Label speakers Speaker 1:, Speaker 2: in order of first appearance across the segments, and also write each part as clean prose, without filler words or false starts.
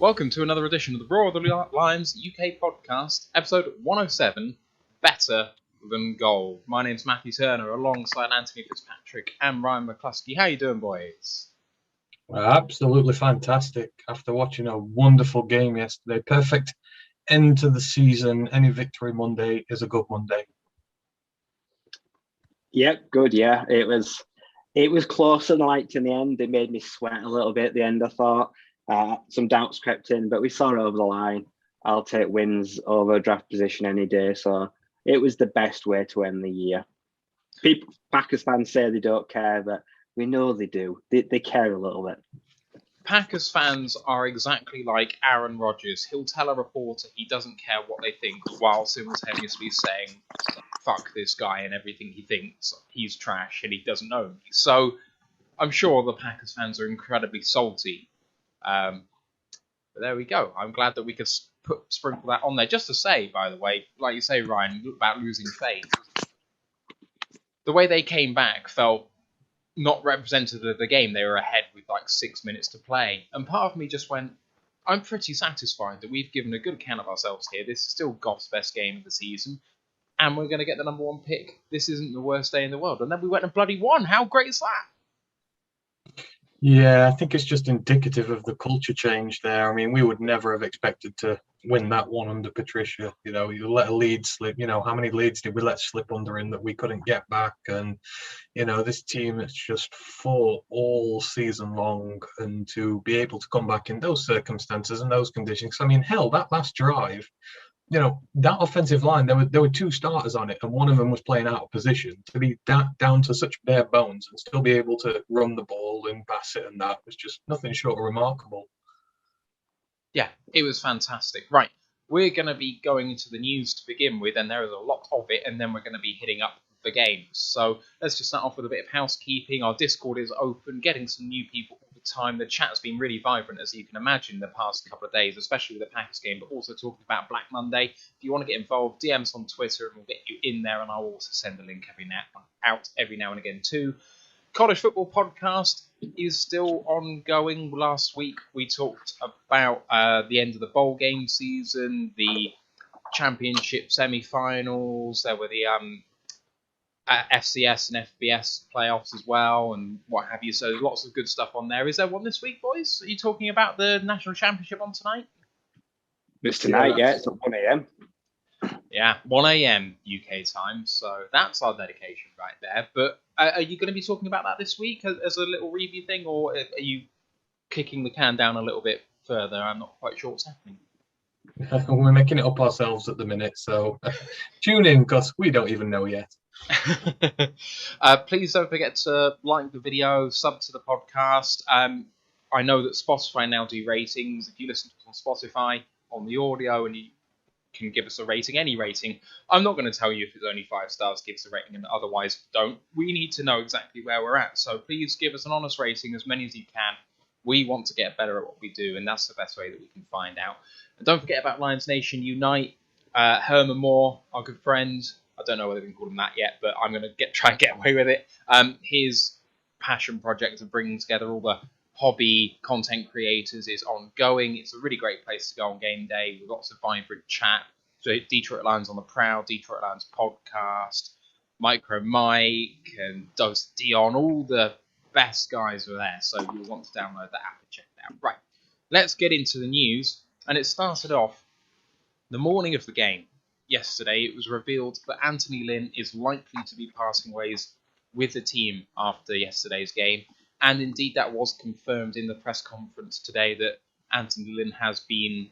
Speaker 1: Welcome to another edition of the ROTL Lions UK podcast, episode 107, Better Than Gold. My name's Matthew Turner, alongside Anthony Fitzpatrick and Ryan McCluskey. How you doing, boys?
Speaker 2: Absolutely fantastic. After watching a wonderful game yesterday, perfect end to the season. Any victory Monday is a good Monday.
Speaker 3: Yep, good. Yeah, it was closer than I liked in the end. It made me sweat a little bit at the end, I thought. Some doubts crept in, but we saw it over the line. I'll take wins over draft position any day. So it was the best way to end the year. Packers fans say they don't care, but we know they do. They care a little bit.
Speaker 1: Packers fans are exactly like Aaron Rodgers. He'll tell a reporter he doesn't care what they think while simultaneously saying, fuck this guy and everything he thinks. He's trash and he doesn't know me. So I'm sure the Packers fans are incredibly salty. But there we go. I'm glad that we could sprinkle that on there. Just to say, by the way, like you say, Ryan, about losing faith. The way they came back felt not representative of the game. They were ahead with like 6 minutes to play. And part of me just went, I'm pretty satisfied that we've given a good account of ourselves here. This is still Goff's best game of the season. And we're going to get the number one pick. This isn't the worst day in the world. And then we went and bloody won. How great is that?
Speaker 2: Yeah, I think it's just indicative of the culture change there. I mean, we would never have expected to win that one under Patricia. You know, you let a lead slip. You know, how many leads did we let slip under him that we couldn't get back? And, you know, this team has just fought all season long, and to be able to come back in those circumstances and those conditions. I mean, hell, that last drive, you know, that offensive line, there were two starters on it, and one of them was playing out of position. To be down to such bare bones and still be able to run the ball and pass it, and that was just nothing short of remarkable.
Speaker 1: Yeah, it was fantastic. Right, we're going to be going into the news to begin with, and there is a lot of it, and then we're going to be hitting up the games. So let's just start off with a bit of housekeeping. Our Discord is open, getting some new people all the time. The chat's been really vibrant, as you can imagine, the past couple of days, especially with the Packers game, but also talking about Black Monday. If you want to get involved, DMs on Twitter, and we'll get you in there, and I'll also send a link every now and again too. College Football Podcast is still ongoing. Last week we talked about the end of the bowl game season, the championship semi-finals. There were the FCS and FBS playoffs as well, and what have you. So there's lots of good stuff on there. Is there one this week, boys? Are you talking about the national championship on tonight?
Speaker 3: It's tonight, yeah. It's at 1 a.m.
Speaker 1: Yeah, 1 a.m. UK time. So that's our dedication right there. But are you going to be talking about that this week as a little review thing, or are you kicking the can down a little bit further? I'm not quite sure what's happening.
Speaker 2: We're making it up ourselves at the minute, so tune in because we don't even know yet.
Speaker 1: Please don't forget to like the video, sub to the podcast. I know that Spotify now do ratings. If you listen to it on Spotify on the audio and you can give us a rating, any rating, I'm not going to tell you if it's only 5 stars, give us a rating, and otherwise don't. We need to know exactly where we're at. So please give us an honest rating, as many as you can. We want to get better at what we do, and that's the best way that we can find out. And don't forget about Lions Nation Unite. Herman Moore, our good friend, I don't know whether we can call him that yet, but I'm going to try and get away with it. His passion project of bringing together all the hobby content creators is ongoing. It's a really great place to go on game day with lots of vibrant chat. So Detroit Lions on the Prowl, Detroit Lions podcast, Micro Mike, and Dose Dion, all the best guys are there. So you'll want to download that app and check it out. Right, let's get into the news. And it started off the morning of the game. Yesterday, it was revealed that Anthony Lynn is likely to be parting ways with the team after yesterday's game. And indeed, that was confirmed in the press conference today that Anthony Lynn has been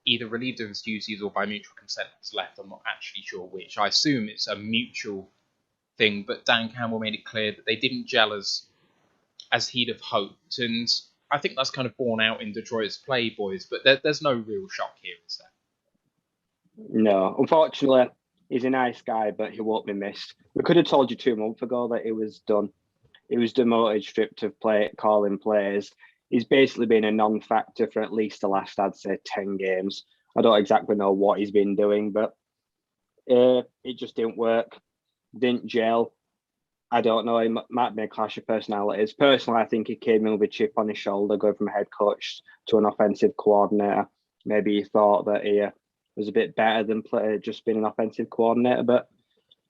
Speaker 1: either relieved of his duties or by mutual consent has left. I'm not actually sure which. I assume it's a mutual thing, but Dan Campbell made it clear that they didn't gel as he'd have hoped. And I think that's kind of borne out in Detroit's play, boys, but there's no real shock here, is there?
Speaker 3: No, unfortunately, he's a nice guy, but he won't be missed. We could have told you 2 months ago that it was done. He was demoted, stripped of calling plays. He's basically been a non-factor for at least the last, I'd say, 10 games. I don't exactly know what he's been doing, but it just didn't work, didn't gel. I don't know. It might be a clash of personalities. Personally, I think he came in with a chip on his shoulder, going from head coach to an offensive coordinator. Maybe he thought that he was a bit better than just being an offensive coordinator, but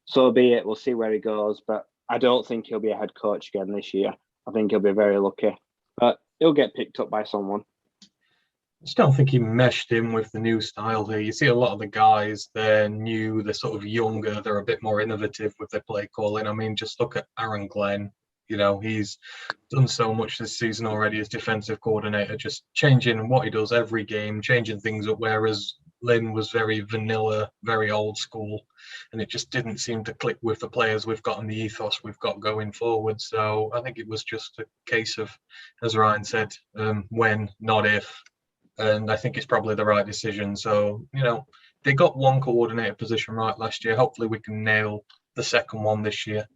Speaker 3: so be it. We'll see where he goes. But I don't think he'll be a head coach again this year. I think he'll be very lucky. But he'll get picked up by someone.
Speaker 2: I just don't think he meshed in with the new style here. You see a lot of the guys, they're new, they're sort of younger, they're a bit more innovative with their play calling. I mean, just look at Aaron Glenn. You know, he's done so much this season already as defensive coordinator, just changing what he does every game, changing things up, whereas Lynn was very vanilla, very old school, and it just didn't seem to click with the players we've got and the ethos we've got going forward. So I think it was just a case of, as Ryan said, when, not if. And I think it's probably the right decision. So, you know, they got one coordinator position right last year. Hopefully we can nail the second one this year.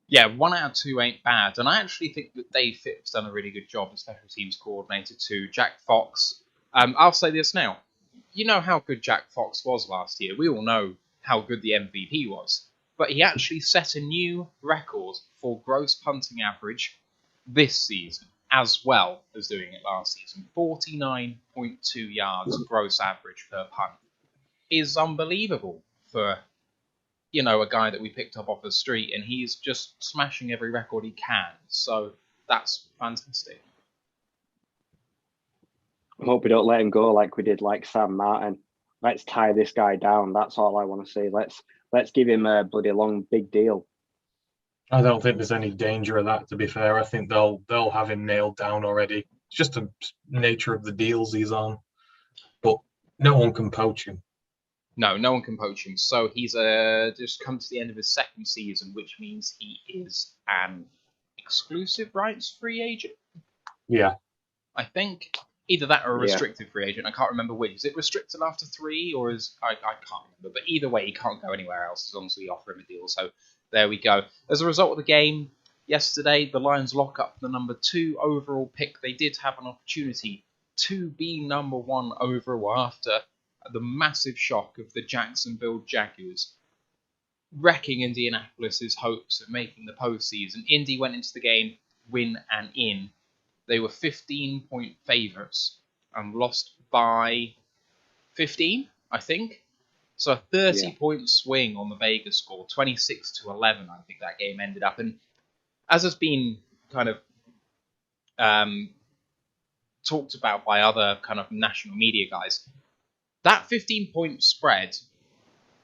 Speaker 1: Yeah, 1 out of 2 ain't bad. And I actually think that Dave Phipps done a really good job as special teams coordinator too. Jack Fox, I'll say this now. You know how good Jack Fox was last year. We all know how good the MVP was. But he actually set a new record for gross punting average this season, as well as doing it last season. 49.2 yards gross average per punt is unbelievable for, you know, a guy that we picked up off the street, and he's just smashing every record he can. So that's fantastic.
Speaker 3: I hope we don't let him go like we did like Sam Martin. Let's tie this guy down. That's all I want to see. Let's give him a bloody long big deal.
Speaker 2: I don't think there's any danger of that, to be fair. I think they'll have him nailed down already. It's just the nature of the deals he's on. But no one can poach him.
Speaker 1: No one can poach him. So he's just come to the end of his second season, which means he is an exclusive rights free agent.
Speaker 2: Yeah.
Speaker 1: I think either that or a restricted free agent. I can't remember which. Is it restricted after 3 or is I can't remember. But either way, he can't go anywhere else as long as we offer him a deal. So there we go. As a result of the game yesterday, the Lions lock up the number 2 overall pick. They did have an opportunity to be number 1 overall after the massive shock of the Jacksonville Jaguars wrecking Indianapolis's hopes of making the postseason. Indy went into the game win and in. They were 15-point favourites and lost by 15, I think. So a 30-point swing on the Vegas score, 26-11, I think that game ended up. And as has been kind of talked about by other kind of national media guys, that 15-point spread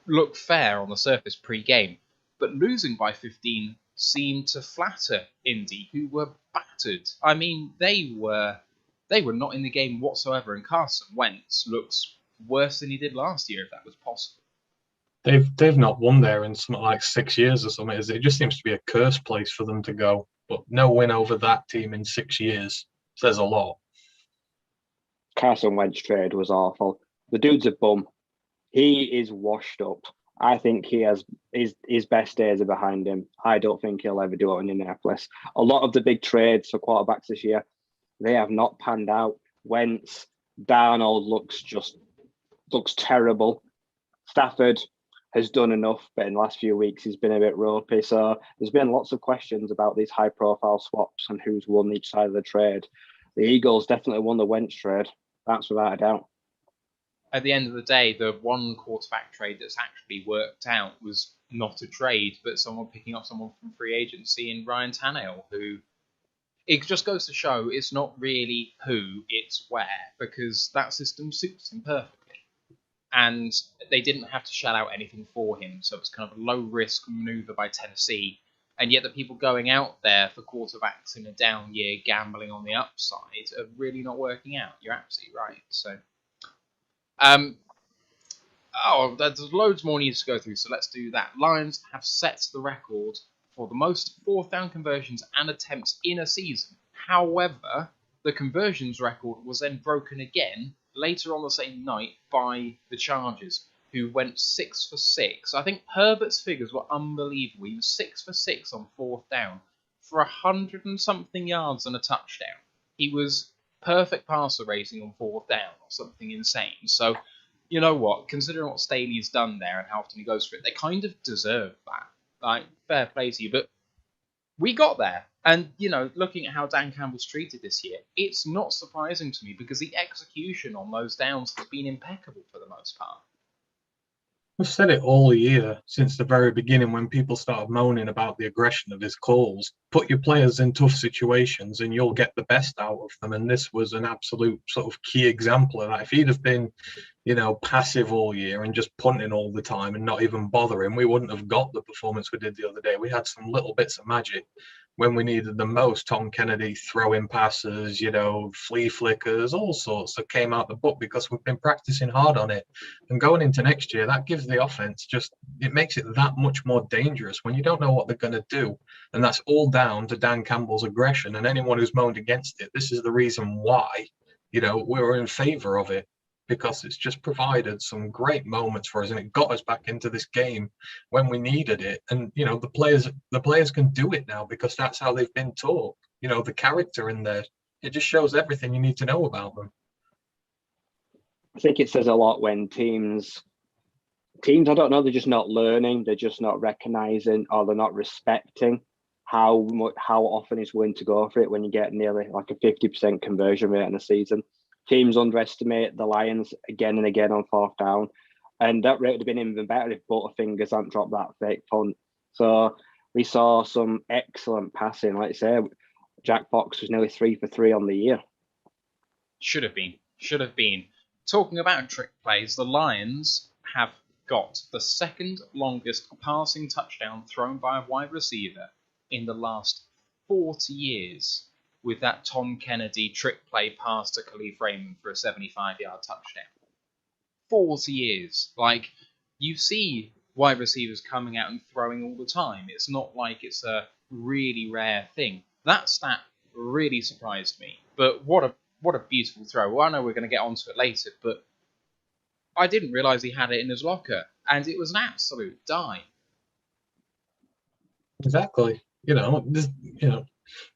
Speaker 1: looked fair on the surface pre-game, but losing by 15 seemed to flatter Indy, who were battered. I mean, they were not in the game whatsoever, and Carson Wentz looks worse than he did last year, if that was possible.
Speaker 2: They've not won there in something like 6 years or something. It just seems to be a cursed place for them to go. But no win over that team in 6 years says a lot.
Speaker 3: Carson Wentz trade was awful. The dude's a bum. He is washed up. I think he has his best days are behind him. I don't think he'll ever do it in Indianapolis. A lot of the big trades for quarterbacks this year, they have not panned out. Wentz, Darnold looks terrible. Stafford has done enough, but in the last few weeks he's been a bit ropey. So there's been lots of questions about these high-profile swaps and who's won each side of the trade. The Eagles definitely won the Wentz trade. That's without a doubt.
Speaker 1: At the end of the day, the one quarterback trade that's actually worked out was not a trade, but someone picking up someone from free agency in Ryan Tannehill, who it just goes to show it's not really who, it's where, because that system suits him perfectly. And they didn't have to shell out anything for him, so it's kind of a low-risk maneuver by Tennessee. And yet the people going out there for quarterbacks in a down year, gambling on the upside, are really not working out. You're absolutely right. So, there's loads more news to go through, so let's do that. Lions have set the record for the most fourth down conversions and attempts in a season. However, the conversions record was then broken again later on the same night by the Chargers, who went 6 for 6. I think Herbert's figures were unbelievable. He was 6 for 6 on fourth down for 100 and something yards and a touchdown. He was perfect passer rating on fourth down or something insane. So, you know what? Considering what Staley's done there and how often he goes for it, they kind of deserve that. Like, fair play to you. But we got there. And, looking at how Dan Campbell's treated this year, it's not surprising to me because the execution on those downs has been impeccable for the most part.
Speaker 2: We've said it all year since the very beginning when people started moaning about the aggression of his calls. Put your players in tough situations and you'll get the best out of them. And this was an absolute sort of key example of that. If he'd have been, passive all year and just punting all the time and not even bothering, we wouldn't have got the performance we did the other day. We had some little bits of magic when we needed them most. Tom Kennedy throwing passes, flea flickers, all sorts that came out the book because we've been practicing hard on it. And going into next year, that gives the offense it makes it that much more dangerous when you don't know what they're going to do. And that's all down to Dan Campbell's aggression. And anyone who's moaned against it, this is the reason why, we're in favor of it, because it's just provided some great moments for us and it got us back into this game when we needed it. And the players can do it now because that's how they've been taught. The character in there, it just shows everything you need to know about them.
Speaker 3: I think it says a lot when teams, I don't know, they're just not learning, they're just not recognizing, or they're not respecting how often he's willing to go for it when you get nearly like a 50% conversion rate in a season. Teams underestimate the Lions again and again on fourth down. And that rate would have been even better if Butterfingers hadn't dropped that fake punt. So we saw some excellent passing. Like I say, Jack Fox was nearly 3 for 3 on the year.
Speaker 1: Should have been. Talking about trick plays, the Lions have got the second longest passing touchdown thrown by a wide receiver in the last 40 years. With that Tom Kennedy trick play pass to Khalif Raymond for a 75-yard touchdown. 40 years. Like, you see wide receivers coming out and throwing all the time. It's not like it's a really rare thing. That stat really surprised me. But what a beautiful throw. Well, I know we're going to get onto it later, but I didn't realise he had it in his locker. And it was an absolute dime.
Speaker 2: Exactly.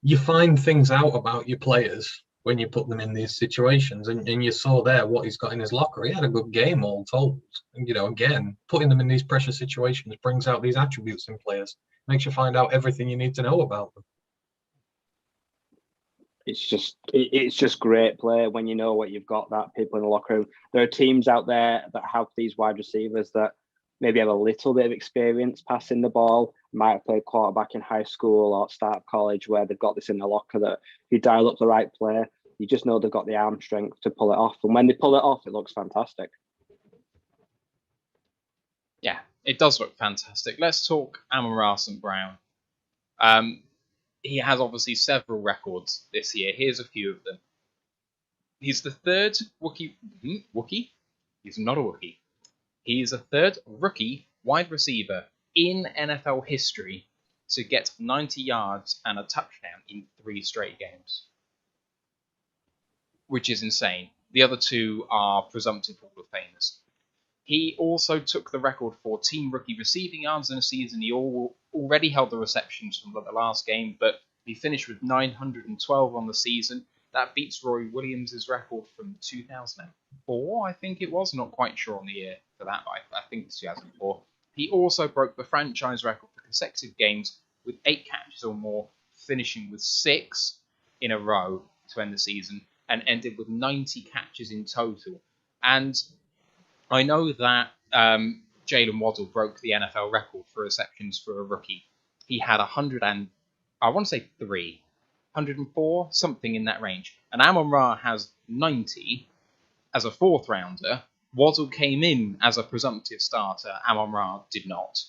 Speaker 2: You find things out about your players when you put them in these situations, and you saw there what he's got in his locker. He had a good game all told. And, again, putting them in these pressure situations brings out these attributes in players, makes you find out everything you need to know about them.
Speaker 3: It's just great play when you know what you've got, that people in the locker room. There are teams out there that have these wide receivers that maybe have a little bit of experience passing the ball, might have played quarterback in high school or start of college, where they've got this in the locker that if you dial up the right play, you just know they've got the arm strength to pull it off. And when they pull it off, it looks fantastic.
Speaker 1: Yeah, it does look fantastic. Let's talk Amon-Ra St. Brown. He has obviously several records this year. Here's a few of them. He's the third Wookiee. He's not a Wookiee. He is the third rookie wide receiver in NFL history to get 90 yards and a touchdown in 3 straight games, which is insane. The other two are presumptive Hall of Famers. He also took the record for team rookie receiving yards in a season. He already held the receptions from the last game, but he finished with 912 on the season. That beats Roy Williams' record from 2004, I think it was. Not quite sure on the year for that, but I think it's 2004. He also broke the franchise record for consecutive games with 8 catches or more, finishing with 6 in a row to end the season, and ended with 90 catches in total. And I know that Jalen Waddle broke the NFL record for receptions for a rookie. He had 104, something in that range. And Amon-Ra has 90 as a 4th rounder. Waddle came in as a presumptive starter. Amon-Ra did not.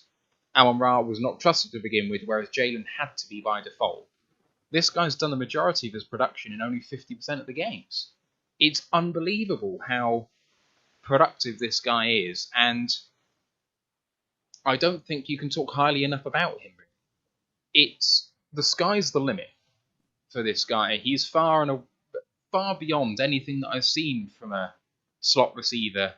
Speaker 1: Amon-Ra was not trusted to begin with, whereas Jalen had to be by default. This guy's done the majority of his production in only 50% of the games. It's unbelievable how productive this guy is, and I don't think you can talk highly enough about him. The sky's the limit for this guy. He's far beyond anything that I've seen from a slot receiver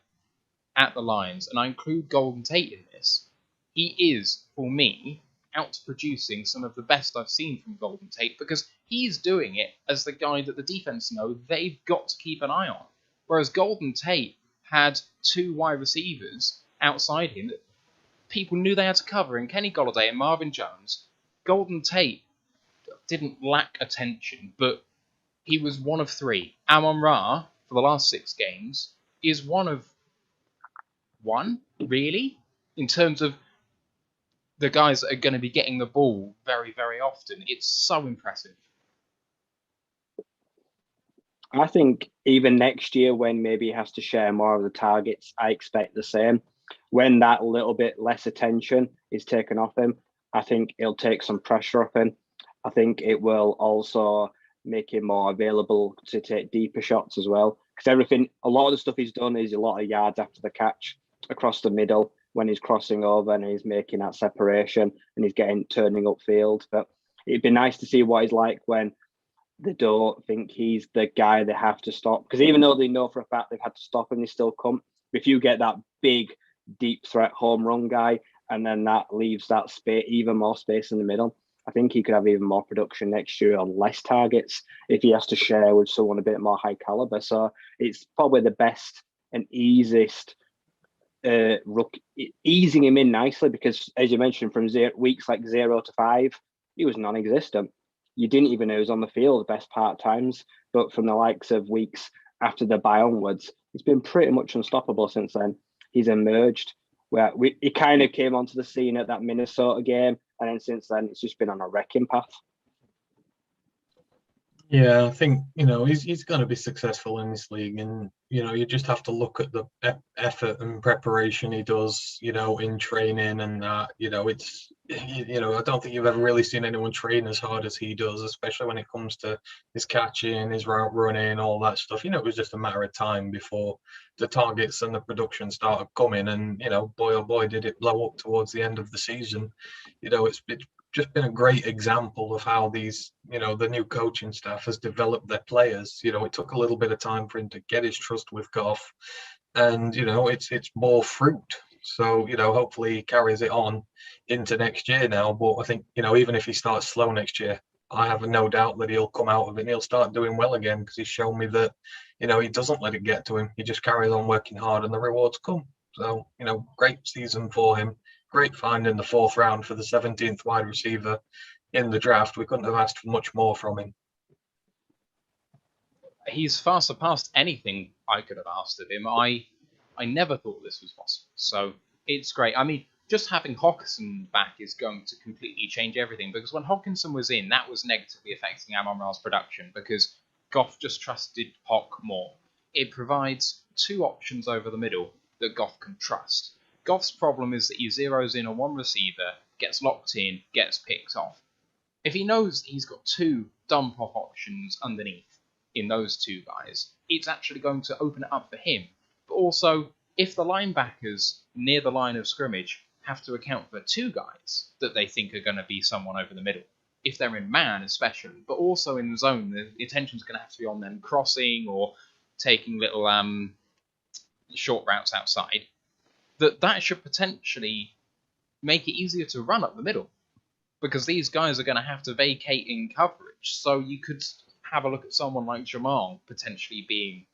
Speaker 1: at the Lions, and I include Golden Tate in this. He is, for me, outproducing some of the best I've seen from Golden Tate, because he's doing it as the guy that the defense know they've got to keep an eye on. Whereas Golden Tate had 2 wide receivers outside him that people knew they had to cover, and Kenny Golladay and Marvin Jones. Golden Tate didn't lack attention, but he was one of three. Amon-Ra, for the last 6 games, is one of one, really, in terms of the guys that are going to be getting the ball very, very often. It's so impressive.
Speaker 3: I think even next year, when maybe he has to share more of the targets, I expect the same. When that little bit less attention is taken off him, I think it'll take some pressure off him. I think it will also make him more available to take deeper shots as well. Because a lot of the stuff he's done is a lot of yards after the catch across the middle when he's crossing over and he's making that separation and he's turning upfield. But it'd be nice to see what he's like when they don't think he's the guy they have to stop. Because even though they know for a fact they've had to stop him, they still come. If you get that big, deep threat home run guy, and then that leaves that space, even more space in the middle, I think he could have even more production next year on less targets if he has to share with someone a bit more high caliber. So it's probably the best and easiest easing him in nicely, because as you mentioned, from weeks like 0 to 5, he was non-existent. You didn't even know he was on the field the best part times, but from the likes of weeks after the bye onwards, he's been pretty much unstoppable since then. He's emerged where he kind of came onto the scene at that Minnesota game, and then since then it's just been on a wrecking path.
Speaker 2: Yeah, I think, he's going to be successful in this league, and, you just have to look at the effort and preparation he does, in training and that, it's, I don't think you've ever really seen anyone train as hard as he does, especially when it comes to his catching, his route running, all that stuff. It was just a matter of time before the targets and the production started coming, and, boy, oh boy, did it blow up towards the end of the season. It's just been a great example of how these, the new coaching staff has developed their players. It took a little bit of time for him to get his trust with Goff, and it's more fruit. So hopefully he carries it on into next year now. But I think even if he starts slow next year, I have no doubt that he'll come out of it and he'll start doing well again, because he's shown me that he doesn't let it get to him. He just carries on working hard and the rewards come. So great season for him. Great find in the 4th round for the 17th wide receiver in the draft. We couldn't have asked for much more from him.
Speaker 1: He's far surpassed anything I could have asked of him. I never thought this was possible. So it's great. I mean, just having Hawkinson back is going to completely change everything, because when Hawkinson was in, that was negatively affecting Amon-Ra's production, because Goff just trusted Hawk more. It provides 2 options over the middle that Goff can trust. Goff's problem is that he zeroes in on one receiver, gets locked in, gets picked off. If he knows he's got 2 dump-off options underneath in those 2 guys, it's actually going to open it up for him. But also, if the linebackers near the line of scrimmage have to account for 2 guys that they think are going to be someone over the middle, if they're in man especially, but also in zone, the attention's going to have to be on them crossing or taking little short routes outside, that should potentially make it easier to run up the middle, because these guys are going to have to vacate in coverage. So you could have a look at someone like Jamal potentially being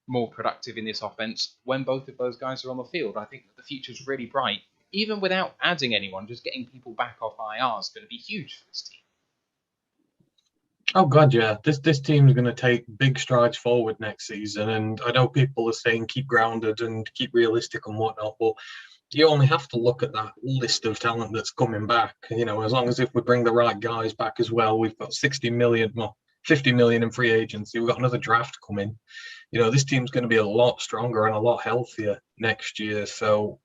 Speaker 1: more productive in this offense when both of those guys are on the field. I think that the future's really bright. Even without adding anyone, just getting people back off IR is going to be huge for this team.
Speaker 2: Oh God, yeah. This team is going to take big strides forward next season, and I know people are saying keep grounded and keep realistic and whatnot, but you only have to look at that list of talent that's coming back. As long as if we bring the right guys back as well, we've got 50 million in free agency. We've got another draft coming. This team's going to be a lot stronger and a lot healthier next year. So,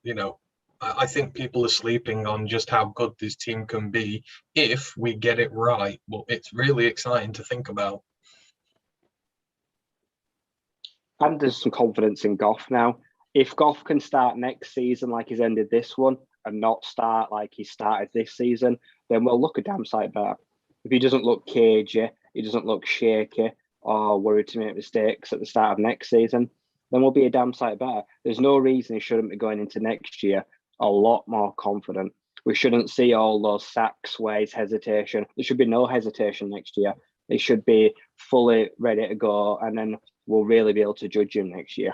Speaker 2: I think people are sleeping on just how good this team can be if we get it right. But it's really exciting to think about.
Speaker 3: And there's some confidence in Goff now. If Goff can start next season like he's ended this one and not start like he started this season, then we'll look a damn sight better. If he doesn't look cagey, he doesn't look shaky or worried to make mistakes at the start of next season, then we'll be a damn sight better. There's no reason he shouldn't be going into next year a lot more confident. We shouldn't see all those sacks where he's hesitation. There should be no hesitation next year. He should be fully ready to go, and then we'll really be able to judge him next year.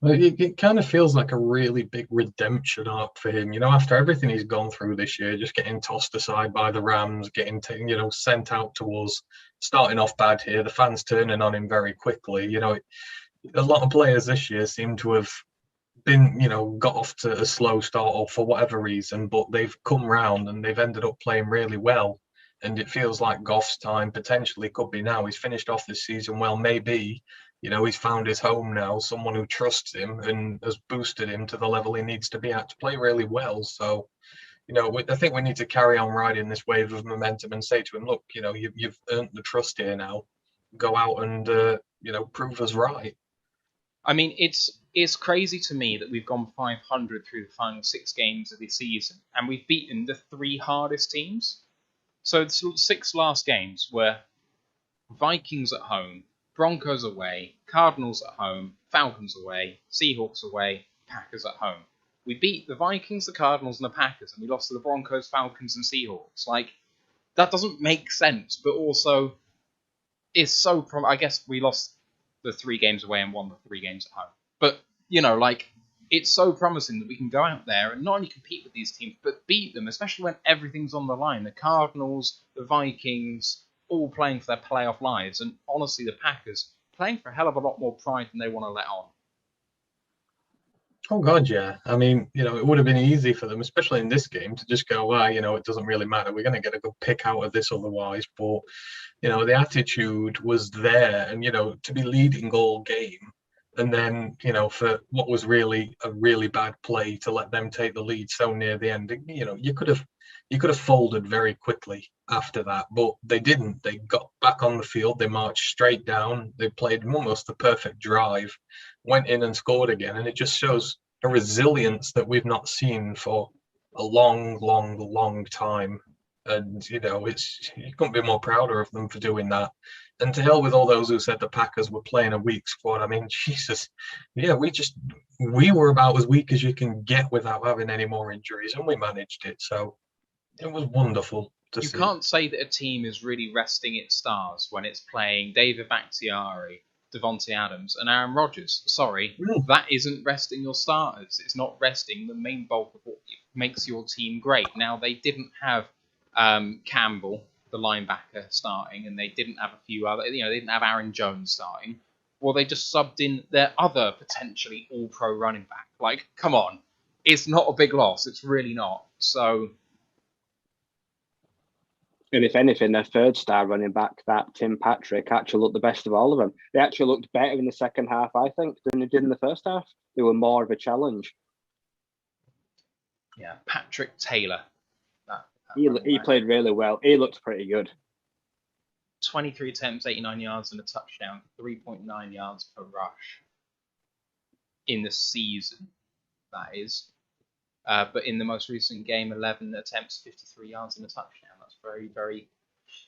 Speaker 2: Well, it kind of feels like a really big redemption arc for him, after everything he's gone through this year, just getting tossed aside by the Rams, getting sent out to us, starting off bad here, the fans turning on him very quickly. A lot of players this year seem to have been, got off to a slow start or for whatever reason, but they've come round and they've ended up playing really well. And it feels like Goff's time potentially could be now. He's finished off this season well, maybe. He's found his home now, someone who trusts him and has boosted him to the level he needs to be at to play really well. So, I think we need to carry on riding this wave of momentum and say to him, look, you've earned the trust here now. Go out and, prove us right.
Speaker 1: I mean, it's crazy to me that we've gone 500 through the final 6 games of the season, and we've beaten the 3 hardest teams. So the 6 last games were Vikings at home, Broncos away, Cardinals at home, Falcons away, Seahawks away, Packers at home. We beat the Vikings, the Cardinals, and the Packers, and we lost to the Broncos, Falcons, and Seahawks. Like, that doesn't make sense, but also is so... I guess we lost the 3 games away and won the 3 games at home. But, it's so promising that we can go out there and not only compete with these teams, but beat them, especially when everything's on the line. The Cardinals, the Vikings, all playing for their playoff lives. And honestly, the Packers playing for a hell of a lot more pride than they want to let on.
Speaker 2: Oh, God, yeah. I mean, it would have been easy for them, especially in this game, to just go, well, it doesn't really matter. We're going to get a good pick out of this otherwise. But, the attitude was there. And, to be leading all game. And then, for what was really a really bad play to let them take the lead so near the end, you could have folded very quickly after that, but they didn't. They got back on the field. They marched straight down. They played almost the perfect drive, went in and scored again. And it just shows a resilience that we've not seen for a long, long, long time. And, you couldn't be more prouder of them for doing that. And to hell with all those who said the Packers were playing a weak squad. I mean, Jesus, yeah, we were about as weak as you can get without having any more injuries, and we managed it. So it was wonderful to see.
Speaker 1: You can't say that a team is really resting its stars when it's playing David Bakhtiari, Devontae Adams, and Aaron Rodgers. Sorry, that isn't resting your starters. It's not resting the main bulk of what makes your team great. Now, they didn't have Campbell, the linebacker, starting, and they didn't have a few other, they didn't have Aaron Jones starting. Well, they just subbed in their other potentially all-pro running back. Like, come on. It's not a big loss. It's really not. So...
Speaker 3: And if anything, their 3rd-star running back, that Tim Patrick, actually looked the best of all of them. They actually looked better in the second half, I think, than they did in the first half. They were more of a challenge.
Speaker 1: Yeah, Patrick Taylor.
Speaker 3: He played really well. He looked pretty good.
Speaker 1: 23 attempts, 89 yards and a touchdown, 3.9 yards per rush in the season, that is. But in the most recent game, 11 attempts, 53 yards and a touchdown. That's very, very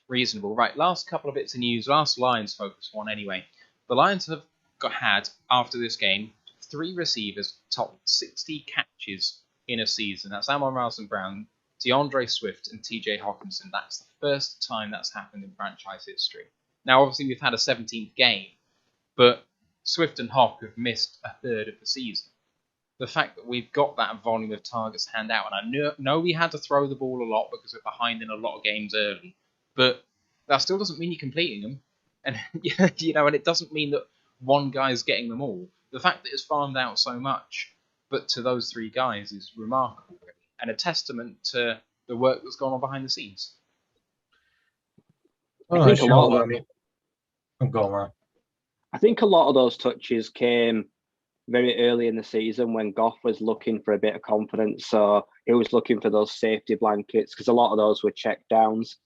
Speaker 1: reasonable. Right, last couple of bits of news. Last Lions focus one anyway. The Lions have had, after this game, 3 receivers top 60 catches in a season. That's Amon-Ra St. Brown, DeAndre Swift, and TJ Hockenson. That's the first time that's happened in franchise history. Now, obviously, we've had a 17th game, but Swift and Hock have missed a third of the season. The fact that we've got that volume of targets to hand out, and I know we had to throw the ball a lot because we're behind in a lot of games early, but that still doesn't mean you're completing them. And, and it doesn't mean that one guy's getting them all. The fact that it's farmed out so much, but to those 3 guys, is remarkable, really, and a testament to the work that's gone on behind the scenes.
Speaker 2: I think a lot of them,
Speaker 3: I think a lot of those touches came very early in the season when Goff was looking for a bit of confidence. So he was looking for those safety blankets because a lot of those were check downs.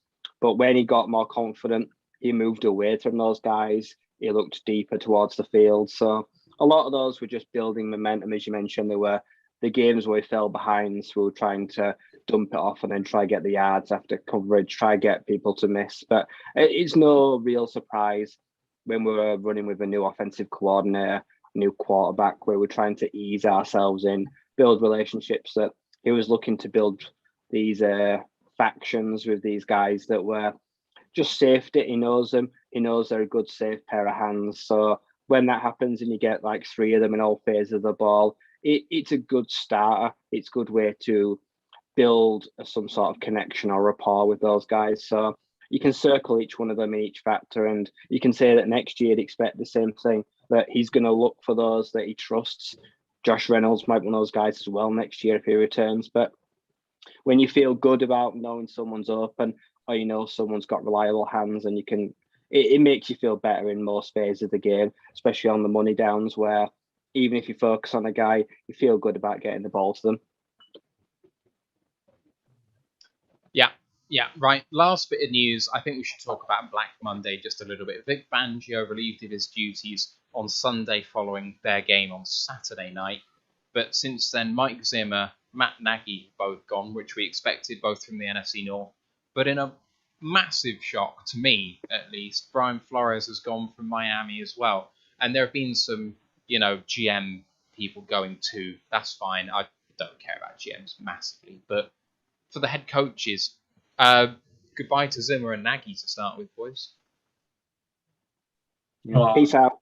Speaker 3: But when he got more confident, he moved away from those guys. He looked deeper towards the field. So a lot of those were just building momentum, as you mentioned. They were the games where he fell behind, so we were trying to dump it off and then try get the yards after coverage, try get people to miss. But it's no real surprise when we were running with a new offensive coordinator, new quarterback, where we're trying to ease ourselves in, build relationships, that he was looking to build these factions with these guys that were just safety. He knows them. He knows they're a good, safe pair of hands. So when that happens and you get like 3 of them in all phases of the ball, it's a good starter. It's a good way to build some sort of connection or rapport with those guys. So you can circle each one of them in each factor, and you can say that next year you'd expect the same thing, that he's going to look for those that he trusts. Josh Reynolds might be one of those guys as well next year if he returns. But when you feel good about knowing someone's open, or you know someone's got reliable hands, and you can, it makes you feel better in most phases of the game, especially on the money downs, where even if you focus on a guy, you feel good about getting the ball to them.
Speaker 1: Yeah, right. Last bit of news. I think we should talk about Black Monday just a little bit. Vic Fangio relieved of his duties on Sunday following their game on Saturday night. But since then, Mike Zimmer, Matt Nagy have both gone, which we expected both from the NFC North. But in a massive shock, to me at least, Brian Flores has gone from Miami as well. And there have been some, GM people going too. That's fine. I don't care about GMs massively. But for the head coaches, goodbye to Zimmer and Nagy to start with, boys.
Speaker 3: Peace out.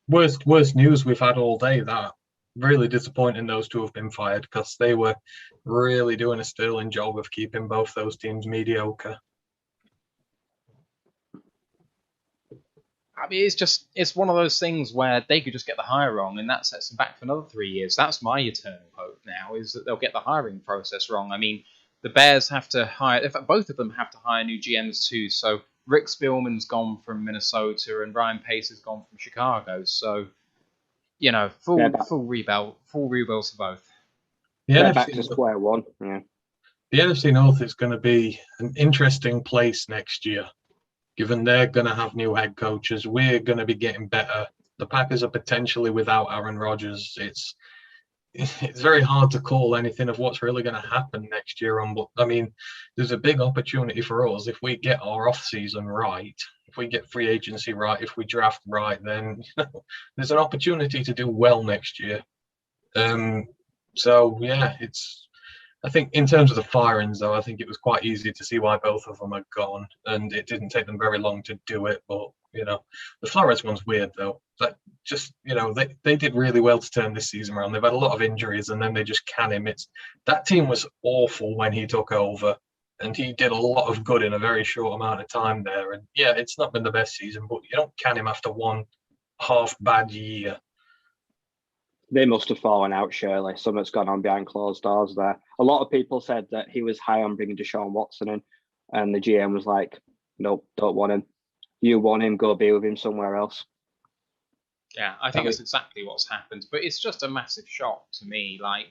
Speaker 2: Worst news we've had all day. That really disappointing those two have been fired, because they were really doing a sterling job of keeping both those teams mediocre.
Speaker 1: I mean, it's one of those things where they could just get the hire wrong, and that sets them back for another 3 years. That's my eternal hope now, is that they'll get the hiring process wrong. I mean, the Bears have to hire, in fact, both of them have to hire new GMs too. So Rick Spielman's gone from Minnesota and Ryan Pace has gone from Chicago. So, full rebuilds for both.
Speaker 3: Yeah, back to square one. Yeah.
Speaker 2: The NFC North is going to be an interesting place next year, given they're going to have new head coaches. We're going to be getting better. The Packers are potentially without Aaron Rodgers. It's very hard to call anything of what's really going to happen next year on, but I mean, there's a big opportunity for us if we get our off season right, if we get free agency right, if we draft right, then there's an opportunity to do well next year. So yeah, I think in terms of the firings, though, I think it was quite easy to see why both of them had gone, and it didn't take them very long to do it. But the Flores one's weird, though. That just they did really well to turn this season around. They've had a lot of injuries, and then they just can him. That team was awful when he took over, and he did a lot of good in a very short amount of time there. And yeah, it's not been the best season, but you don't can him after one half bad year.
Speaker 3: They must have fallen out, surely. Something's gone on behind closed doors there. A lot of people said that he was high on bringing Deshaun Watson in, and the GM was like, nope, don't want him. You want him, go be with him somewhere else.
Speaker 1: Yeah, I think that's exactly what's happened. But it's just a massive shock to me. Like,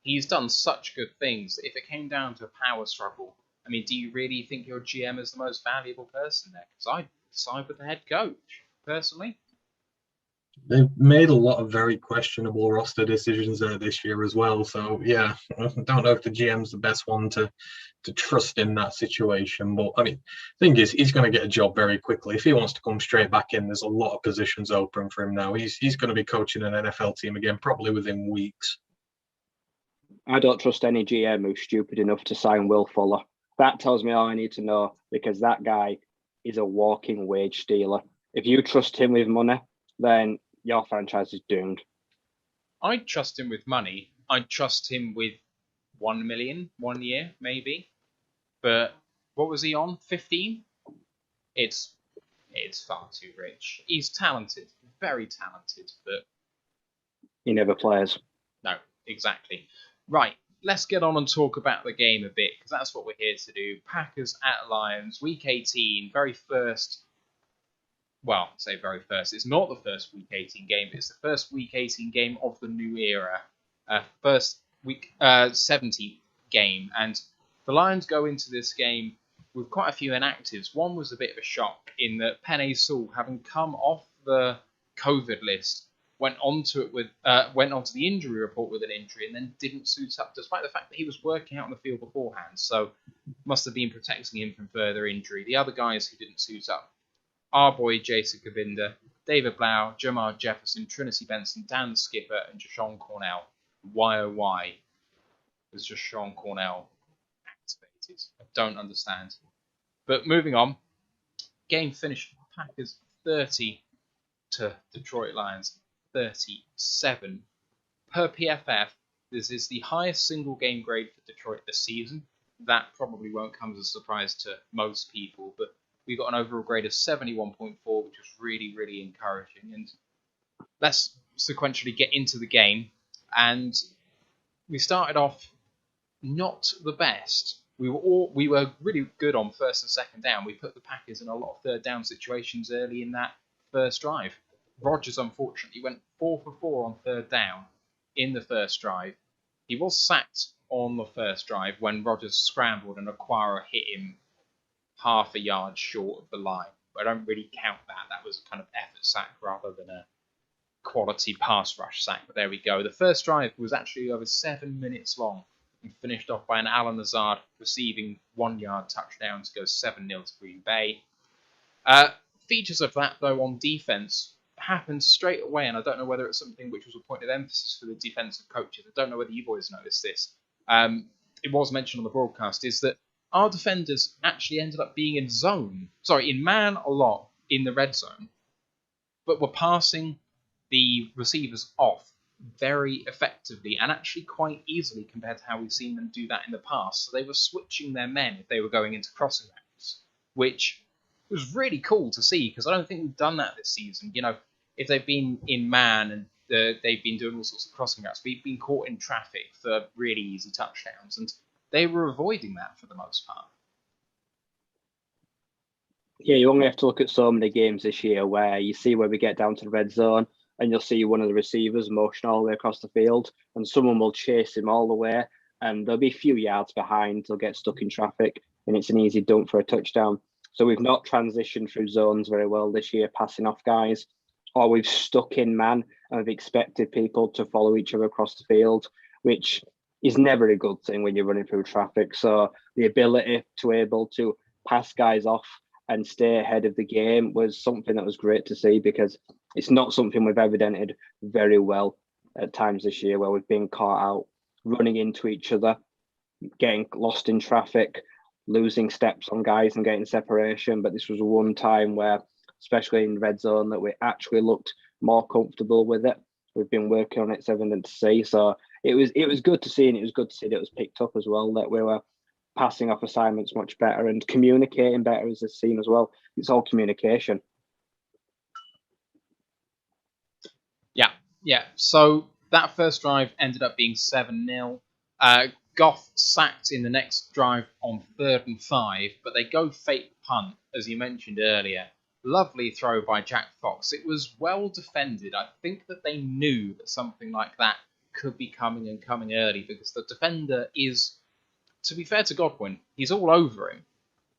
Speaker 1: he's done such good things. If it came down to a power struggle, I mean, do you really think your GM is the most valuable person there? Because I'd side with the head coach, personally.
Speaker 2: They've made a lot of very questionable roster decisions there this year as well. So yeah, I don't know if the GM's the best one to trust in that situation. But I mean, the thing is, he's going to get a job very quickly. If he wants to come straight back in, there's a lot of positions open for him now. He's going to be coaching an NFL team again, probably within weeks.
Speaker 3: I don't trust any GM who's stupid enough to sign Will Fuller. That tells me all I need to know, because that guy is a walking wage stealer. If you trust him with money, then your franchise is doomed.
Speaker 1: I'd trust him with money. I'd trust him with 1 million 1 year, maybe. But what was he on? 15? It's far too rich. He's talented, very talented, but
Speaker 3: he never plays.
Speaker 1: No, exactly. Right, let's get on and talk about the game a bit, because that's what we're here to do. Packers at Lions, Week 18, very first. Well, say very first. It's not the first Week 18 game, but it's the first Week 18 game of the new era. First Week 17 game. And the Lions go into this game with quite a few inactives. One was a bit of a shock in that Penei Sewell, having come off the COVID list, went onto the injury report with an injury and then didn't suit up, despite the fact that he was working out on the field beforehand. So must have been protecting him from further injury. The other guys who didn't suit up, our boy Jason Govinda, David Blau, Jamar Jefferson, Trinity Benson, Dan Skipper, and Jashawn Cornell. Why oh why was Jashawn Cornell activated? I don't understand. But moving on, game finished Packers 30, to Detroit Lions 37. Per PFF, this is the highest single game grade for Detroit this season. That probably won't come as a surprise to most people, but we got an overall grade of 71.4, which was really, really encouraging. And let's sequentially get into the game. And we started off not the best. We were really good on first and second down. We put the Packers in a lot of third down situations early in that first drive. Rodgers, unfortunately, went 4 for 4 on third down in the first drive. He was sacked on the first drive when Rodgers scrambled and Acquara hit him half a yard short of the line. But I don't really count that. That was a kind of effort sack rather than a quality pass rush sack. But there we go. The first drive was actually over 7 minutes long and finished off by an Alan Lazard receiving 1 yard touchdown to go 7-0 to Green Bay. Features of that, though, on defense happened straight away, and I don't know whether it's something which was a point of emphasis for the defensive coaches. I don't know whether you boys noticed this. It was mentioned on the broadcast, is that our defenders actually ended up being in man a lot in the red zone, but were passing the receivers off very effectively and actually quite easily compared to how we've seen them do that in the past. So they were switching their men if they were going into crossing routes, which was really cool to see because I don't think we've done that this season. You know, if they've been in man and they've been doing all sorts of crossing routes, we've been caught in traffic for really easy touchdowns, and they were avoiding that for the most part.
Speaker 3: Yeah, you only have to look at so many games this year where you see where we get down to the red zone and you'll see one of the receivers motion all the way across the field and someone will chase him all the way and they'll be a few yards behind, they'll get stuck in traffic and it's an easy dump for a touchdown. So we've not transitioned through zones very well this year, passing off guys, or we've stuck in man and we've expected people to follow each other across the field, which is never a good thing when you're running through traffic. So the ability to able to pass guys off and stay ahead of the game was something that was great to see because it's not something we've evidented very well at times this year where we've been caught out running into each other, getting lost in traffic, losing steps on guys and getting separation. But this was one time where, especially in red zone, that we actually looked more comfortable with it. We've been working on it, it's evident to see. So it was good to see, and it was good to see that it was picked up as well, that we were passing off assignments much better and communicating better as a team as well. It's all communication.
Speaker 1: Yeah. So that first drive ended up being 7-0. Goff sacked in the next drive on 3rd and 5, but they go fake punt, as you mentioned earlier. Lovely throw by Jack Fox. It was well defended. I think that they knew that something like that could be coming and coming early because the defender is, to be fair to Godwin, he's all over him.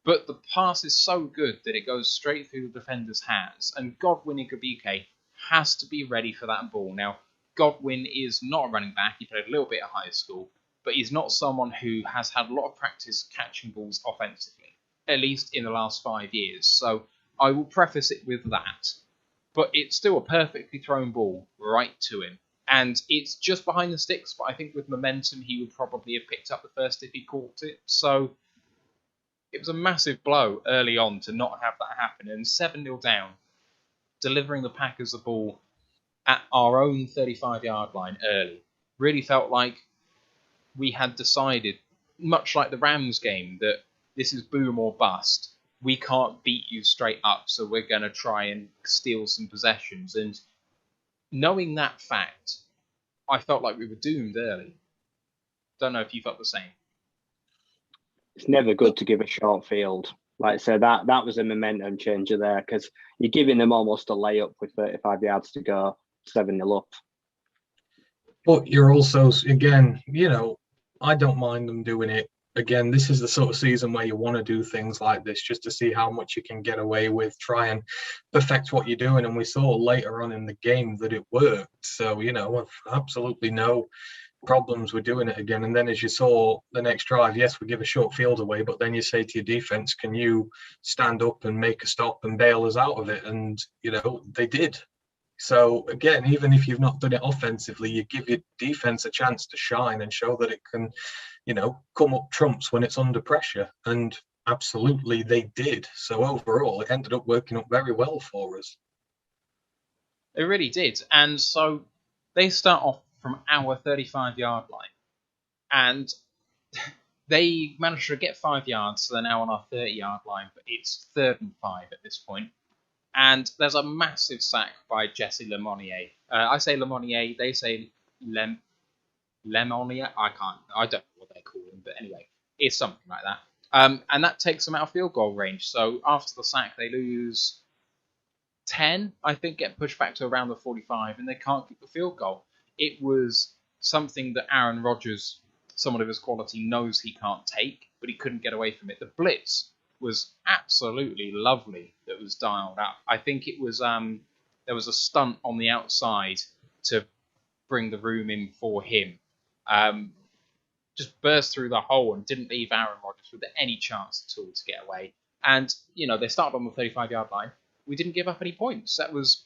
Speaker 1: But the pass is so good that it goes straight through the defender's hands. And Godwin Igabike has to be ready for that ball. Now, Godwin is not a running back. He played a little bit at high school. But he's not someone who has had a lot of practice catching balls offensively, at least in the last 5 years. So I will preface it with that. But it's still a perfectly thrown ball right to him. And it's just behind the sticks, but I think with momentum, he would probably have picked up the first if he caught it. So it was a massive blow early on to not have that happen. And 7-0 down, delivering the Packers the ball at our own 35-yard line early. Really felt like we had decided, much like the Rams game, that this is boom or bust. We can't beat you straight up, so we're going to try and steal some possessions. And knowing that fact, I felt like we were doomed early. Don't know if you felt the same.
Speaker 3: It's never good to give a short field. Like I said, that was a momentum changer there because you're giving them almost a layup with 35 yards to go, 7-0 up.
Speaker 2: But you're also, again, I don't mind them doing it. Again, this is the sort of season where you want to do things like this just to see how much you can get away with, try and perfect what you're doing. And we saw later on in the game that it worked. So, I've absolutely no problems with doing it again. And then as you saw the next drive, yes, we give a short field away, but then you say to your defense, can you stand up and make a stop and bail us out of it? And, they did. So again, even if you've not done it offensively, you give your defense a chance to shine and show that it can, come up trumps when it's under pressure. And absolutely they did. So overall, it ended up working up very well for us.
Speaker 1: They really did. And so they start off from our 35-yard line. And they managed to get 5 yards, so they're now on our 30-yard line, but it's 3rd and 5 at this point. And there's a massive sack by Jesse Lemonnier. I say Lemonnier, they say Lemonier. I don't know what they call him, but anyway, it's something like that. And that takes them out of field goal range. So after the sack, they lose 10, I think, get pushed back to around the 45, and they can't kick the field goal. It was something that Aaron Rodgers, someone of his quality, knows he can't take, but he couldn't get away from it. The blitz was absolutely lovely that was dialed up. I think it was there was a stunt on the outside to bring the room in for him. Just burst through the hole and didn't leave Aaron Rodgers with any chance at all to get away. And, they started on the 35-yard line. We didn't give up any points. That was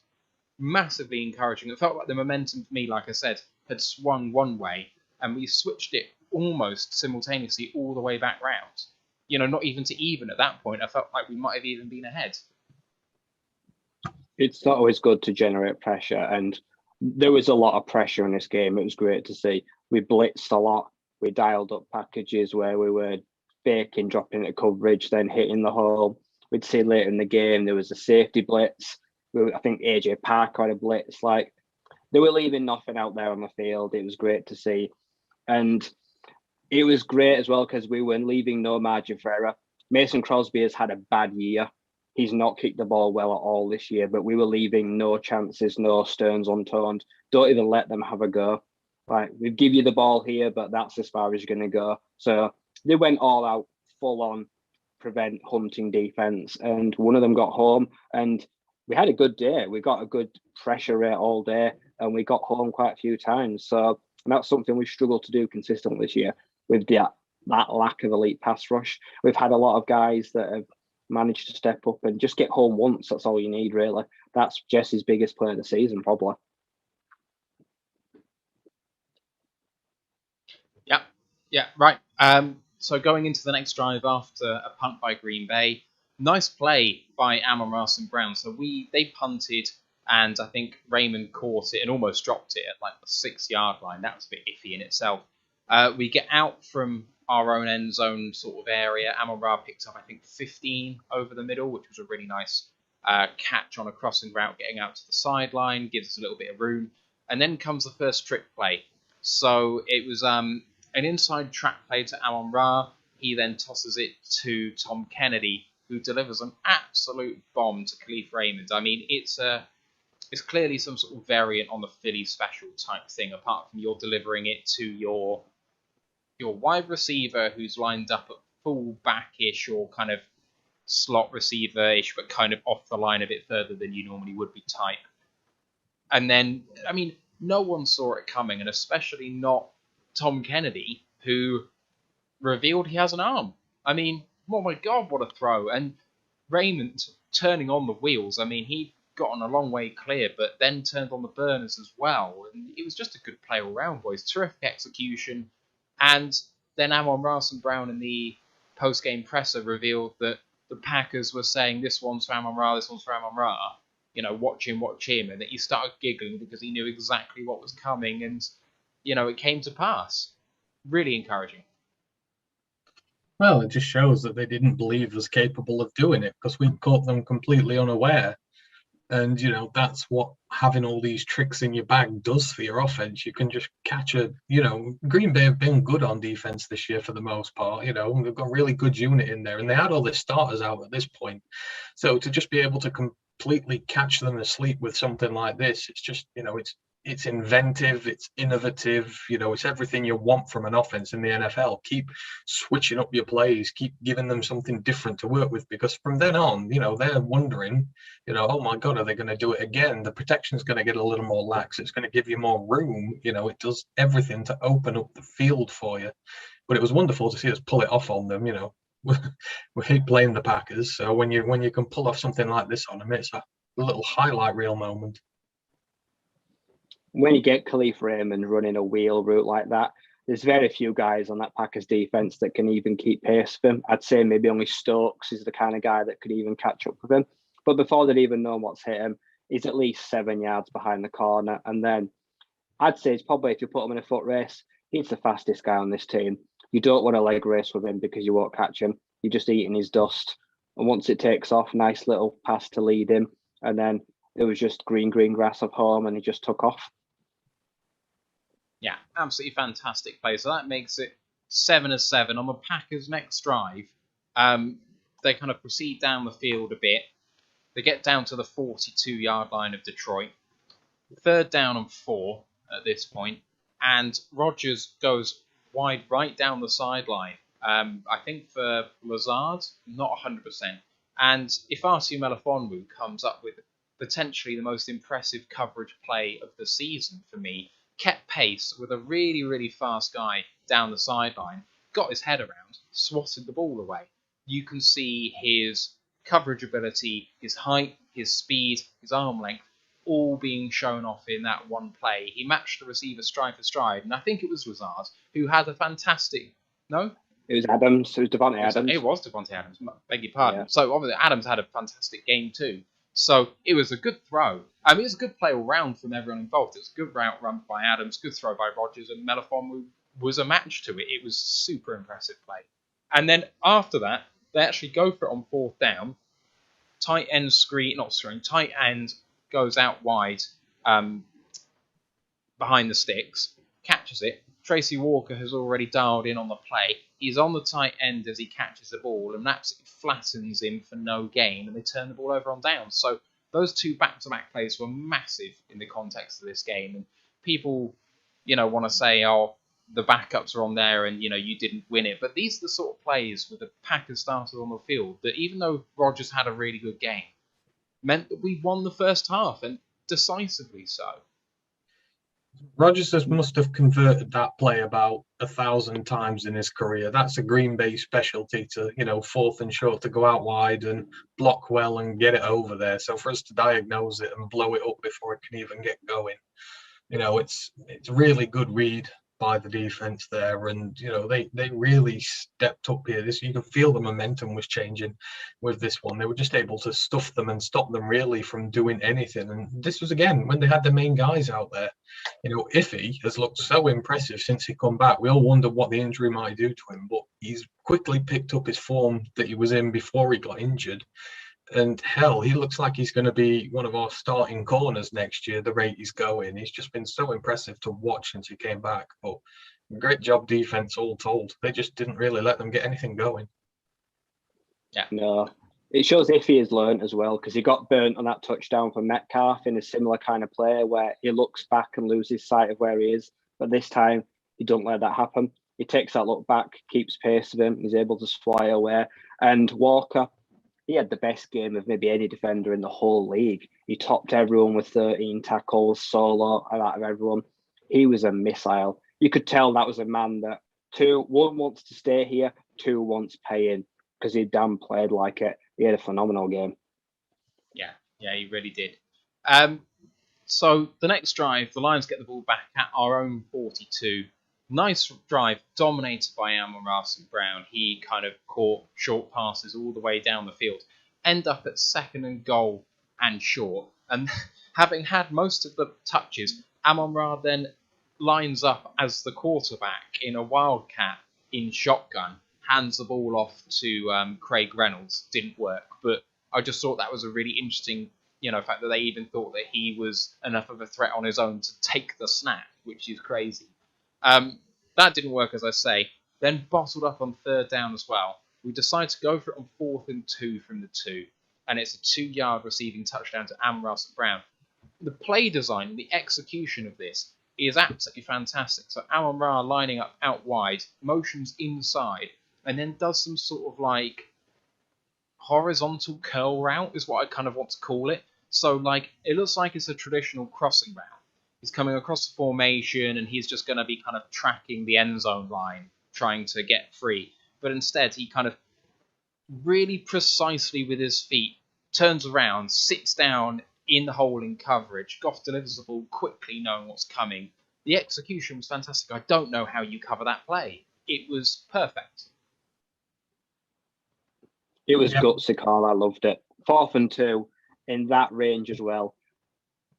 Speaker 1: massively encouraging. It felt like the momentum for me, like I said, had swung one way, and we switched it almost simultaneously all the way back round. Not even to even at that point. I felt like we might have even been ahead.
Speaker 3: It's not always good to generate pressure, and there was a lot of pressure in this game. It was great to see. We blitzed a lot. We dialed up packages where we were faking, dropping into coverage, then hitting the hole. We'd see later in the game there was a safety blitz. I think AJ Parker had a blitz. Like, they were leaving nothing out there on the field. It was great to see. And it was great as well because we were leaving no margin for error. Mason Crosby has had a bad year. He's not kicked the ball well at all this year, but we were leaving no chances, no stones unturned. Don't even let them have a go. Like, we give you the ball here, but that's as far as you're going to go. So they went all out, full on, prevent hunting defense, and one of them got home, and we had a good day. We got a good pressure rate all day, and we got home quite a few times. So that's something we've struggled to do consistently this year with that lack of elite pass rush. We've had a lot of guys that have managed to step up and just get home once. That's all you need, really. That's Jesse's biggest play of the season, probably.
Speaker 1: Yeah, right. So going into the next drive after a punt by Green Bay, nice play by Amon-Ra St. Brown. So they punted, and I think Raymond caught it and almost dropped it at like the 6-yard line. That was a bit iffy in itself. We get out from our own end zone sort of area. Amon-Ra picked up, I think, 15 over the middle, which was a really nice catch on a crossing route, getting out to the sideline, gives us a little bit of room. And then comes the first trick play. So it was an inside track play to Amon-Ra. He then tosses it to Tom Kennedy, who delivers an absolute bomb to Khalif Raymond. I mean, it's clearly some sort of variant on the Philly special type thing, apart from you're delivering it to your wide receiver who's lined up at full back-ish or kind of slot receiver-ish, but kind of off the line a bit further than you normally would be type. And then, I mean, no one saw it coming, and especially not Tom Kennedy, who revealed he has an arm. I mean, oh my God, what a throw. And Raymond turning on the wheels. I mean, he'd gotten a long way clear, but then turned on the burners as well. And it was just a good play all round, boys. Terrific execution. And then Amon-Ra St. Brown in the post-game presser revealed that the Packers were saying, this one's for Amon-Ra, this one's for Amon-Ra. Watch him. And that he started giggling because he knew exactly what was coming. And, it came to pass. Really encouraging.
Speaker 2: Well, it just shows that they didn't believe us capable of doing it because we caught them completely unaware. And, that's what having all these tricks in your bag does for your offense. You can just catch Green Bay have been good on defense this year for the most part. They've got a really good unit in there, and they had all their starters out at this point. So to just be able to completely catch them asleep with something like this, it's just, it's inventive, it's innovative, it's everything you want from an offense in the NFL. Keep switching up your plays, keep giving them something different to work with, because from then on, they're wondering, oh my God, are they going to do it again? The protection's going to get a little more lax. It's going to give you more room. It does everything to open up the field for you. But it was wonderful to see us pull it off on them. We hate playing the Packers, so when you can pull off something like this on them, it's a little highlight reel moment.
Speaker 3: When you get Khalif Raymond running a wheel route like that, there's very few guys on that Packers defense that can even keep pace with him. I'd say maybe only Stokes is the kind of guy that could even catch up with him. But before they'd even know what's hit him, he's at least 7 yards behind the corner. And then I'd say it's probably, if you put him in a foot race, he's the fastest guy on this team. You don't want a leg race with him because you won't catch him. You're just eating his dust. And once it takes off, nice little pass to lead him. And then it was just green grass of home, and he just took off.
Speaker 1: Yeah, absolutely fantastic play. So that makes it 7-7 on the Packers' next drive. They kind of proceed down the field a bit. They get down to the 42-yard line of Detroit. 3rd down and 4 at this point, and Rodgers goes wide right down the sideline. I think for Lazard, not 100%. And if Arsu Melifonwu comes up with potentially the most impressive coverage play of the season for me, kept pace with a really, really fast guy down the sideline, got his head around, swatted the ball away. You can see his coverage ability, his height, his speed, his arm length, all being shown off in that one play. He matched the receiver stride for stride, and I think it was Lazard who had a fantastic... No?
Speaker 3: It was Adams. It was Devontae Adams.
Speaker 1: It was Devontae Adams, beg your pardon.
Speaker 3: Yeah.
Speaker 1: So obviously Adams had a fantastic game too. So it was a good throw. I mean, it was a good play all round from everyone involved. It was a good route run by Adams, good throw by Rodgers, and Melifonwu was a match to it. It was super impressive play. And then after that, they actually go for it on 4th down. Tight end goes out wide behind the sticks, catches it. Tracy Walker has already dialed in on the play. He's on the tight end as he catches the ball and absolutely flattens him for no gain, and they turn the ball over on downs. So those 2 back-to-back plays were massive in the context of this game. And people, want to say, oh, the backups are on there and, you didn't win it. But these are the sort of plays with the Packers starters on the field that even though Rodgers had a really good game, meant that we won the first half, and decisively so.
Speaker 2: Rodgers must have converted that play about 1,000 times in his career. That's a Green Bay specialty to, 4th and short, to go out wide and block well and get it over there. So for us to diagnose it and blow it up before it can even get going, it's a really good read by the defense there, and they really stepped up here. You can feel the momentum was changing with this one. They were just able to stuff them and stop them really from doing anything. And this was again when they had the main guys out there. Iffy has looked so impressive since he come back. We all wondered what the injury might do to him, but he's quickly picked up his form that he was in before he got injured. And hell, he looks like he's going to be one of our starting corners next year, the rate he's going. He's just been so impressive to watch since he came back. But great job defense all told. They just didn't really let them get anything going.
Speaker 1: Yeah.
Speaker 3: No. It shows Iffy has learned as well, because he got burnt on that touchdown for Metcalf in a similar kind of play where he looks back and loses sight of where he is. But this time, he don't let that happen. He takes that look back, keeps pace with him. He's able to fly away. And Walker, he had the best game of maybe any defender in the whole league. He topped everyone with 13 tackles, solo, out of everyone. He was a missile. You could tell that was a man that, 1 wants to stay here, 2 wants paying, because he damn played like it. He had a phenomenal game.
Speaker 1: Yeah, he really did. So the next drive, the Lions get the ball back at our own 42. Nice drive, dominated by Amon-Ra St. Brown. He kind of caught short passes all the way down the field. End up at 2nd and goal and short. And having had most of the touches, Amon-Ra then lines up as the quarterback in a wildcat in shotgun, hands the ball off to Craig Reynolds. Didn't work, but I just thought that was a really interesting, fact that they even thought that he was enough of a threat on his own to take the snap, which is crazy. That didn't work, as I say. Then bottled up on 3rd down as well. We decide to go for it on 4th and 2 from the 2, and it's a 2-yard receiving touchdown to Amon-Ra St. Brown. The play design, the execution of this is absolutely fantastic. So Amon-Ra lining up out wide, motions inside, and then does some sort of like horizontal curl route is what I kind of want to call it. So it looks like it's a traditional crossing route. He's coming across the formation and he's just going to be kind of tracking the end zone line, trying to get free. But instead, he kind of really precisely with his feet turns around, sits down in the hole in coverage. Goff delivers the ball quickly, knowing what's coming. The execution was fantastic. I don't know how you cover that play. It was perfect.
Speaker 3: It was gutsy, Carl. I loved it. 4th and 2 in that range as well.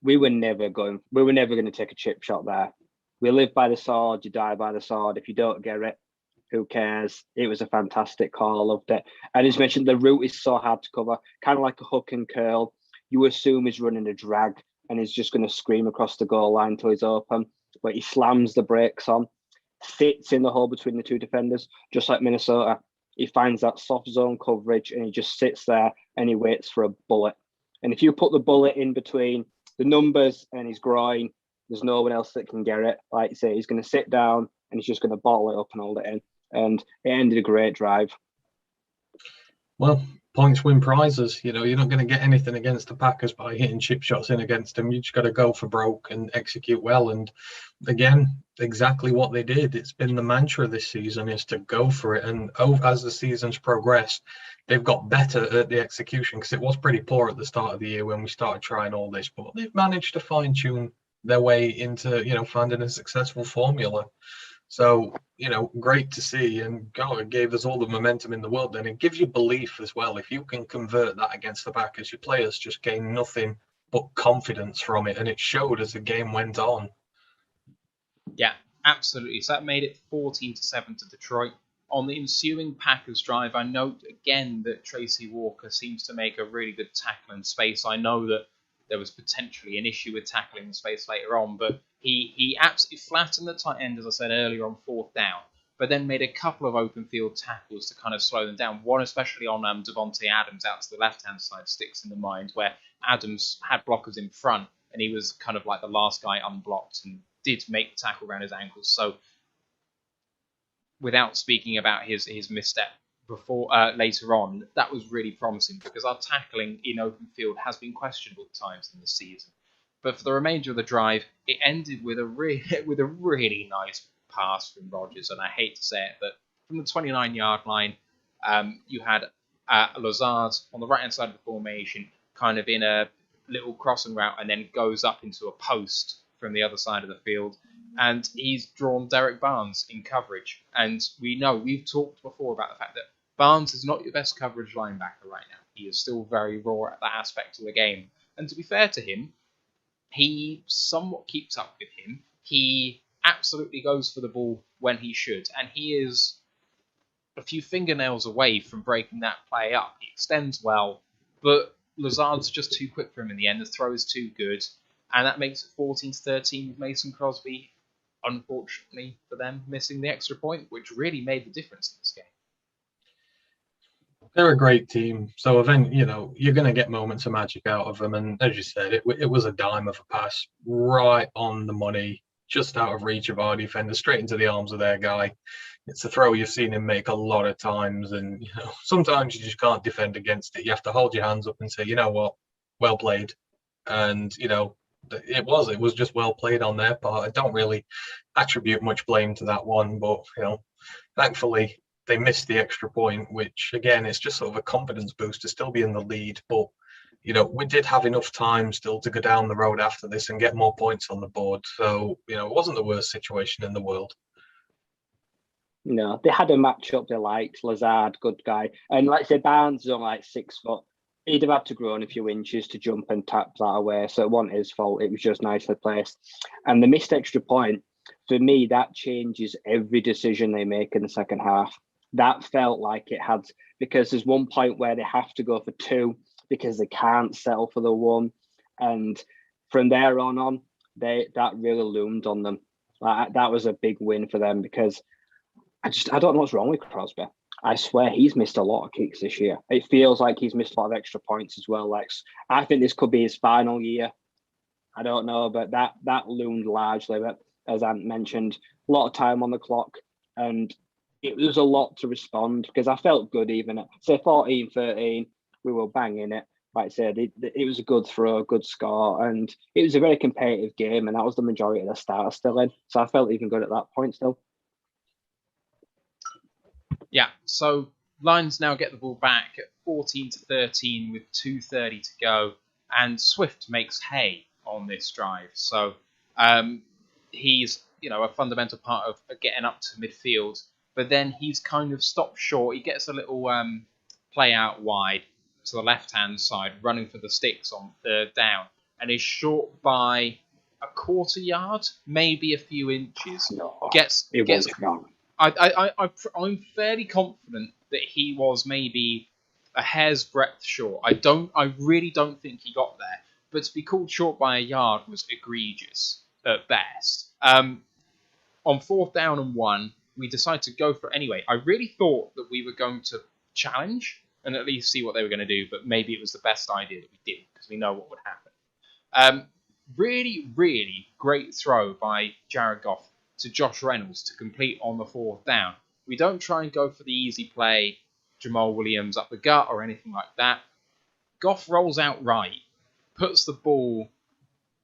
Speaker 3: we were never going to take a chip shot there. We live by the sword, you die by the sword. If you don't get it, who cares? It was a fantastic call. I loved it. And as mentioned, the route is so hard to cover, kind of like a hook and curl. You assume he's running a drag and he's just going to scream across the goal line till he's open, but he slams the brakes on, sits in the hole between the two defenders, just like Minnesota. He finds that soft zone coverage and he just sits there and he waits for a bullet. And if you put the bullet in between the numbers and his groin, there's no one else that can get it. Like you say, he's going to sit down and he's just going to bottle it up and hold it in. And it ended a great drive.
Speaker 2: Well, points win prizes. You know, you're not going to get anything against the Packers by hitting chip shots in against them. You just got to go for broke and execute well. And again, exactly what they did. It's been the mantra this season, is to go for it. And as the season's progressed, they've got better at the execution, because it was pretty poor at the start of the year when we started trying all this. But they've managed to fine tune their way into, you know, finding a successful formula. So, you know, great to see, and God, it gave us all the momentum in the world. Then it gives you belief as well. If you can convert that against the Packers, your players just gain nothing but confidence from it, and it showed as the game went on.
Speaker 1: Yeah, absolutely. So that made it 14-7 to Detroit. On the ensuing Packers drive, I note again that Tracy Walker seems to make a really good tackle in space. I know that there was potentially an issue with tackling in space later on, but he absolutely flattened the tight end, as I said earlier, on fourth down, but then made a couple of open field tackles to kind of slow them down. One especially on Devontae Adams out to the left-hand side sticks in the mind, where Adams had blockers in front, and he was kind of like the last guy unblocked and did make the tackle around his ankles. So without speaking about his misstep before later on, that was really promising, because our tackling in open field has been questionable at times in the season. But for the remainder of the drive, it ended with a really nice pass from Rodgers, and I hate to say it, but from the 29-yard line, you had Lazard on the right-hand side of the formation, kind of in a little crossing route, and then goes up into a post from the other side of the field. And he's drawn Derek Barnes in coverage. And we know, we've talked before about the fact that Barnes is not your best coverage linebacker right now. He is still very raw at that aspect of the game. And to be fair to him, he somewhat keeps up with him. He absolutely goes for the ball when he should. And he is a few fingernails away from breaking that play up. He extends well, but Lazard's just too quick for him in the end. The throw is too good. And that makes it 14-13 with Mason Crosby, unfortunately for them, missing the extra point, which really made the difference in this game.
Speaker 2: They're a great team. So then, you know, you're going to get moments of magic out of them. And as you said, it was a dime of a pass, right on the money, just out of reach of our defender, straight into the arms of their guy. It's a throw you've seen him make a lot of times. And, you know, sometimes you just can't defend against it. You have to hold your hands up and say, you know what, well played. And, you know, it was just well played on their part. I don't really attribute much blame to that one, but, you know, thankfully they missed the extra point, which again, it's just sort of a confidence boost to still be in the lead. But, you know, we did have enough time still to go down the road after this and get more points on the board. So, you know, it wasn't the worst situation in the world.
Speaker 3: No, they had a matchup they liked. Lazard, good guy. And like I said, Barnes is only like 6 foot. He'd have had to grow in a few inches to jump and tap that away. So it wasn't his fault. It was just nicely placed. And the missed extra point, for me, that changes every decision they make in the second half. That felt like it had, because there's one point where they have to go for 2 because they can't settle for the 1. And from there on, that really loomed on them. That was a big win for them, because I don't know what's wrong with Crosby. I swear he's missed a lot of kicks this year. It feels like he's missed a lot of extra points as well. Like, I think this could be his final year. I don't know, but that loomed largely. But as I mentioned, a lot of time on the clock, and it was a lot to respond, because I felt good even at, say, 14-13, we were banging it. Like I said, it was a good throw, good score, and it was a very competitive game, and that was the majority of the starters still in. So I felt even good at that point still.
Speaker 1: Yeah, so Lions now get the ball back at 14-13 with 2:30 to go, and Swift makes hay on this drive. So he's, you know, a fundamental part of getting up to midfield, but then he's kind of stopped short. He gets a little play out wide to the left-hand side, running for the sticks on third down, and is short by a quarter yard, maybe a few inches.
Speaker 3: No,
Speaker 1: Gets
Speaker 3: wrong.
Speaker 1: I'm fairly confident that he was maybe a hair's breadth short. I really don't think he got there. But to be called short by a yard was egregious at best. On 4th down and 1, we decided to go for it anyway. I really thought that we were going to challenge and at least see what they were going to do, but maybe it was the best idea that we did because we know what would happen. Really, really great throw by Jared Goff to Josh Reynolds to complete on the 4th down. We don't try and go for the easy play, Jamal Williams up the gut or anything like that. Goff rolls out right, puts the ball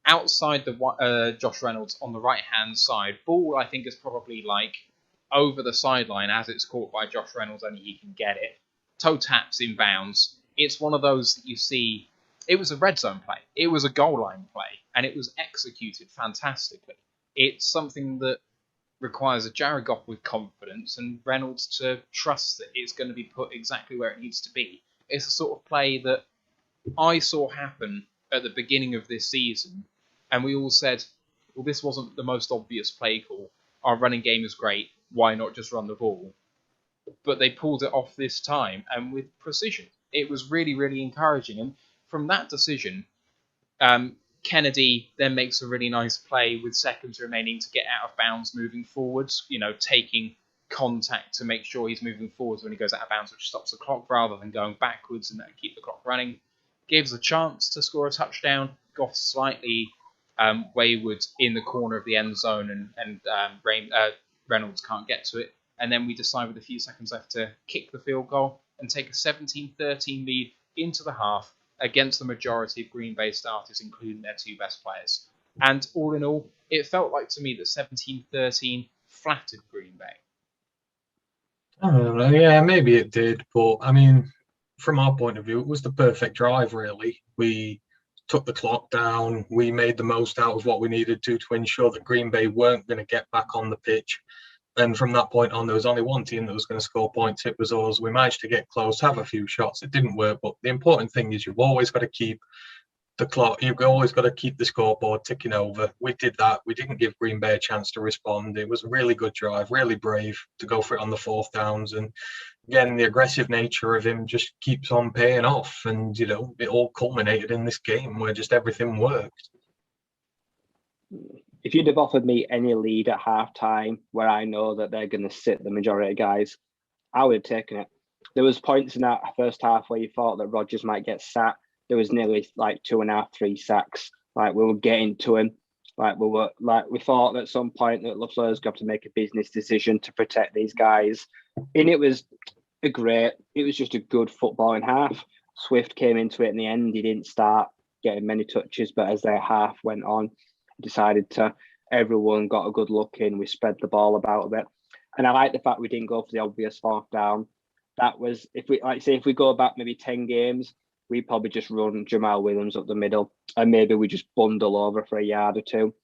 Speaker 1: outside the Josh Reynolds on the right-hand side. Ball, I think, is probably like over the sideline as it's caught by Josh Reynolds, only he can get it. Toe taps in bounds. It's one of those that you see. It was a red zone play. It was a goal line play, and it was executed fantastically. It's something that requires a Jared Goff with confidence and Reynolds to trust that it's going to be put exactly where it needs to be. It's the sort of play that I saw happen at the beginning of this season, and we all said, well, this wasn't the most obvious play call. Our running game is great. Why not just run the ball? But they pulled it off this time, and with precision. It was really, really encouraging. And from that decision, Kennedy then makes a really nice play with seconds remaining to get out of bounds moving forwards, taking contact to make sure he's moving forwards when he goes out of bounds, which stops the clock rather than going backwards and keep the clock running. Gives a chance to score a touchdown. Goff slightly wayward in the corner of the end zone, and Reynolds can't get to it. And then we decide with a few seconds left to kick the field goal and take a 17-13 lead into the half against the majority of Green Bay starters, including their 2 best players. And all in all, it felt like to me that 17-13 flattered Green Bay.
Speaker 2: I don't know. Yeah, maybe it did. But, I mean, from our point of view, it was the perfect drive, really. We took the clock down. We made the most out of what we needed to ensure that Green Bay weren't going to get back on the pitch. And from that point on, there was only one team that was going to score points. It was us. We managed to get close, have a few shots. It didn't work. But the important thing is you've always got to keep the clock. You've always got to keep the scoreboard ticking over. We did that. We didn't give Green Bay a chance to respond. It was a really good drive, really brave to go for it on the 4th downs. And again, the aggressive nature of him just keeps on paying off. And, it all culminated in this game where just everything worked.
Speaker 3: If you'd have offered me any lead at halftime where I know that they're going to sit the majority of guys, I would have taken it. There was points in that first half where you thought that Rodgers might get sacked. There was nearly like 2.5, 3 sacks. Like we were getting to him. We thought at some point that LaFleur's got to make a business decision to protect these guys. And it was just a good footballing half. Swift came into it in the end. He didn't start getting many touches, but as their half went on, everyone got a good look in. We spread the ball about a bit. And I like the fact we didn't go for the obvious 4th down. That was, if we go back maybe 10 games, we probably just run Jamal Williams up the middle and maybe we just bundle over for a yard or 2.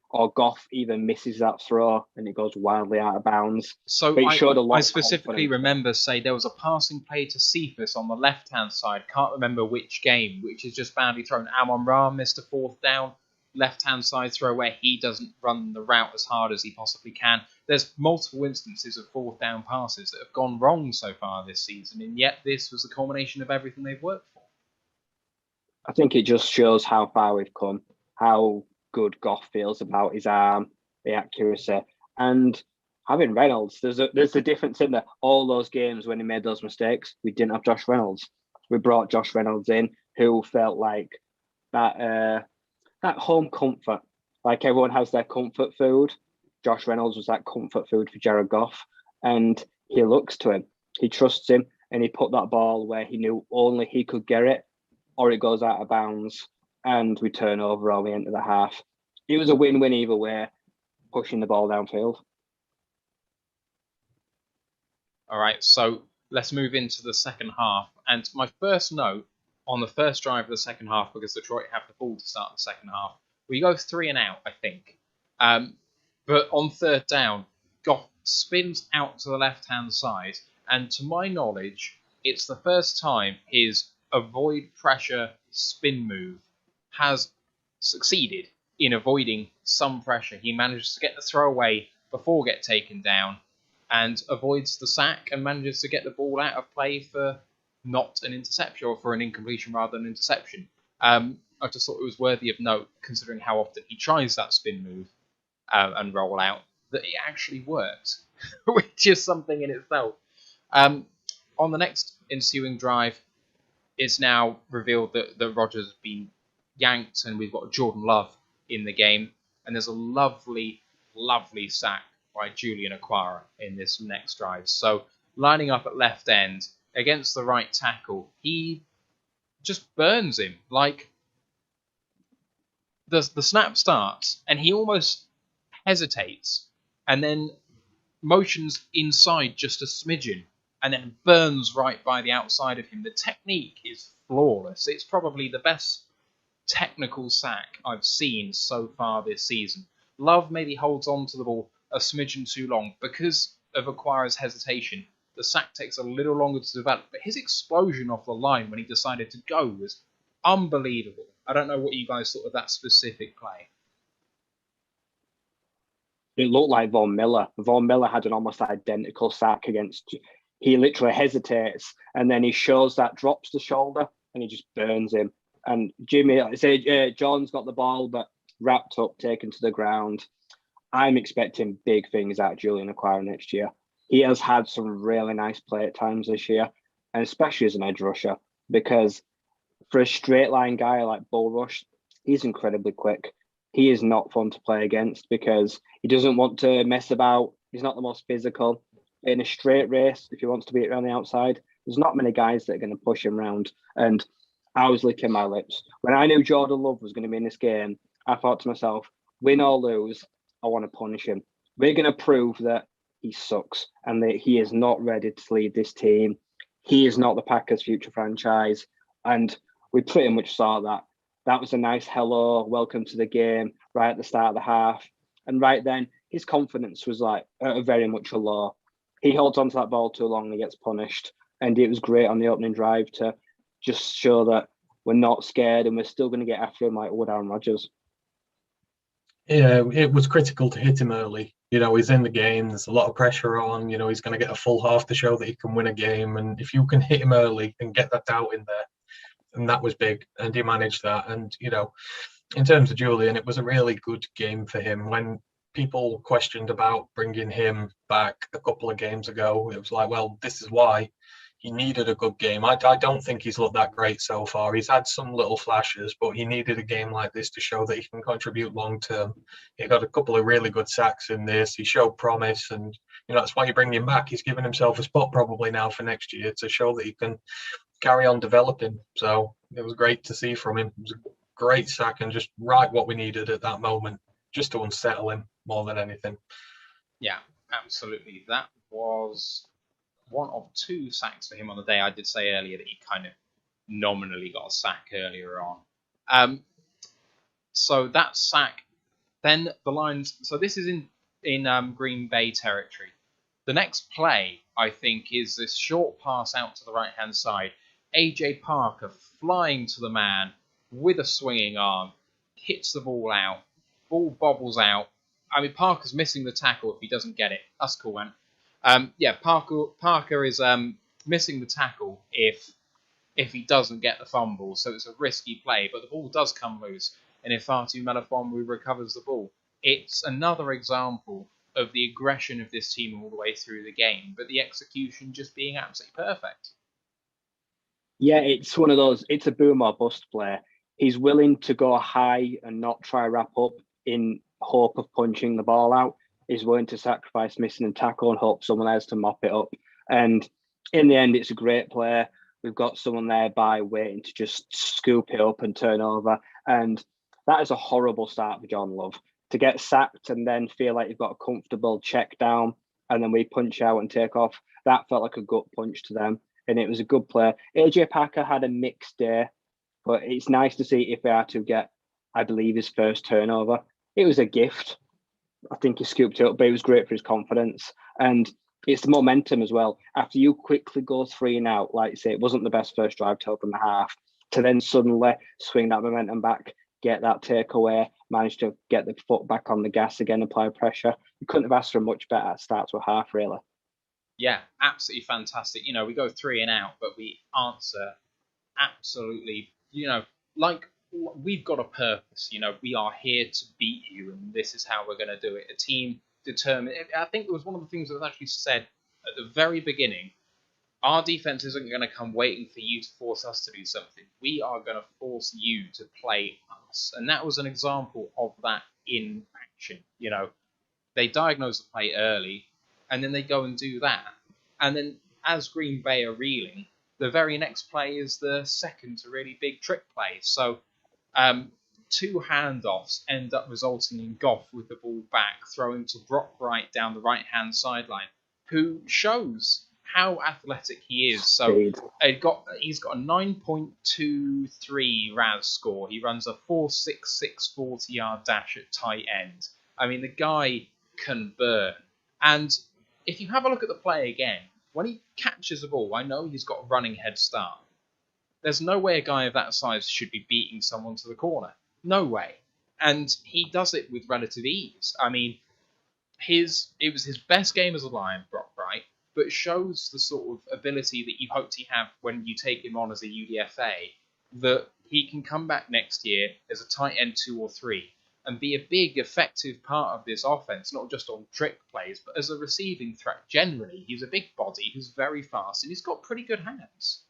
Speaker 3: Or Goff even misses that throw and it goes wildly out of bounds.
Speaker 1: So I specifically remember there was a passing play to Cephas on the left-hand side. Can't remember which game, which is just badly thrown. Amon-Ra missed a 4th down. Left-hand side throw where he doesn't run the route as hard as he possibly can. There's multiple instances of 4th down passes that have gone wrong so far this season, and yet this was the culmination of everything they've worked for.
Speaker 3: I think it just shows how far we've come, how good Goff feels about his arm, the accuracy, and having Reynolds. There's a difference in there. All those games when he made those mistakes, we didn't have Josh Reynolds. We brought Josh Reynolds in, who felt like that home comfort, like everyone has their comfort food. Josh Reynolds was that comfort food for Jared Goff, and he looks to him. He trusts him, and he put that ball where he knew only he could get it, or it goes out of bounds, and we turn over or we enter the half. It was a win-win either way, pushing the ball downfield.
Speaker 1: All right, so let's move into the second half. And my first note on the first drive of the second half, because Detroit have the ball to start the second half, we go 3 and out, I think. But on 3rd down, Goff spins out to the left-hand side, and to my knowledge, it's the first time his avoid pressure spin move has succeeded in avoiding some pressure. He manages to get the throw away before get taken down and avoids the sack and manages to get the ball out of play for not an interception, or for an incompletion rather than an interception. I just thought it was worthy of note, considering how often he tries that spin move and roll out, that it actually worked, which is something in itself. On the next ensuing drive, it's now revealed that Rodgers has been yanked, and we've got Jordan Love in the game. And there's a lovely, lovely sack by Julian Aquara in this next drive. So lining up at left end against the right tackle, he just burns him. Like, the snap starts, and he almost hesitates, and then motions inside just a smidgen, and then burns right by the outside of him. The technique is flawless. It's probably the best technical sack I've seen so far this season. Love maybe holds on to the ball a smidgen too long because of Aquara's hesitation. The sack takes a little longer to develop, but his explosion off the line when he decided to go was unbelievable. I don't know what you guys thought of that specific play.
Speaker 3: It looked like Von Miller. Von Miller had an almost identical sack against. He literally hesitates, and then he shows that, drops the shoulder, and he just burns him. And Jimmy, I say, John's got the ball, but wrapped up, taken to the ground. I'm expecting big things out of Julian Aquara next year. He has had some really nice play at times this year, and especially as an edge rusher, because for a straight line guy like Bull Rush, he's incredibly quick. He is not fun to play against because he doesn't want to mess about. He's not the most physical. In a straight race, if he wants to beat around the outside, there's not many guys that are going to push him around. And I was licking my lips. When I knew Jordan Love was going to be in this game, I thought to myself, win or lose, I want to punish him. We're going to prove that he sucks and that he is not ready to lead this team. He is not the Packers' future franchise. And we pretty much saw that. That was a nice hello, welcome to the game, right at the start of the half. And right then, his confidence was like very much a low. He holds onto that ball too long and he gets punished. And it was great on the opening drive to just show that we're not scared and we're still going to get after him like Wood Aaron Rodgers.
Speaker 2: Yeah, it was critical to hit him early. You know, he's in the game. There's a lot of pressure on. You know, he's going to get a full half to show that he can win a game. And if you can hit him early and get that doubt in there, and that was big. And he managed that. And, you know, in terms of Julian, it was a really good game for him. When people questioned about bringing him back a couple of games ago, it was like, well, this is why. He needed a good game. I don't think he's looked that great so far. He's had some little flashes, but he needed a game like this to show that he can contribute long term. He got a couple of really good sacks in this. He showed promise, and you know that's why you bring him back. He's given himself a spot probably now for next year to show that he can carry on developing. So it was great to see from him. It was a great sack and just right what we needed at that moment, just to unsettle him more than anything.
Speaker 1: Yeah, absolutely. That was one of two sacks for him on the day. I did say earlier that he kind of nominally got a sack earlier on. So that sack, then the Lions. So this is in Green Bay territory. The next play, I think, is this short pass out to the right-hand side. AJ Parker flying to the man with a swinging arm, hits the ball out. Ball bobbles out. I mean, Parker's missing the tackle if he doesn't get it. That's cool, man. Parker is missing the tackle if he doesn't get the fumble, so it's a risky play, but the ball does come loose, and if Fatu Melifonwu recovers the ball, it's another example of the aggression of this team all the way through the game, but the execution just being absolutely perfect.
Speaker 3: Yeah, it's one of those, it's a boom or bust play. He's willing to go high and not try wrap up in hope of punching the ball out. Is willing to sacrifice missing a tackle and hope someone else to mop it up. And in the end, it's a great play. We've got someone there by waiting to just scoop it up and turn over. And that is a horrible start for John Love. To get sacked and then feel like you've got a comfortable check down and then we punch out and take off, that felt like a gut punch to them. And it was a good play. AJ Parker had a mixed day, but it's nice to see if they are to get, I believe, his first turnover. It was a gift. I think he scooped it up, but it was great for his confidence. And it's the momentum as well. After you quickly go 3 and out, like you say, it wasn't the best first drive to open the half, to then suddenly swing that momentum back. get that takeaway, managed to get the foot back on the gas again, apply pressure. You couldn't have asked for a much better start to a half, really.
Speaker 1: Yeah, absolutely fantastic. We go 3 and out, but we answer absolutely, like we've got a purpose. We are here to beat you, and this is how we're going to do it. A team determined. I think it was one of the things that was actually said at the very beginning. Our defense isn't going to come waiting for you to force us to do something. We are going to force you to play us. And that was an example of that in action. They diagnose the play early, and then they go and do that. And then as Green Bay are reeling, the very next play is the second to really big trick play. So 2 handoffs end up resulting in Goff with the ball back, throwing to Brock Wright down the right-hand sideline, who shows how athletic he is. So he's got a 9.23 RAS score. He runs a 4.66 40-yard dash at tight end. I mean, the guy can burn. And if you have a look at the play again, when he catches the ball, I know he's got a running head start. There's no way a guy of that size should be beating someone to the corner. No way. And he does it with relative ease. I mean, it was his best game as a Lion, Brock Wright, but shows the sort of ability that you hoped he'd have when you take him on as a UDFA, that he can come back next year as a tight end 2 or 3 and be a big, effective part of this offense, not just on trick plays, but as a receiving threat generally. He's a big body, he's very fast, and he's got pretty good hands.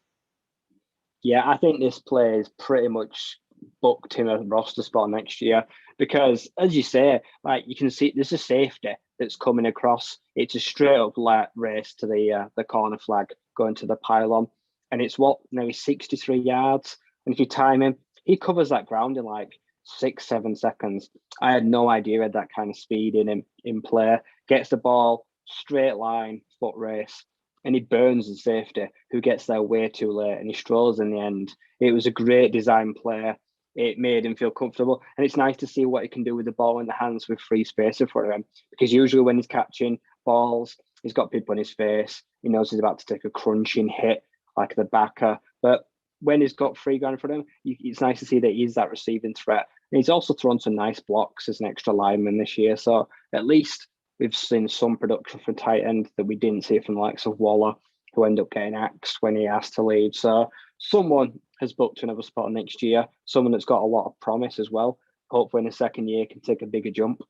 Speaker 3: Yeah, I think this play is pretty much booked him a roster spot next year because, as you say, like you can see, there's a safety that's coming across. It's a straight up race to the corner flag going to the pylon, and it's maybe 63 yards. And if you time him, he covers that ground in like 6-7 seconds. I had no idea he had that kind of speed in him in play. Gets the ball, straight line, foot race, and he burns the safety who gets there way too late, and he strolls in the end. It was a great design play. It made him feel comfortable, and it's nice to see what he can do with the ball in the hands with free space in front of him, because usually when he's catching balls, he's got people in his face. He knows he's about to take a crunching hit like the backer, but when he's got free ground in front of him, it's nice to see that he's that receiving threat. And he's also thrown some nice blocks as an extra lineman this year, so at least we've seen some production from tight end that we didn't see from the likes of Waller, who ended up getting axed when he asked to leave. So someone has booked another spot next year, someone that's got a lot of promise as well. Hopefully in the second year can take a bigger jump.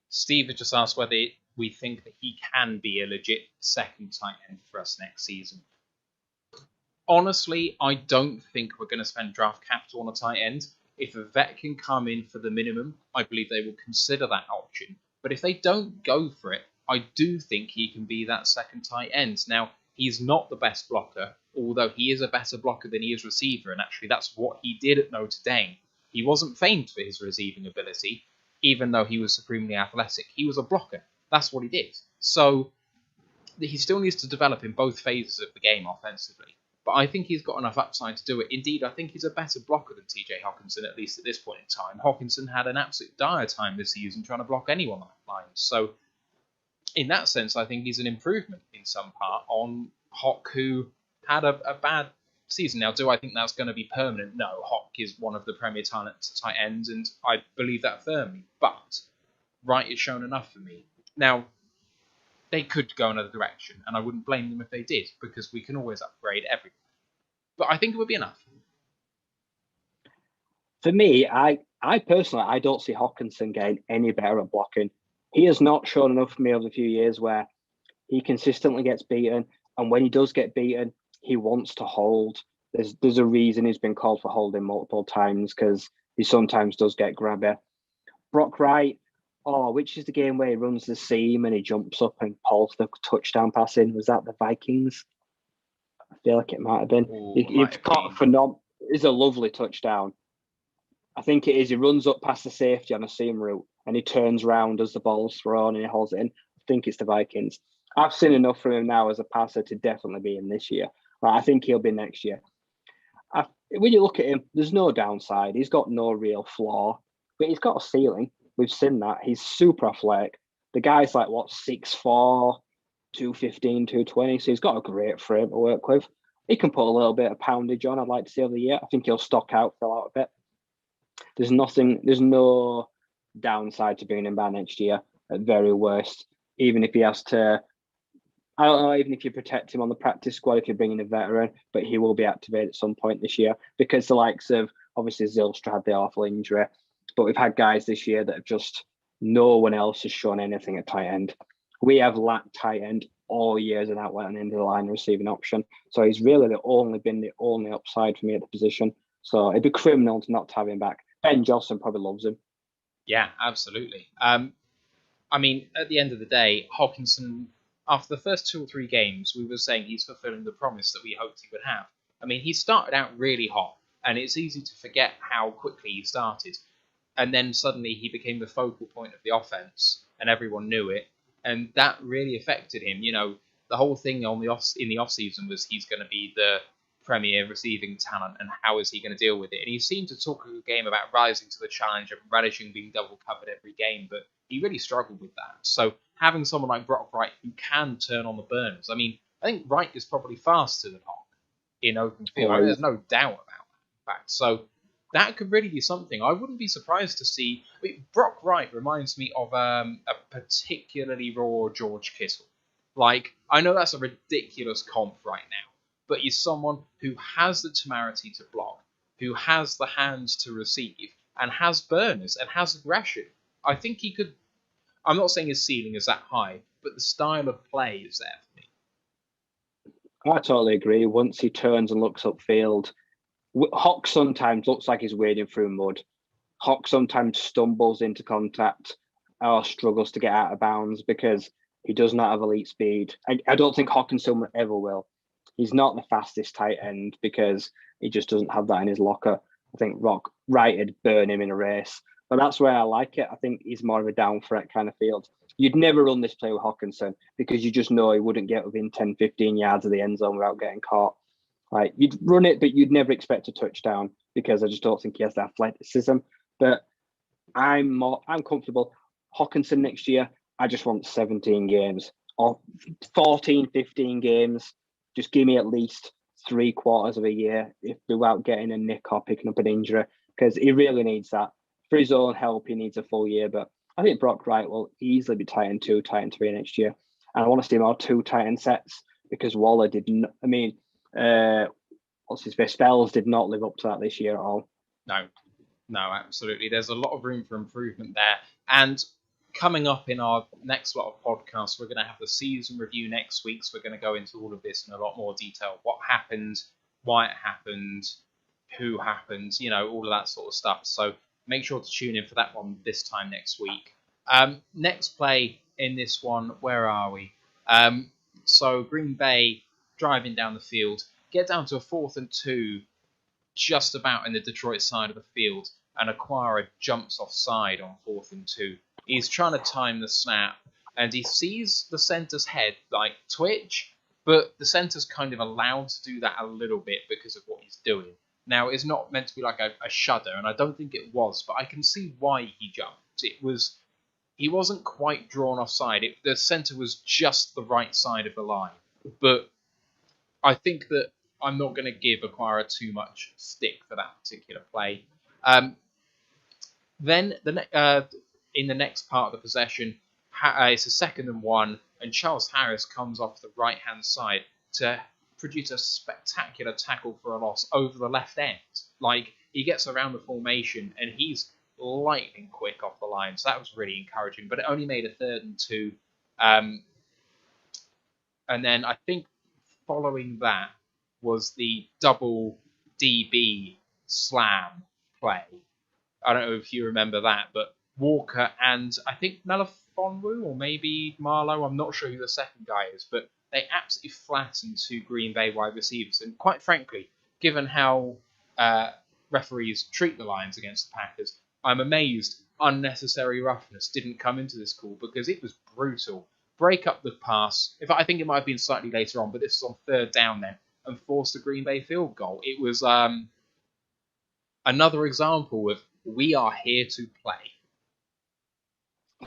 Speaker 1: Steve has just asked whether we think that he can be a legit second tight end for us next season. Honestly, I don't think we're going to spend draft capital on a tight end. If a vet can come in for the minimum, I believe they will consider that option. But if they don't go for it, I do think he can be that second tight end. Now, he's not the best blocker, although he is a better blocker than he is receiver, and actually that's what he did at Notre Dame. He wasn't famed for his receiving ability, even though he was supremely athletic. He was a blocker. That's what he did. So he still needs to develop in both phases of the game offensively. But I think he's got enough upside to do it. Indeed, I think he's a better blocker than TJ Hawkinson, at least at this point in time. Hawkinson had an absolute dire time this season trying to block anyone like lines. So in that sense, I think he's an improvement in some part on Hawk, who had a bad season. Now, do I think that's going to be permanent? No, Hawk is one of the premier talents at tight ends, and I believe that firmly. But Wright has shown enough for me. Now, they could go another direction, and I wouldn't blame them if they did, because we can always upgrade everything. But I think it would be enough.
Speaker 3: For me, I personally, I don't see Hawkinson getting any better at blocking. He has not shown enough for me over the few years where he consistently gets beaten, and when he does get beaten, he wants to hold. There's a reason he's been called for holding multiple times, because he sometimes does get grabby. Brock Wright, which is the game where he runs the seam and he jumps up and pulls the touchdown pass in? Was that the Vikings? I feel like it might have been. It's caught phenomenal. It's a lovely touchdown. I think it is. He runs up past the safety on a seam route and he turns around as the ball's thrown and he holds it in. I think it's the Vikings. I've seen enough from him now as a passer to definitely be in this year. I think he'll be next year. When you look at him, there's no downside. He's got no real flaw, but he's got a ceiling. We've seen that. He's super athletic. The guy's like, 6'4", 215, 220. So he's got a great frame to work with. He can put a little bit of poundage on. I'd like to see over the year. I think he'll stock out, fill out a bit. There's no downside to bringing him back next year. At very worst, even if he has to, I don't know, even if you protect him on the practice squad, if you're bringing a veteran, but he will be activated at some point this year, because the likes of, obviously Zylstra had the awful injury, but we've had guys this year that have just, no one else has shown anything at tight end. We have lacked tight end all year as an outlet and end of the line receiving option. So he's really the only upside for me at the position. So it'd be criminal to not have him back. Ben Johnson probably loves him.
Speaker 1: Yeah, absolutely. I mean, at the end of the day, Hawkinson, after the first 2 or 3 games, we were saying he's fulfilling the promise that we hoped he would have. I mean, he started out really hot, and it's easy to forget how quickly he started. And then suddenly he became the focal point of the offense, and everyone knew it. And that really affected him. You know, the whole thing in the off season was he's going to be the premier receiving talent, and how is he going to deal with it? And he seemed to talk a good game about rising to the challenge and relishing being double covered every game, but he really struggled with that. So having someone like Brock Wright who can turn on the burners, I mean, I think Wright is probably faster than Hawk in open field. I mean, there's no doubt about that fact. So that could really be something. I wouldn't be surprised to see. I mean, Brock Wright reminds me of a particularly raw George Kittle. Like, I know that's a ridiculous comp right now, but he's someone who has the temerity to block, who has the hands to receive, and has burners and has aggression. I think he could. I'm not saying his ceiling is that high, but the style of play is there for me.
Speaker 3: I totally agree. Once he turns and looks upfield, Hawk sometimes looks like he's wading through mud. Hawk sometimes stumbles into contact or struggles to get out of bounds because he does not have elite speed. I don't think Hawkinson ever will. He's not the fastest tight end because he just doesn't have that in his locker. I think Wright would burn him in a race. But that's where I like it. I think he's more of a down threat kind of field. You'd never run this play with Hawkinson because you just know he wouldn't get within 10, 15 yards of the end zone without getting caught. Like, you'd run it, but you'd never expect a touchdown because I just don't think he has the athleticism. But I'm comfortable. Hawkinson next year, I just want 17 games or 14, 15 games. Just give me at least 3/4 of a year without getting a nick or picking up an injury, because he really needs that. For his own help, he needs a full year. But I think Brock Wright will easily be tight end 2, tight end 3 next year. And I want to see more 2 tight end sets because Waller didn't. I mean, what's his face? Spells did not live up to that this year at all.
Speaker 1: No, absolutely. There's a lot of room for improvement there. And coming up in our next lot of podcasts, we're going to have the season review next week. So we're going to go into all of this in a lot more detail. What happened, why it happened, who happened, you know, all of that sort of stuff. So make sure to tune in for that one this time next week. Next play in this one, where are we? So Green Bay driving down the field, get down to a 4th and 2, just about in the Detroit side of the field, and Acquara jumps offside on 4th and 2. He's trying to time the snap, and he sees the center's head like twitch, but the center's kind of allowed to do that a little bit because of what he's doing. Now, it's not meant to be like a shudder, and I don't think it was, but I can see why he jumped. He wasn't quite drawn offside. The center was just the right side of the line, but I think that I'm not going to give Acquara too much stick for that particular play. Then in the next part of the possession, it's a 2nd and 1, and Charles Harris comes off the right-hand side to produce a spectacular tackle for a loss over the left end. Like, he gets around the formation, and he's lightning quick off the line, so that was really encouraging, but it only made a 3rd and 2. And then I think following that was the double DB slam play. I don't know if you remember that, but Walker and I think Melifonwu or maybe Marlowe, I'm not sure who the second guy is, but they absolutely flattened 2 Green Bay wide receivers. And quite frankly, given how referees treat the Lions against the Packers, I'm amazed unnecessary roughness didn't come into this call because it was brutal. Break up the pass. I think it might have been slightly later on, but this was on 3rd down then, and force the Green Bay field goal. It was another example of we are here to play.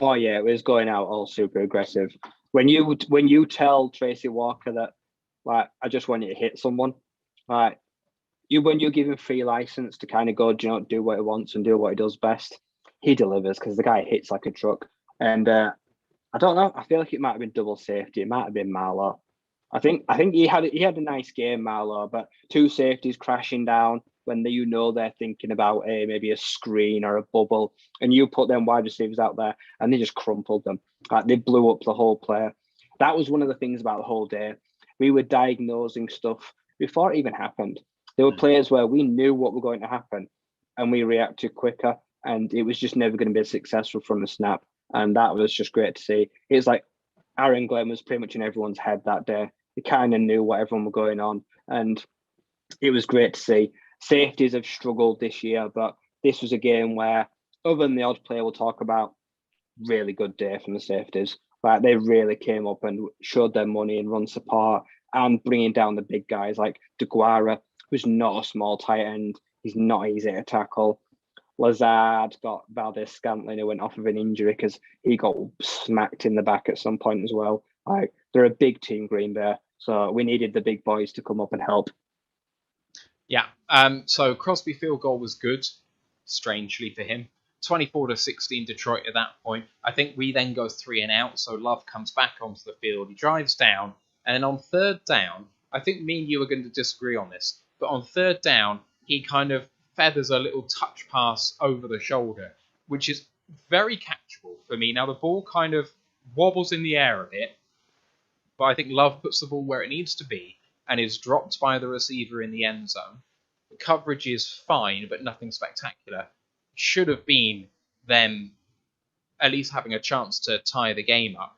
Speaker 3: Oh yeah, it was going out all super aggressive. When you tell Tracy Walker that, like, I just want you to hit someone, Like when you're given free license to kind of go, do what he wants and do what he does best, he delivers because the guy hits like a truck. And I don't know. I feel like it might have been double safety. It might have been Marlowe. I think he had a nice game, Marlowe, but two safeties crashing down when they're thinking about maybe a screen or a bubble, and you put them wide receivers out there and they just crumpled them. Like they blew up the whole player. That was one of the things about the whole day. We were diagnosing stuff before it even happened. There were players where we knew what were going to happen and we reacted quicker, and it was just never going to be successful from the snap. And that was just great to see. It's like Aaron Glenn was pretty much in everyone's head that day. He kind of knew what everyone was going on, and it was great to see. Safeties have struggled this year, but this was a game where, other than the odd player we'll talk about, really good day from the safeties. Like they really came up and showed their money and run support and bringing down the big guys like DeGuara, who's not a small tight end. He's not easy to tackle. Lazard got Valdez-Scantling, who went off of an injury because he got smacked in the back at some point as well. Like they're a big team, Green Bay, so we needed the big boys to come up and help.
Speaker 1: Yeah. So Crosby field goal was good, strangely for him. 24-16 Detroit at that point. I think we then go 3 and out, so Love comes back onto the field. He drives down, and then on third down, I think me and you are going to disagree on this, but on third down, he kind of feathers a little touch pass over the shoulder, which is very catchable for me. Now, the ball kind of wobbles in the air a bit, but I think Love puts the ball where it needs to be and is dropped by the receiver in the end zone. The coverage is fine, but nothing spectacular. Should have been them at least having a chance to tie the game up.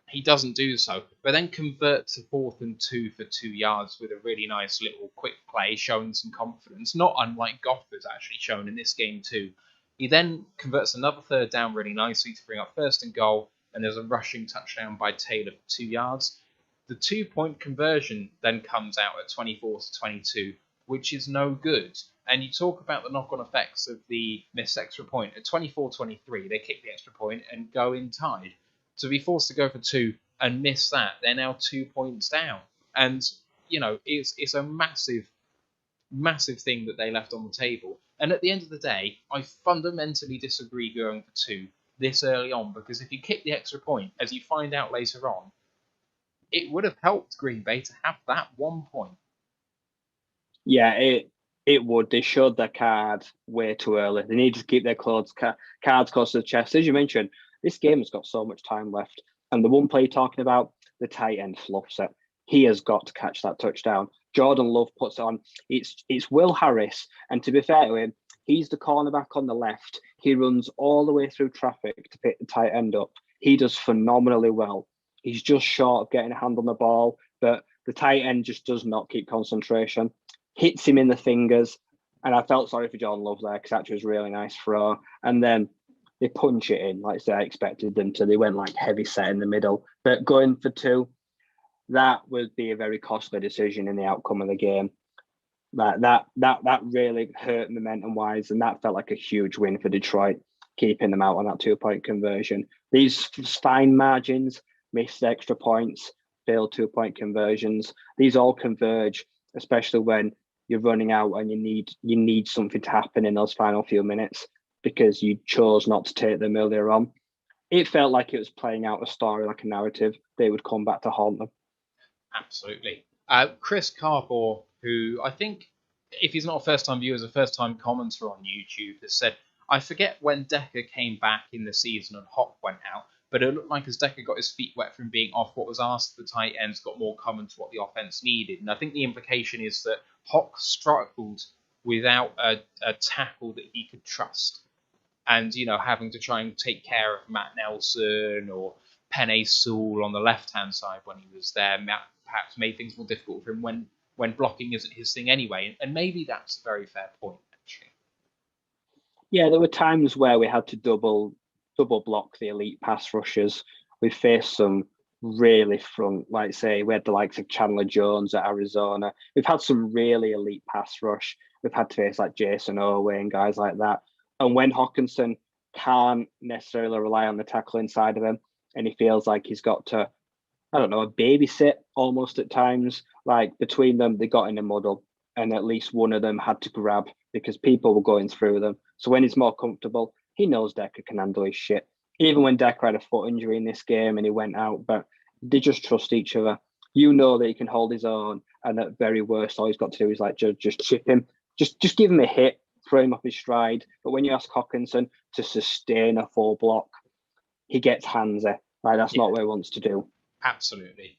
Speaker 1: He doesn't do so, but then converts to 4th and 2 for 2 yards with a really nice little quick play, showing some confidence, not unlike Goff has actually shown in this game too. He then converts another third down really nicely to bring up 1st and goal, and there's a rushing touchdown by Taylor for 2 yards. The 2-point conversion then comes out at 24-22, which is no good. And you talk about the knock-on effects of the missed extra point. At 24-23, they kick the extra point and go in tied. To be forced to go for 2 and miss that, they're now 2 points down. And, it's a massive, massive thing that they left on the table. And at the end of the day, I fundamentally disagree going for 2 this early on, because if you kick the extra point, as you find out later on, it would have helped Green Bay to have that 1 point.
Speaker 3: Yeah, it would. They showed their card way too early. They need to keep their cards close to the chest. As you mentioned, this game has got so much time left. And the one play you're talking about, the tight end fluffs it. He has got to catch that touchdown. Jordan Love puts on. It's Will Harris. And to be fair to him, he's the cornerback on the left. He runs all the way through traffic to pick the tight end up. He does phenomenally well. He's just short of getting a hand on the ball, but the tight end just does not keep concentration. Hits him in the fingers. And I felt sorry for Jordan Love there because that was a really nice throw. And then they punch it in like I expected them to. They went like heavy set in the middle. But going for 2, that would be a very costly decision in the outcome of the game. That really hurt momentum wise, and that felt like a huge win for Detroit, keeping them out on that 2-point conversion. These fine margins, missed extra points, failed 2-point conversions, these all converge, especially when you're running out and you need something to happen in those final few minutes because you chose not to take them earlier on. It felt like it was playing out a story, like a narrative. They would come back to haunt them.
Speaker 1: Absolutely. Chris Carbour, who I think, if he's not a first-time viewer, is a first-time commenter on YouTube, has said, I forget when Decker came back in the season and Hock went out, but it looked like as Decker got his feet wet from being off what was asked, the tight ends got more common to what the offense needed. And I think the implication is that Hock struggled without a tackle that he could trust. And, having to try and take care of Matt Nelson or Penei Sewell on the left-hand side when he was there, perhaps made things more difficult for him when blocking isn't his thing anyway. And maybe that's a very fair point, actually.
Speaker 3: Yeah, there were times where we had to double block the elite pass rushers. We faced some really front, like say, we had the likes of Chandler Jones at Arizona. We've had some really elite pass rush. We've had to face like Jason Owe and guys like that. And when Hockenson can't necessarily rely on the tackling side of him, and he feels like he's got to I don't know, a babysit almost at times. Like between them, they got in a muddle, and at least one of them had to grab because people were going through them. So when he's more comfortable, he knows Decker can handle his shit. Even when Decker had a foot injury in this game and he went out, but they just trust each other. You know that he can hold his own, and at very worst, all he's got to do is like just chip him, just give him a hit, throw him off his stride. But when you ask Hawkinson to sustain a full block, he gets handsy. Like that's not what he wants to do.
Speaker 1: Absolutely.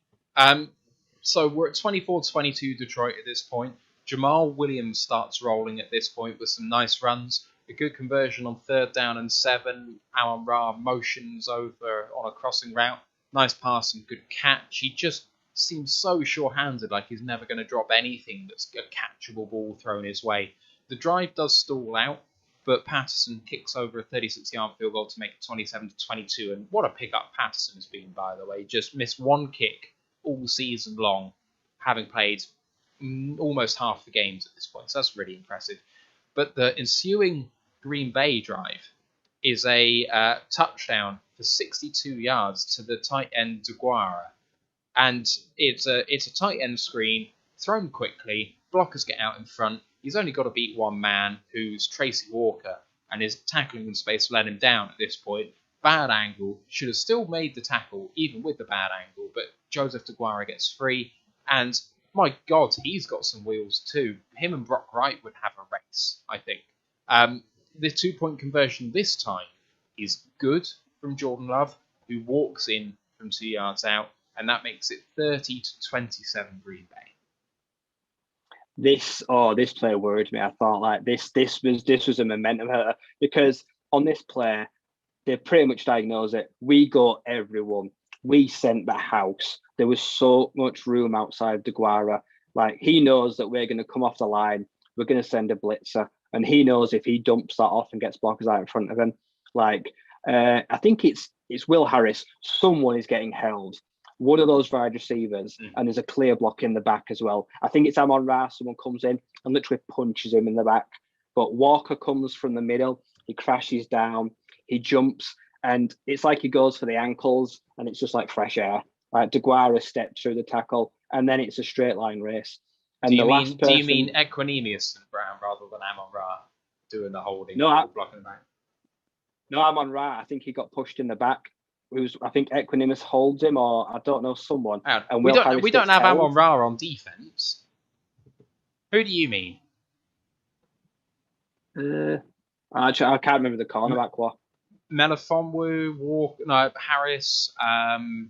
Speaker 1: So we're at 24-22 Detroit at this point. Jamal Williams starts rolling at this point with some nice runs. A good conversion on 3rd down and 7. Amon-Ra motions over on a crossing route. Nice pass and good catch. He just seems so sure-handed, like he's never going to drop anything that's a catchable ball thrown his way. The drive does stall out, but Patterson kicks over a 36-yard field goal to make it 27-22. And what a pickup Patterson has been, by the way. Just missed one kick all season long, having played almost half the games at this point. So that's really impressive. But the ensuing Green Bay drive is a touchdown for 62 yards to the tight end DeGuara. And it's a tight end screen, thrown quickly, blockers get out in front. He's only got to beat one man, who's Tracy Walker, and his tackling in space let him down at this point. Bad angle, should have still made the tackle, even with the bad angle, but Joseph DeGuara gets free, and my God, he's got some wheels too. Him and Brock Wright would have a race, I think. The 2-point conversion this time is good from Jordan Love, who walks in from 2 yards out, and that makes it 30-27 Green Bay.
Speaker 3: This play worried me. I thought like this was a momentum hurter because on this play, they pretty much diagnosed it. We got everyone. We sent the house. There was so much room outside DeGuara. Like he knows that we're going to come off the line. We're going to send a blitzer, and he knows if he dumps that off and gets blockers out in front of him. Like I think it's Will Harris. Someone is getting held. One of those wide receivers, and there's a clear block in the back as well. I think it's Amon-Ra. Someone comes in and literally punches him in the back. But Walker comes from the middle. He crashes down. He jumps, and it's like he goes for the ankles, and it's just like fresh air. Like DeGuara stepped through the tackle, and then it's a straight line race. And
Speaker 1: do you mean Equinemius and Brown rather than Amon-Ra doing the holding? Blocking the back?
Speaker 3: No, Amon-Ra. I think he got pushed in the back. I think Equinemius holds him, or I don't know, someone.
Speaker 1: And we don't have Amon-Ra on defense. Who do you mean?
Speaker 3: I can't remember the cornerback. What?
Speaker 1: Melifonwu, Walker, no, Harris.
Speaker 3: Harris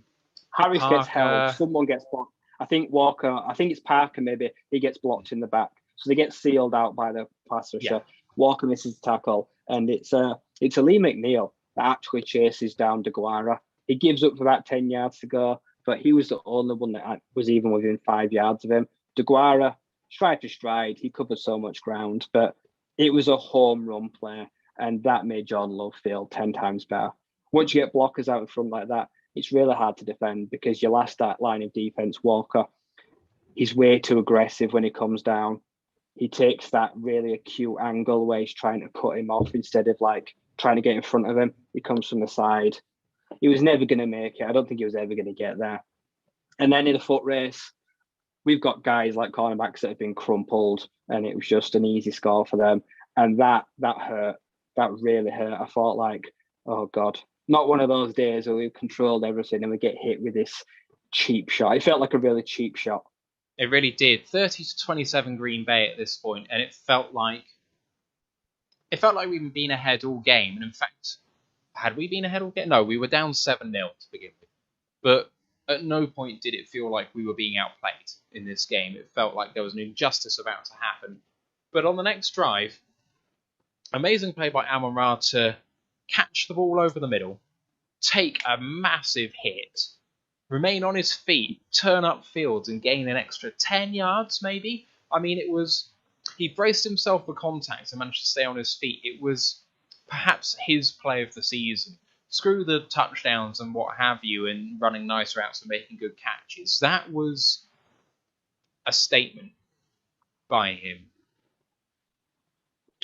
Speaker 1: Parker.
Speaker 3: Gets held. Someone gets blocked. I think Walker. I think it's Parker. Maybe he gets blocked in the back, so they get sealed out by the pass rusher.
Speaker 1: Yeah.
Speaker 3: Walker misses the tackle, and it's Lee McNeil that actually chases down DeGuara. He gives up for about 10 yards to go, but he was the only one that was even within 5 yards of him. DeGuara, stride to stride, he covered so much ground, but it was a home run play, and that made John Love feel 10 times better. Once you get blockers out in front like that, it's really hard to defend because your last line of defense, Walker, he's way too aggressive when he comes down. He takes that really acute angle where he's trying to cut him off instead of like trying to get in front of him. He comes from the side. He was never going to make it. I don't think he was ever going to get there. And then in a foot race, we've got guys like cornerbacks that have been crumpled, and it was just an easy score for them. And that hurt. That really hurt. I thought like, oh God, not one of those days where we've controlled everything and we get hit with this cheap shot. It felt like a really cheap shot.
Speaker 1: It really did. 30-27 Green Bay at this point, and it felt like we'd been ahead all game. And in fact, had we been ahead all game? No, we were down 7-0 to begin with. But at no point did it feel like we were being outplayed in this game. It felt like there was an injustice about to happen. But on the next drive, amazing play by Amon-Ra to catch the ball over the middle, take a massive hit, remain on his feet, turn up field and gain an extra 10 yards maybe. I mean, he braced himself for contact and managed to stay on his feet. It was perhaps his play of the season. Screw the touchdowns and what have you and running nice routes and making good catches. That was a statement by him.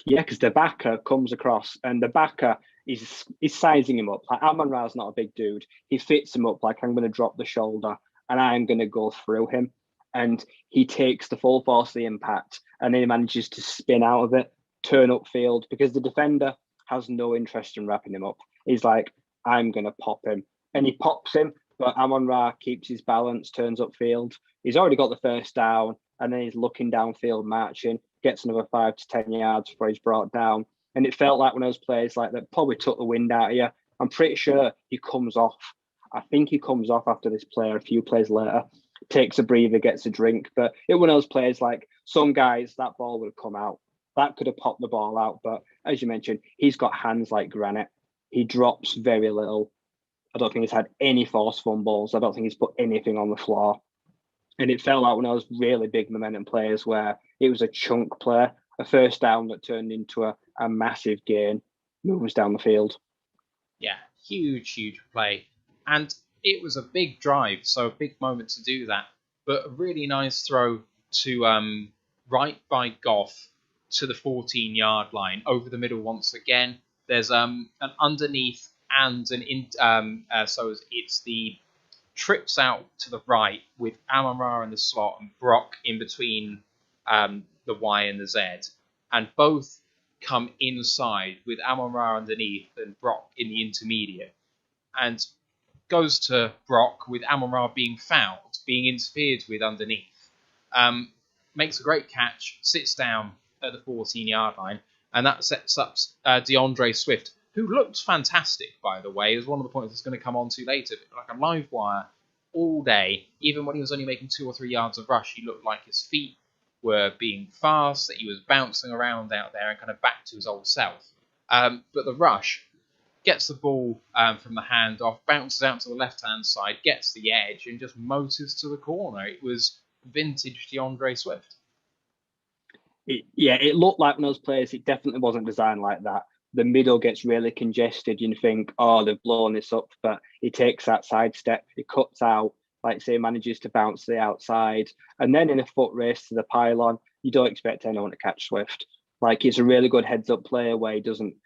Speaker 3: Yeah, because the backer comes across and the backer is sizing him up. Like Amon-Ra's not a big dude. He fits him up like I'm going to drop the shoulder and I'm going to go through him. And he takes the full force of the impact, and then he manages to spin out of it, turn upfield, because the defender has no interest in wrapping him up. He's like, I'm going to pop him. And he pops him, but Amon-Ra keeps his balance, turns upfield. He's already got the first down, and then he's looking downfield, marching, gets another 5 to 10 yards before he's brought down. And it felt like one of those plays like that probably took the wind out of you. I'm pretty sure he comes off. I think he comes off after this play, a few plays later, takes a breather, gets a drink. But it was one of those plays like some guys, that ball would have come out. That could have popped the ball out. But as you mentioned, he's got hands like granite. He drops very little. I don't think he's had any forced fumbles. I don't think he's put anything on the floor. And it felt like one of those really big momentum plays where it was a chunk play, a first down that turned into a massive gain, moves down the field.
Speaker 1: Yeah, huge play. And it was a big drive, so a big moment to do that. But a really nice throw to right by Goff to the 14-yard line, over the middle once again. There's an underneath and so it's the trips out to the right with Amon-Ra in the slot and Brock in between the Y and the Z. And both come inside with Amon-Ra underneath and Brock in the intermediate. And goes to Brock with Amon-Ra being fouled, being interfered with underneath. Makes a great catch, sits down at the 14-yard line, and that sets up DeAndre Swift, who looked fantastic, by the way, is one of the points that's going to come on to later. Like a live wire all day, even when he was only making 2 or 3 yards of rush, he looked like his feet were being fast, that he was bouncing around out there and kind of back to his old self. But the rush gets the ball from the handoff, bounces out to the left-hand side, gets the edge, and just motors to the corner. It was vintage DeAndre Swift.
Speaker 3: It looked like one of those plays. It definitely wasn't designed like that. The middle gets really congested. You think, oh, they've blown this up, but he takes that sidestep. He cuts out, like say, manages to bounce to the outside. And then in a foot race to the pylon, you don't expect anyone to catch Swift. Like, it's a really good heads-up player where he doesn't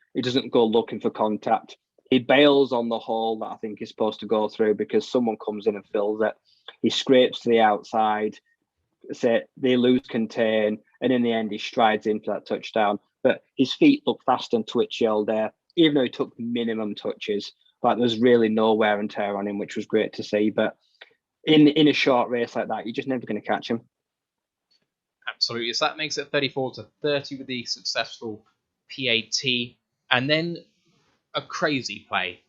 Speaker 3: go looking for contact. He bails on the hole that I think he's supposed to go through because someone comes in and fills it. He scrapes to the outside, say they lose contain, and in the end he strides in for that touchdown. But his feet look fast and twitchy all day, even though he took minimum touches. Like, there's really no wear and tear on him, which was great to see. But in a short race like that, you're just never going to catch him.
Speaker 1: Absolutely. So that makes it 34-30 with the successful PAT. And then a crazy play.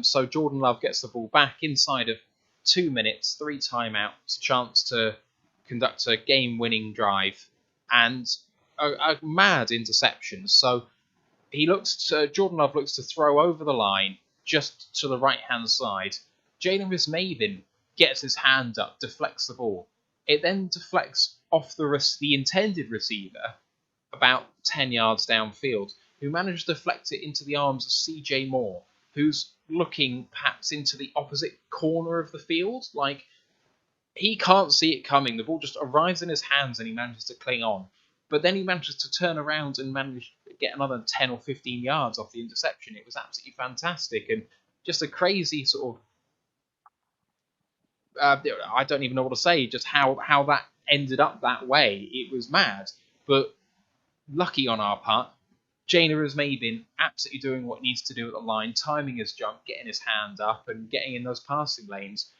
Speaker 1: So Jordan Love gets the ball back inside of 2 minutes, 3 timeouts, chance to conduct a game-winning drive, and a mad interception. So Jordan Love looks to throw over the line just to the right-hand side. Jalen Maven gets his hand up, deflects the ball. It then deflects off the intended receiver about 10 yards downfield, who managed to deflect it into the arms of CJ Moore, who's looking perhaps into the opposite corner of the field. Like, he can't see it coming. The ball just arrives in his hands and he manages to cling on. But then he manages to turn around and manage to get another 10 or 15 yards off the interception. It was absolutely fantastic and just a crazy sort of... I don't even know what to say, just how that ended up that way. It was mad. But lucky on our part, Jalen Maven absolutely doing what he needs to do at the line, timing his jump, getting his hand up and getting in those passing lanes.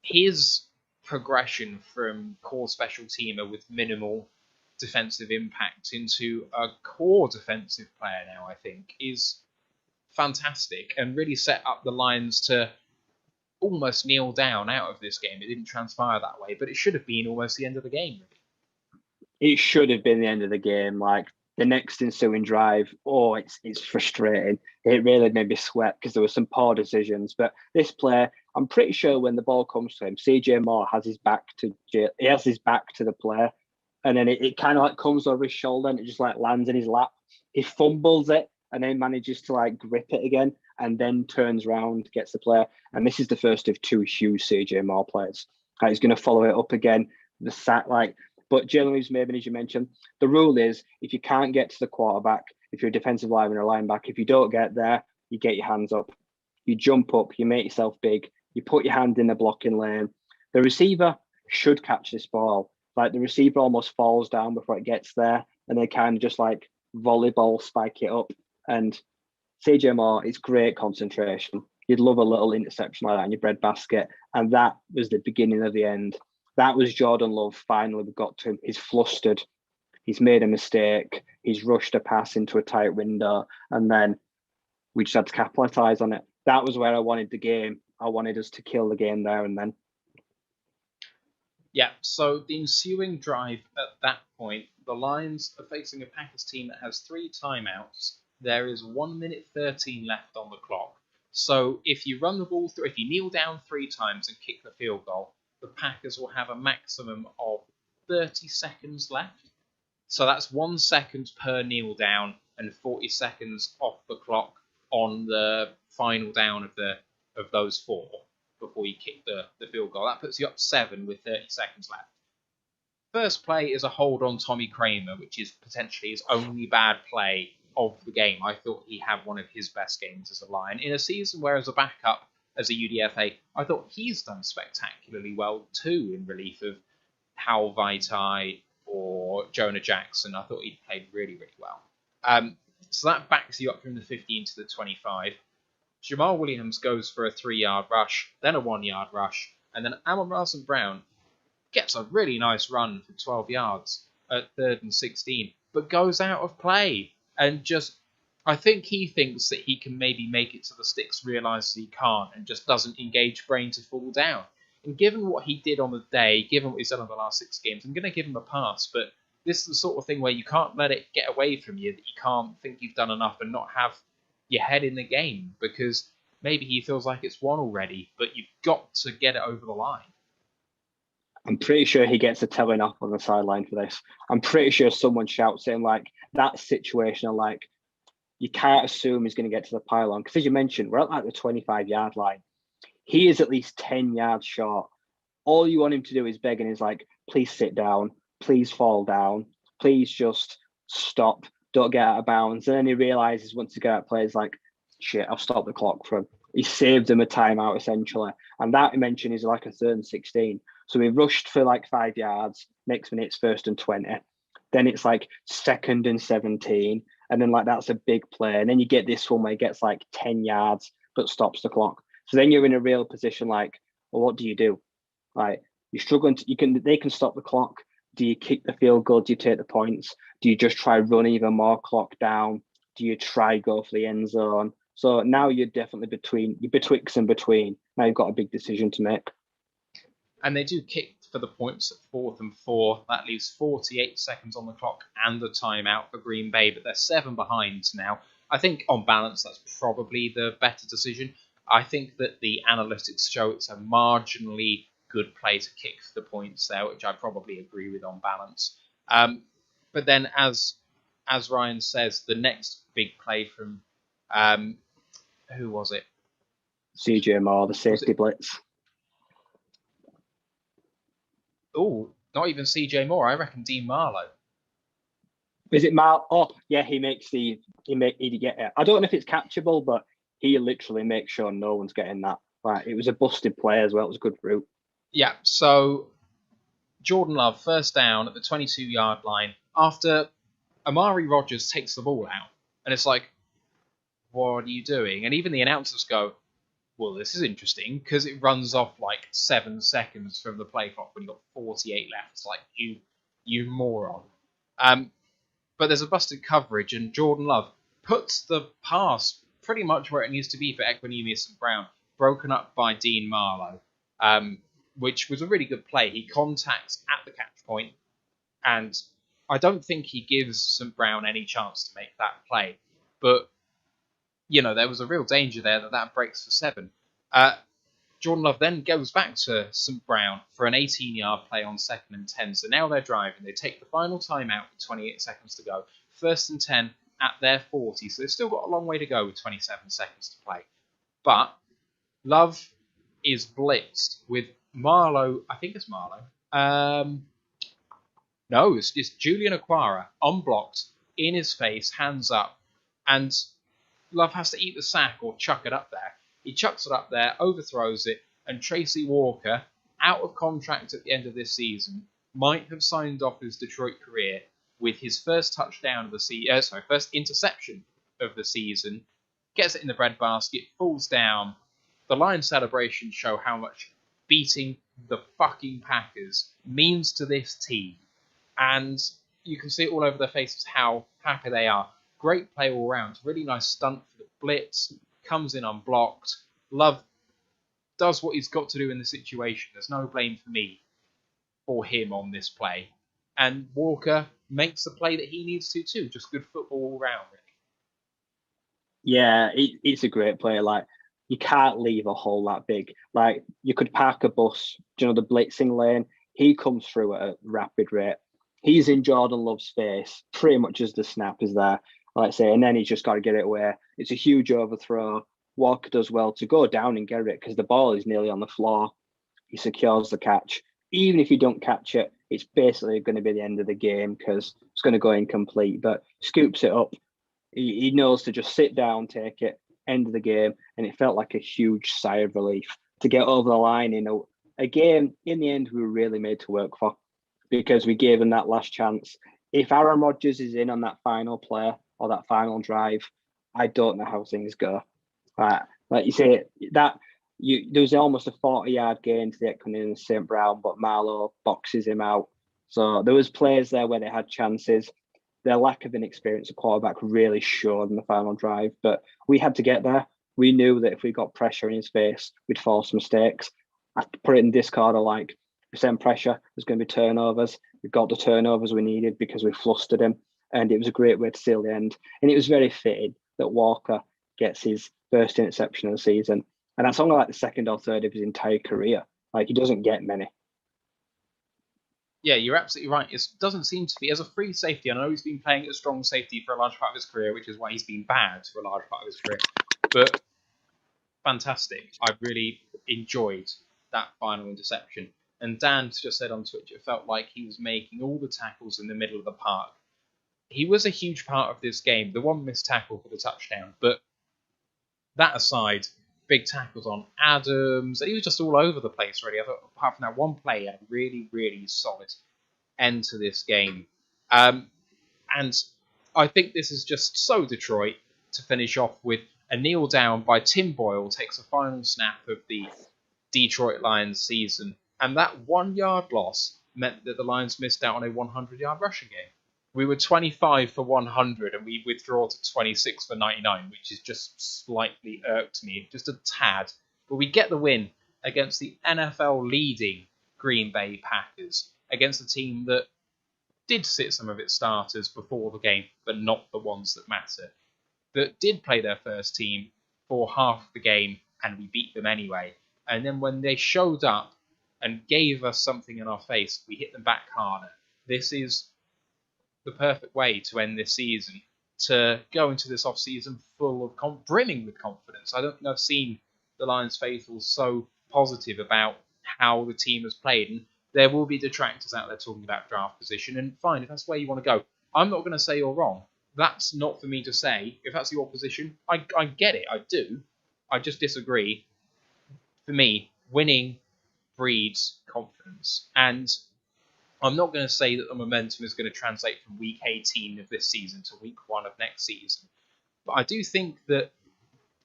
Speaker 1: His progression from core special teamer with minimal defensive impact into a core defensive player now, I think, is fantastic and really set up the Lions to almost kneel down out of this game. It didn't transpire that way, but it should have been almost the end of the game, really.
Speaker 3: It should have been the end of the game. Like, the next ensuing drive, it's frustrating. It really made me sweat because there were some poor decisions. But this play, I'm pretty sure when the ball comes to him, CJ Moore has his back to the player, and then it kind of like comes over his shoulder and it just like lands in his lap. He fumbles it and then manages to like grip it again and then turns around, gets the player. And this is the first of 2 huge CJ Moore plays. He's going to follow it up again. But Jalen Maven, as you mentioned, the rule is if you can't get to the quarterback, if you're a defensive lineman or a linebacker, if you don't get there, you get your hands up. You jump up, you make yourself big, you put your hand in the blocking lane, The receiver should catch this ball. Like the receiver almost falls down before it gets there, and they kind of just like volleyball spike it up. And CJ Moore, it's great concentration. You'd love a little interception like that in your breadbasket. And that was the beginning of the end. That was Jordan Love. Finally, we got to him. He's flustered. He's made a mistake. He's rushed a pass into a tight window. And then we just had to capitalize on it. That was where I wanted the game. I wanted us to kill the game there and then.
Speaker 1: Yeah, so the ensuing drive at that point, the Lions are facing a Packers team that has 3 timeouts. There is 1 minute 13 left on the clock. So if you run the ball through, if you kneel down 3 times and kick the field goal, the Packers will have a maximum of 30 seconds left. So that's 1 second per kneel down and 40 seconds off the clock on the final down of those 4 before you kick the field goal. That puts you up 7 with 30 seconds left. First play is a hold on Tommy Kramer, which is potentially his only bad play of the game. I thought he had one of his best games as a Lion in a season where, as a backup, as a UDFA, I thought he's done spectacularly well too in relief of Hal Vaitai or Jonah Jackson. I thought he played really, really well. So that backs you up from the 15 to the 25. Jamal Williams goes for a 3-yard rush, then a 1-yard rush, and then Amon-Ra St. Brown gets a really nice run for 12 yards at 3rd and 16, but goes out of play. And just, I think he thinks that he can maybe make it to the sticks, realises he can't, and just doesn't engage brain to fall down. And given what he did on the day, given what he's done in the last 6 games, I'm going to give him a pass, but this is the sort of thing where you can't let it get away from you, that you can't think you've done enough and not have your head in the game, because maybe he feels like it's won already, but you've got to get it over the line.
Speaker 3: I'm pretty sure he gets a telling off on the sideline for this. I'm pretty sure someone shouts at him like that situation, like you can't assume he's going to get to the pylon. Because as you mentioned, we're at like the 25-yard line. He is at least 10 yards short. All you want him to do is beg and is like, please sit down, please fall down, please just stop, don't get out of bounds. And then he realizes once he gets out of play, he's like, shit, I've stopped the clock for him. He saved him a timeout essentially. And that I mentioned is like a 3rd and 16. So we rushed for like 5 yards. Next minute it's 1st and 20. Then it's like 2nd and 17. And then like that's a big play. And then you get this one where he gets like 10 yards but stops the clock. So then you're in a real position like, well, what do you do? Like you're struggling to, they can stop the clock. Do you kick the field goal? Do you take the points? Do you just try run even more clock down? Do you try go for the end zone? So now you're definitely betwixt and between. Now you've got a big decision to make.
Speaker 1: And they do kick for the points at 4th and 4. That leaves 48 seconds on the clock and the timeout for Green Bay, but they're 7 behind now. I think on balance, that's probably the better decision. I think that the analytics show it's a marginally good play to kick the points there, which I probably agree with on balance. But then, as Ryan says, the next big play from who was it?
Speaker 3: CJ Moore, the safety blitz.
Speaker 1: Oh, not even CJ Moore. I reckon Dean Marlowe.
Speaker 3: Is it Marlowe? Oh, yeah, he makes the I don't know if it's catchable, but he literally makes sure no one's getting that. Right, it was a busted play as well. It was a good route.
Speaker 1: Yeah. So Jordan Love, first down at the 22-yard line after Amari Rodgers takes the ball out, and it's like, what are you doing? And even the announcers go, well, this is interesting because it runs off like 7 seconds from the play clock when you've got 48 left. It's like, you moron. But there's a busted coverage, and Jordan Love puts the pass pretty much where it needs to be for Equanimeous and Brown, broken up by Dean Marlowe, which was a really good play. He contacts at the catch point, and I don't think he gives St. Brown any chance to make that play. But you know, there was a real danger there that breaks for 7. Jordan Love then goes back to St. Brown for an 18-yard play on 2nd and 10. So now they're driving. They take the final timeout with 28 seconds to go. 1st and 10 at their 40. So they've still got a long way to go with 27 seconds to play. But Love is blitzed with Marlowe. I think it's Marlowe. No, it's Julian Aquara, unblocked, in his face, hands up. And Love has to eat the sack or chuck it up there. He chucks it up there, overthrows it, and Tracy Walker out of contract at the end of this season, might have signed off his Detroit career with his first touchdown of the first interception of the season, gets it in the breadbasket, falls down. The Lions celebrations show how much beating the fucking Packers means to this team. And you can see it all over their faces how happy they are. Great play all round. Really nice stunt for the blitz. Comes in unblocked. Love does what he's got to do in the situation. There's no blame for me for him on this play. And Walker makes the play that he needs to too. Just good football all round, really.
Speaker 3: Yeah, it's a great play. Like, you can't leave a hole that big. Like, you could park a bus, the blitzing lane. He comes through at a rapid rate. He's in Jordan Love's face pretty much as the snap is there, like I say, and then he's just got to get it away. It's a huge overthrow. Walker does well to go down and get it because the ball is nearly on the floor. He secures the catch. Even if you don't catch it, it's basically going to be the end of the game because it's going to go incomplete, but scoops it up. He knows to just sit down, take it, end of the game, and it felt like a huge sigh of relief to get over the line in a game, in the end, we were really made to work for because we gave him that last chance. If Aaron Rodgers is in on that final play or that final drive, I don't know how things go. Like you say, there was almost a 40-yard gain to the Ekman and St. Brown, but Marlowe boxes him out. So there was plays there where they had chances. Their lack of inexperience at quarterback really showed in the final drive, but we had to get there. We knew that if we got pressure in his face, we'd force mistakes. I put it in Discord, like, if we send pressure, there's going to be turnovers. We got the turnovers we needed because we flustered him, and it was a great way to seal the end. And it was very fitting that Walker gets his first interception of the season, and that's only like the second or third of his entire career. Like, he doesn't get many.
Speaker 1: Yeah, you're absolutely right. It doesn't seem to be, as a free safety, I know he's been playing at strong safety for a large part of his career, which is why he's been bad for a large part of his career. But fantastic. I really enjoyed that final interception. And Dan just said on Twitch, it felt like he was making all the tackles in the middle of the park. He was a huge part of this game. The one missed tackle for the touchdown. But that aside, big tackles on Adams. He was just all over the place, really. I thought, apart from that one play, a really, really solid end to this game. And I think this is just so Detroit to finish off with a kneel down by Tim Boyle takes a final snap of the Detroit Lions season. And that 1 yard loss meant that the Lions missed out on a 100-yard rushing game. We were 25 for 100 and we withdraw to 26 for 99, which is just slightly irked me, just a tad. But we get the win against the NFL leading Green Bay Packers, against a team that did sit some of its starters before the game, but not the ones that matter. That did play their first team for half the game and we beat them anyway. And then when they showed up and gave us something in our face, we hit them back harder. This is the perfect way to end this season, to go into this off-season full of brimming with confidence. I don't think I've seen the Lions faithful so positive about how the team has played. And there will be detractors out there talking about draft position, and fine, if that's where you want to go. I'm not going to say you're wrong. That's not for me to say. If that's your position, I get it, I do. I just disagree. For me, winning breeds confidence. And I'm not going to say that the momentum is going to translate from week 18 of this season to week 1 of next season. But I do think that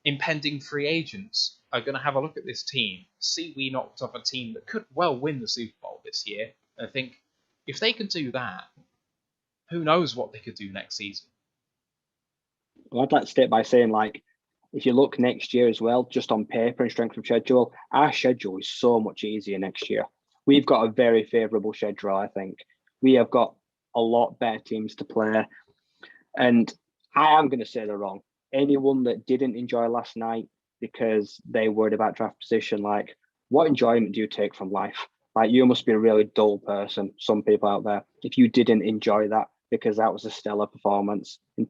Speaker 1: impending free agents are going to have a look at this team, see we knocked off a team that could well win the Super Bowl this year, and think, if they can do that, who knows what they could do next season.
Speaker 3: Well, I'd like to start by saying, like, if you look next year as well, just on paper and strength of schedule, our schedule is so much easier next year. We've got a very favourable schedule, I think. We have got a lot better teams to play. And I am going to say they're wrong. Anyone that didn't enjoy last night because they worried about draft position, like, what enjoyment do you take from life? Like, you must be a really dull person, some people out there, if you didn't enjoy that, because that was a stellar performance. We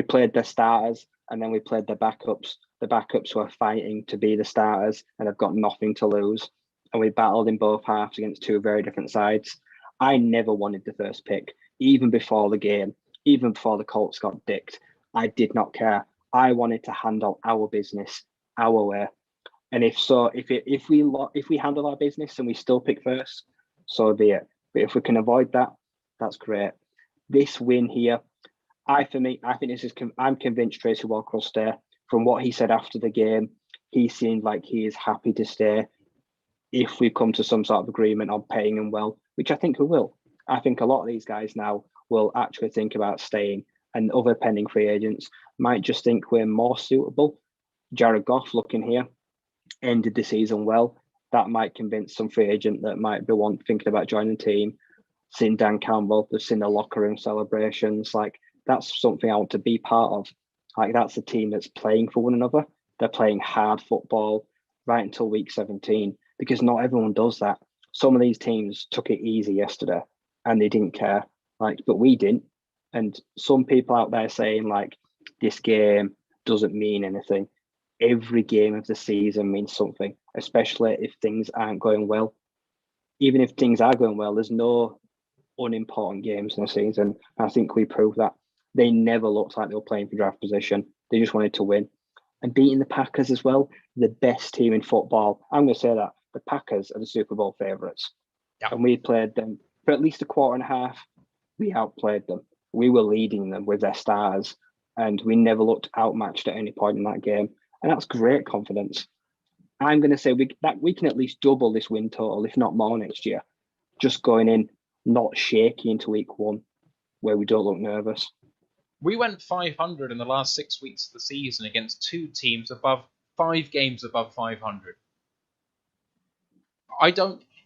Speaker 3: played the starters and then we played the backups. The backups were fighting to be the starters and have got nothing to lose. And we battled in both halves against two very different sides. I never wanted the first pick, even before the game, even before the Colts got dicked. I did not care. I wanted to handle our business our way. And if we handle our business and we still pick first, so be it. But if we can avoid that, that's great. This win here, I think this is. I'm convinced Tracy Walker will stay. From what he said after the game, he seemed like he is happy to stay if we come to some sort of agreement on paying him well, which I think we will. I think a lot of these guys now will actually think about staying, and other pending free agents might just think we're more suitable. Jared Goff, looking here, ended the season well. That might convince some free agent that might be thinking about joining the team. Seeing Dan Campbell, they've seen the locker room celebrations. Like, that's something I want to be part of. Like, that's a team that's playing for one another. They're playing hard football right until week 17, because not everyone does that. Some of these teams took it easy yesterday and they didn't care. Like, but we didn't. And some people out there saying like this game doesn't mean anything. Every game of the season means something, especially if things aren't going well. Even if things are going well, there's no unimportant games in the season. I think we proved that. They never looked like they were playing for draft position. They just wanted to win. And beating the Packers as well, the best team in football. I'm going to say that. The Packers are the Super Bowl favourites.
Speaker 1: Yeah.
Speaker 3: And we played them for at least a quarter and a half. We outplayed them. We were leading them with their stars. And we never looked outmatched at any point in that game. And that's great confidence. I'm going to say we can at least double this win total, if not more, next year. Just going in, not shaky into week 1, where we don't look nervous.
Speaker 1: We went 500 in the last 6 weeks of the season against 2 teams above 5 games above 500.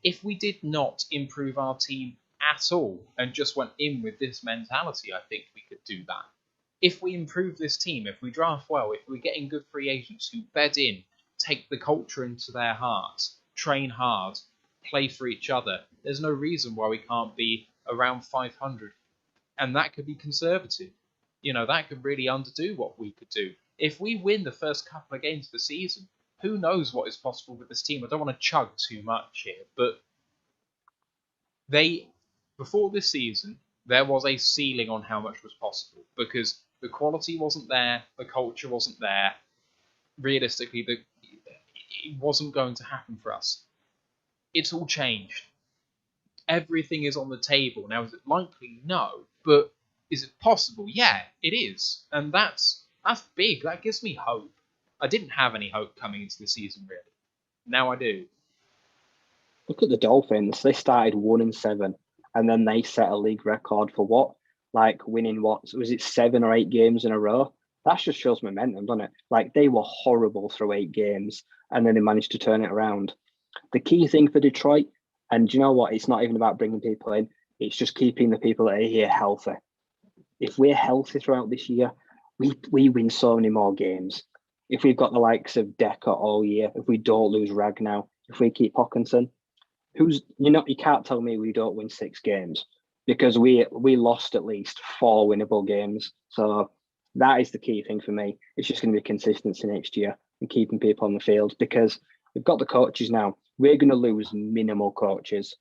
Speaker 1: If we did not improve our team at all and just went in with this mentality, I think we could do that. If we improve this team, if we draft well, if we're getting good free agents who bed in, take the culture into their hearts, train hard, play for each other, there's no reason why we can't be around 500. And that could be conservative. That could really underdo what we could do. If we win the first couple of games of the season, who knows what is possible with this team? I don't want to chug too much here, but before this season, there was a ceiling on how much was possible because the quality wasn't there, the culture wasn't there. Realistically, it wasn't going to happen for us. It's all changed. Everything is on the table. Now, is it likely? No. But is it possible? Yeah, it is. And that's big. That gives me hope. I didn't have any hope coming into the season, really. Now I do.
Speaker 3: Look at the Dolphins. They started 1-7, and then they set a league record for what? Like winning was it 7 or 8 games in a row? That just shows momentum, doesn't it? Like, they were horrible through 8 games, and then they managed to turn it around. The key thing for Detroit, and do you know what? It's not even about bringing people in. It's just keeping the people that are here healthy. If we're healthy throughout this year, we win so many more games. If we've got the likes of Decker all year, if we don't lose Ragnow, if we keep Hawkinson, you can't tell me we don't win 6 games, because we lost at least 4 winnable games. So that is the key thing for me. It's just going to be consistency next year and keeping people on the field, because we've got the coaches now. We're going to lose minimal coaches.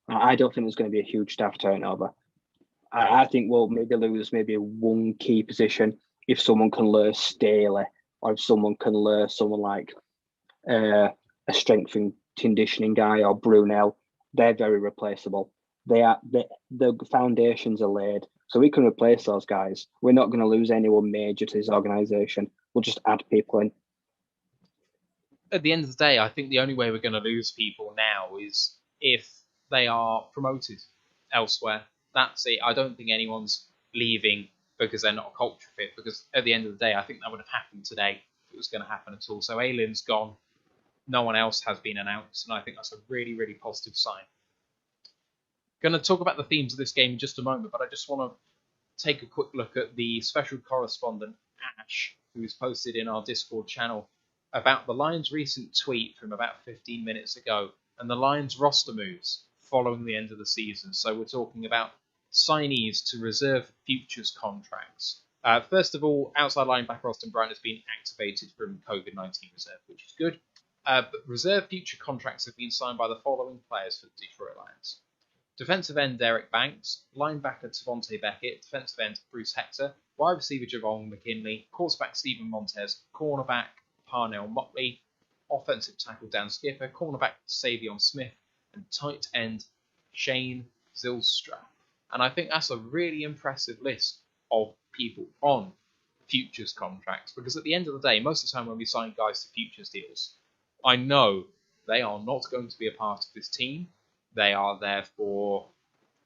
Speaker 3: I don't think there's going to be a huge staff turnover. I think we'll maybe lose one key position if someone can lure Staley, or if someone can lure someone like a strength and conditioning guy or Brunel. They're very replaceable. The foundations are laid, so we can replace those guys. We're not going to lose anyone major to this organisation. We'll just add people in.
Speaker 1: At the end of the day, I think the only way we're going to lose people now is if they are promoted elsewhere. That's it. I don't think anyone's leaving because they're not a culture fit, because at the end of the day, I think that would have happened today if it was going to happen at all. So Aylin's gone. No one else has been announced, and I think that's a really, really positive sign. Going to talk about the themes of this game in just a moment, but I just want to take a quick look at the special correspondent, Ash, who's posted in our Discord channel about the Lions' recent tweet from about 15 minutes ago and the Lions' roster moves following the end of the season. So we're talking about signees to reserve futures contracts. First of all, outside linebacker Austin Bryant has been activated from COVID-19 reserve, which is good. But reserve future contracts have been signed by the following players for the Detroit Lions. Defensive end Derek Banks, linebacker Tavonte Beckett, defensive end Bruce Hector, wide receiver Javon McKinley, quarterback Stephen Montez, cornerback Parnell Motley, offensive tackle Dan Skipper, cornerback Savion Smith, and tight end Shane Zylstra. And I think that's a really impressive list of people on futures contracts, because at the end of the day, most of the time when we sign guys to futures deals, I know they are not going to be a part of this team. They are there for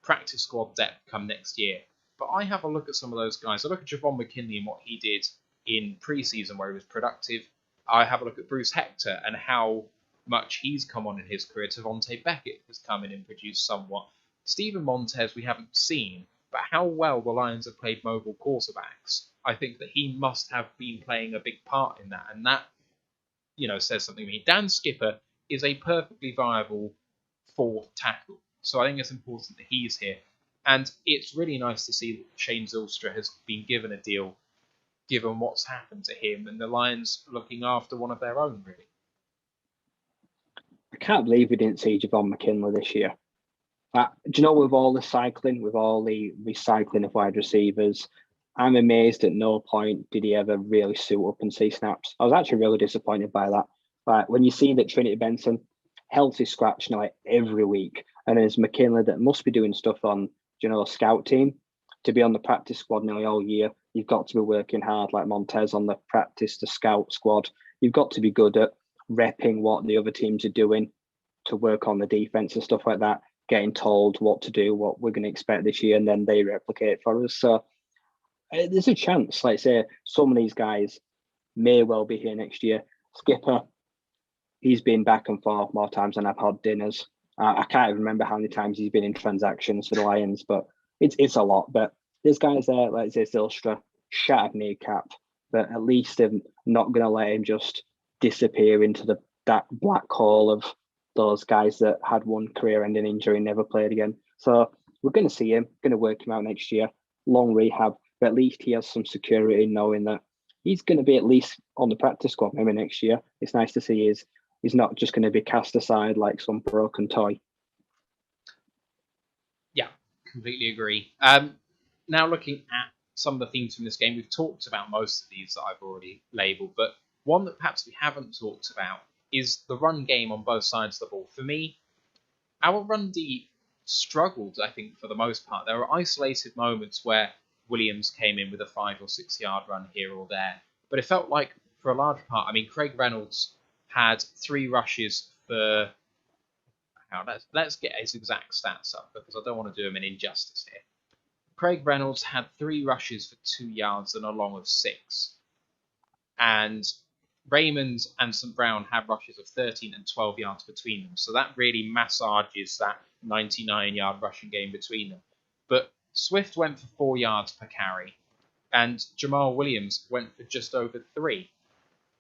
Speaker 1: practice squad depth come next year. But I have a look at some of those guys. I look at Javon McKinley and what he did in preseason where he was productive. I have a look at Bruce Hector and how much he's come on in his career. Tavonte Beckett has come in and produced somewhat. Stephen Montez we haven't seen, but how well the Lions have played mobile quarterbacks, I think that he must have been playing a big part in that. And that, says something to me. Dan Skipper is a perfectly viable fourth tackle. So I think it's important that he's here. And it's really nice to see that Shane Zylstra has been given a deal, given what's happened to him, and the Lions looking after one of their own, really.
Speaker 3: I can't believe we didn't see Javon McKinley this year. Do you know, with all the cycling, with all the recycling of wide receivers, I'm amazed at no point did he ever really suit up and see snaps. I was actually really disappointed by that. But when you see that Trinity Benson, healthy scratch like every week, and there's McKinley that must be doing stuff on, scout team, to be on the practice squad nearly all year, you've got to be working hard like Montez on the scout squad. You've got to be good at repping what the other teams are doing to work on the defense and stuff like that, getting told what to do, what we're going to expect this year, and then they replicate for us. So there's a chance, like say, some of these guys may well be here next year. Skipper, he's been back and forth more times than I've had dinners. I can't even remember how many times he's been in transactions for the Lions, but it's a lot. But there's guys there, like say Zylstra, shattered kneecap, but at least they're not going to let him just disappear into that black hole of those guys that had one career-ending injury and never played again. So we're going to see him, going to work him out next year. Long rehab, but at least he has some security knowing that he's going to be at least on the practice squad maybe next year. It's nice to see he's not just going to be cast aside like some broken toy.
Speaker 1: Yeah, completely agree. Now looking at some of the themes from this game, we've talked about most of these that I've already labelled, but one that perhaps we haven't talked about is the run game on both sides of the ball. For me, our run D struggled, I think, for the most part. There were isolated moments where Williams came in with a 5 or 6 yard run here or there, but it felt like for a large part, Craig Reynolds had 3 rushes for... Let's get his exact stats up, because I don't want to do him an injustice here. Craig Reynolds had 3 rushes for 2 yards and a long of 6. And Raymond and St. Brown had rushes of 13 and 12 yards between them. So that really massages that 99-yard rushing game between them. But Swift went for 4 yards per carry, and Jamal Williams went for just over 3.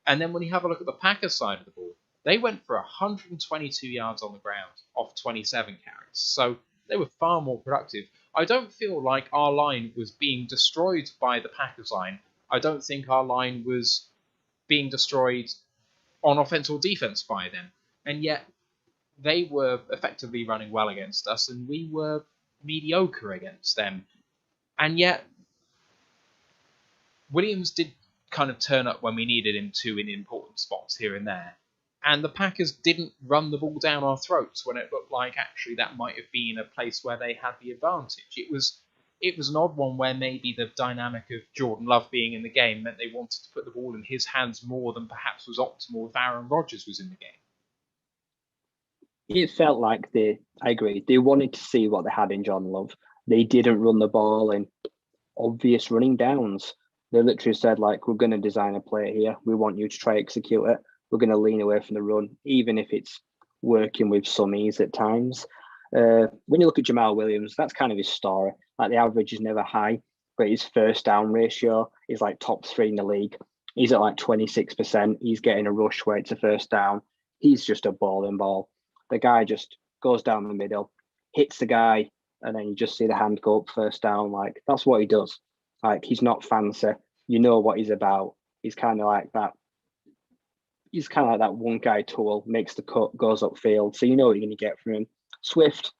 Speaker 1: And then when you have a look at the Packers side of the ball, they went for 122 yards on the ground off 27 carries. So they were far more productive. I don't feel like our line was being destroyed by the Packers line. I don't think our line was being destroyed on offense or defense by them. And yet they were effectively running well against us, and we were mediocre against them. And yet Williams did kind of turn up when we needed him to in important spots here and there. And the Packers didn't run the ball down our throats when it looked like actually that might have been a place where they had the advantage. It was an odd one where maybe the dynamic of Jordan Love being in the game meant they wanted to put the ball in his hands more than perhaps was optimal if Aaron Rodgers was in the game.
Speaker 3: It felt like I agree, they wanted to see what they had in Jordan Love. They didn't run the ball in obvious running downs. They literally said, like, we're going to design a play here. We want you to try execute it. We're going to lean away from the run, even if it's working with some ease at times. When you look at Jamal Williams, that's kind of his story. Like, the average is never high, but his first down ratio is like top 3 in the league. He's at like 26%. He's getting a rush where it's a first down. He's just a balling ball. The guy just goes down the middle, hits the guy, and then you just see the hand go up first down. Like, that's what he does. Like, he's not fancy. You know what he's about. He's kind of like that. He's kind of like that one guy tool, makes the cut, goes upfield. So you know what you're going to get from him. Swift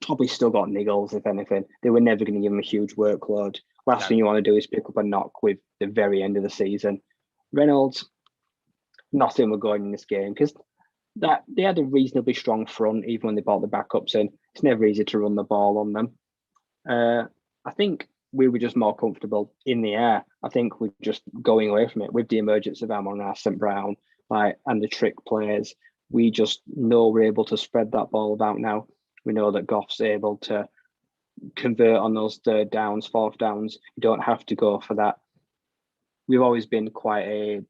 Speaker 3: probably still got niggles, if anything. They were never going to give him a huge workload. Last thing you want to do is pick up a knock with the very end of the season. Reynolds, nothing were going in this game because that they had a reasonably strong front even when they brought the backups in. It's never easy to run the ball on them. I think we were just more comfortable in the air. I think we're just going away from it with the emergence of Amon St. Brown, and the trick plays. We just know we're able to spread that ball about now. We know that Goff's able to convert on those third downs, fourth downs. You don't have to go for that. We've always been quite a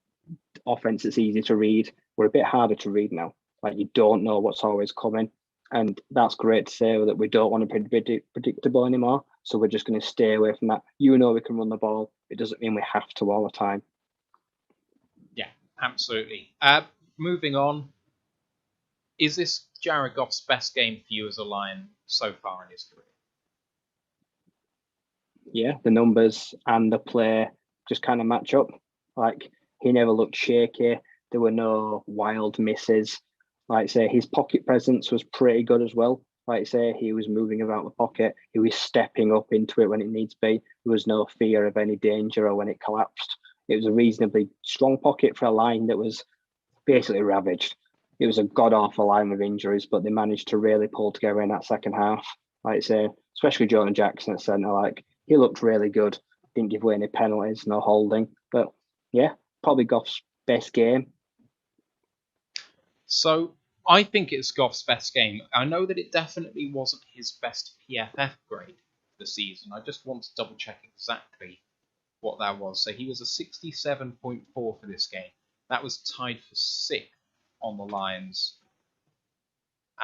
Speaker 3: offense that's easy to read. We're a bit harder to read now. Like, you don't know what's always coming. And that's great to say that we don't want to be predictable anymore. So we're just going to stay away from that. You know we can run the ball. It doesn't mean we have to all the time.
Speaker 1: Yeah, absolutely. Moving on. Is this Jared Goff's best game for you as a Lion so far in his career?
Speaker 3: Yeah, the numbers and the play just kind of match up. Like, he never looked shaky. There were no wild misses. Like I say, his pocket presence was pretty good as well. Like I say, he was moving about the pocket. He was stepping up into it when it needs to be. There was no fear of any danger or when it collapsed. It was a reasonably strong pocket for a line that was basically ravaged. It was a god-awful line with injuries, but they managed to really pull together in that second half. Like I say, especially Jonah Jackson at centre, like, he looked really good. Didn't give away any penalties, no holding. But yeah, probably Goff's best game.
Speaker 1: So I think it's Goff's best game. I know that it definitely wasn't his best PFF grade for the season. I just want to double check exactly what that was. So he was a 67.4 for this game. That was tied for 6th on the Lions.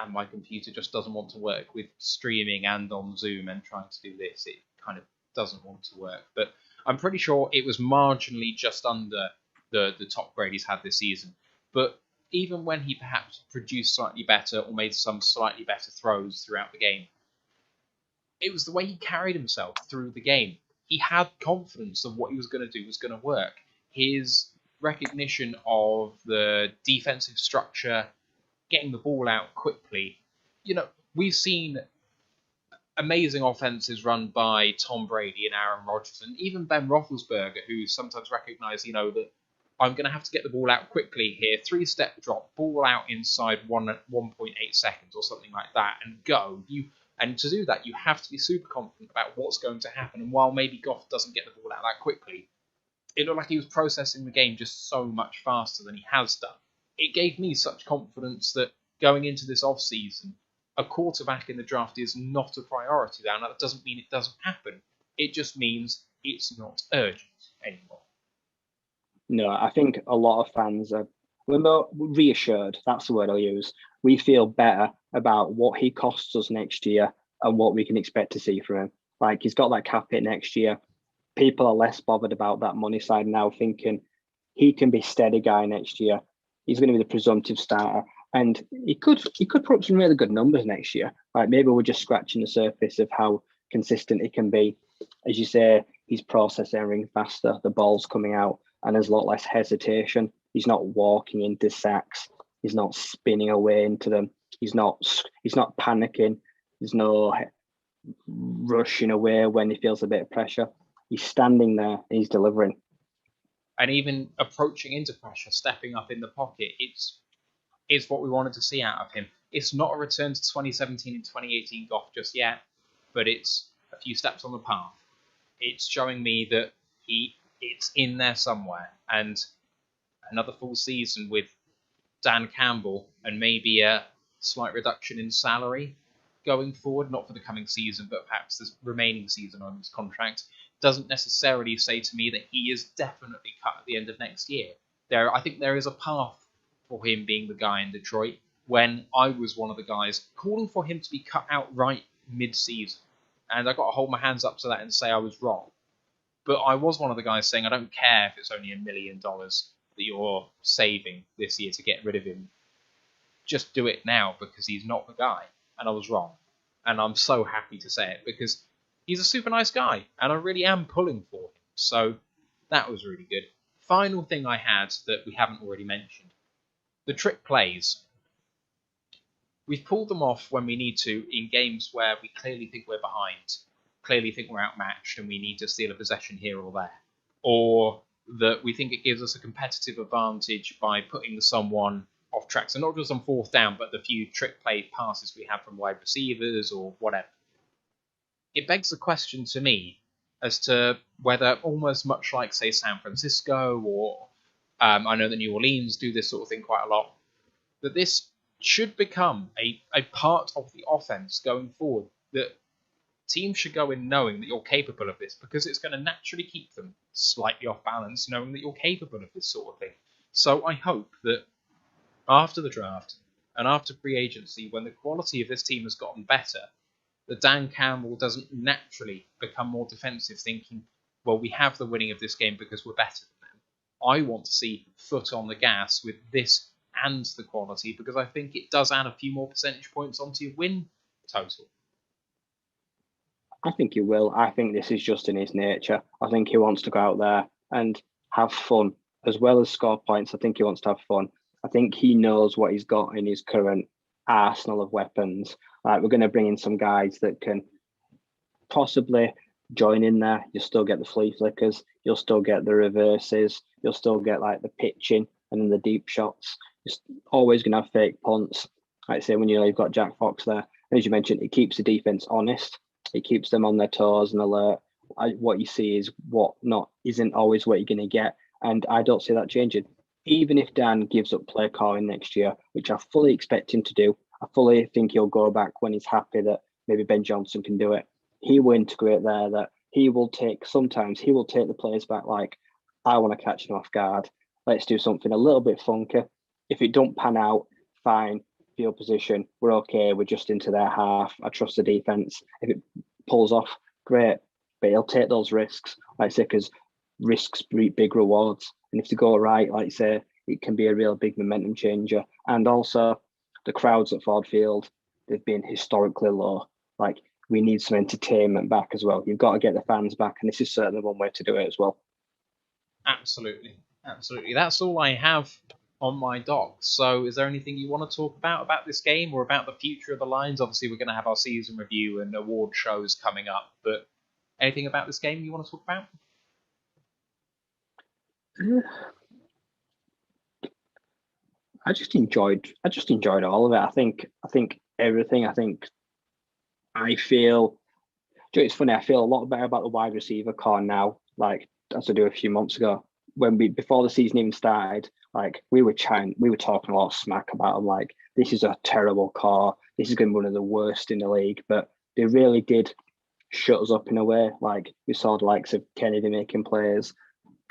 Speaker 1: And my computer just doesn't want to work with streaming and on Zoom and trying to do this. It kind of doesn't want to work. But I'm pretty sure it was marginally just under the top grade he's had this season. But even when he perhaps produced slightly better or made some slightly better throws throughout the game, it was the way he carried himself through the game. He had confidence that what he was going to do was going to work. His recognition of the defensive structure, getting the ball out quickly. You know, we've seen amazing offenses run by Tom Brady and Aaron Rodgers, and even Ben Roethlisberger, who sometimes recognise, that I'm going to have to get the ball out quickly here. 3-step drop, ball out inside 1.8 seconds or something like that, and go. And to do that, you have to be super confident about what's going to happen. And while maybe Goff doesn't get the ball out that quickly, it looked like he was processing the game just so much faster than he has done. It gave me such confidence that going into this off-season, a quarterback in the draft is not a priority now. Now, that doesn't mean it doesn't happen. It just means it's not urgent anymore.
Speaker 3: No, I think a lot of fans we're more reassured. That's the word I'll use. We feel better about what he costs us next year and what we can expect to see from him. Like, he's got that cap hit next year. People are less bothered about that money side now, thinking he can be steady guy next year. He's going to be the presumptive starter, and he could put up some really good numbers next year. Like, maybe we're just scratching the surface of how consistent he can be. As you say, he's processing everything faster. The ball's coming out, and there's a lot less hesitation. He's not walking into sacks. He's not spinning away into them. He's not panicking. There's no rushing away when he feels a bit of pressure. He's standing there and he's delivering.
Speaker 1: And even approaching into pressure, stepping up in the pocket, it's what we wanted to see out of him. It's not a return to 2017 and 2018 Goff just yet, but it's a few steps on the path. It's showing me that it's in there somewhere. And another full season with Dan Campbell and maybe a slight reduction in salary going forward, not for the coming season, but perhaps this remaining season on his contract, doesn't necessarily say to me that he is definitely cut at the end of next year. I think there is a path for him being the guy in Detroit, when I was one of the guys calling for him to be cut outright mid-season. And I got to hold my hands up to that and say I was wrong. But I was one of the guys saying, I don't care if it's only $1 million that you're saving this year to get rid of him. Just do it now, because he's not the guy. And I was wrong. And I'm so happy to say it, because he's a super nice guy, and I really am pulling for him. So that was really good. Final thing I had that we haven't already mentioned. The trick plays. We've pulled them off when we need to in games where we clearly think we're behind, clearly think we're outmatched, and we need to steal a possession here or there. Or that we think it gives us a competitive advantage by putting someone off track. So not just on fourth down, but the few trick play passes we have from wide receivers or whatever. It begs the question to me as to whether, almost much like, say, San Francisco or I know that New Orleans do this sort of thing quite a lot, that this should become a part of the offense going forward, that teams should go in knowing that you're capable of this, because it's going to naturally keep them slightly off balance, knowing that you're capable of this sort of thing. So I hope that after the draft and after free agency, when the quality of this team has gotten better, that Dan Campbell doesn't naturally become more defensive, thinking, well, we have the winning of this game because we're better than them. I want to see foot on the gas with this and the quality, because I think it does add a few more percentage points onto your win total.
Speaker 3: I think he will. I think this is just in his nature. I think he wants to go out there and have fun as well as score points. I think he wants to have fun. I think he knows what he's got in his current arsenal of weapons. Like, we're going to bring in some guys that can possibly join in there. You'll still get the flea flickers. You'll still get the reverses. You'll still get like the pitching and then the deep shots. You're always going to have fake punts. Like I say, when you've got Jack Fox there, and as you mentioned, it keeps the defense honest. It keeps them on their toes and alert. What you see is what not isn't always what you're going to get, and I don't see that changing. Even if Dan gives up play calling next year, which I fully expect him to do, I fully think he'll go back when he's happy that maybe Ben Johnson can do it. He will integrate there, that he will take the players back, like, I want to catch him off guard. Let's do something a little bit funky. If it don't pan out, fine. Field position, we're okay. We're just into their half. I trust the defense. If it pulls off, great. But he'll take those risks, like I say, because risks breed big rewards. And if they go right, like I say, it can be a real big momentum changer. And also, the crowds at Ford Field, they've been historically low. Like, we need some entertainment back as well. You've got to get the fans back, and this is certainly one way to do it as well.
Speaker 1: Absolutely. That's all I have on my doc. So is there anything you want to talk about this game or about the future of the Lions? Obviously, we're going to have our season review and award shows coming up, but anything about this game you want to talk about?
Speaker 3: I just enjoyed all of it. I think everything. I feel it's funny. I feel a lot better about the wide receiver core now, like as I do a few months ago. Before the season even started, like we were talking a lot of smack about them. Like, this is a terrible core. This is going to be one of the worst in the league. But they really did shut us up in a way. Like, we saw the likes of Kennedy making plays.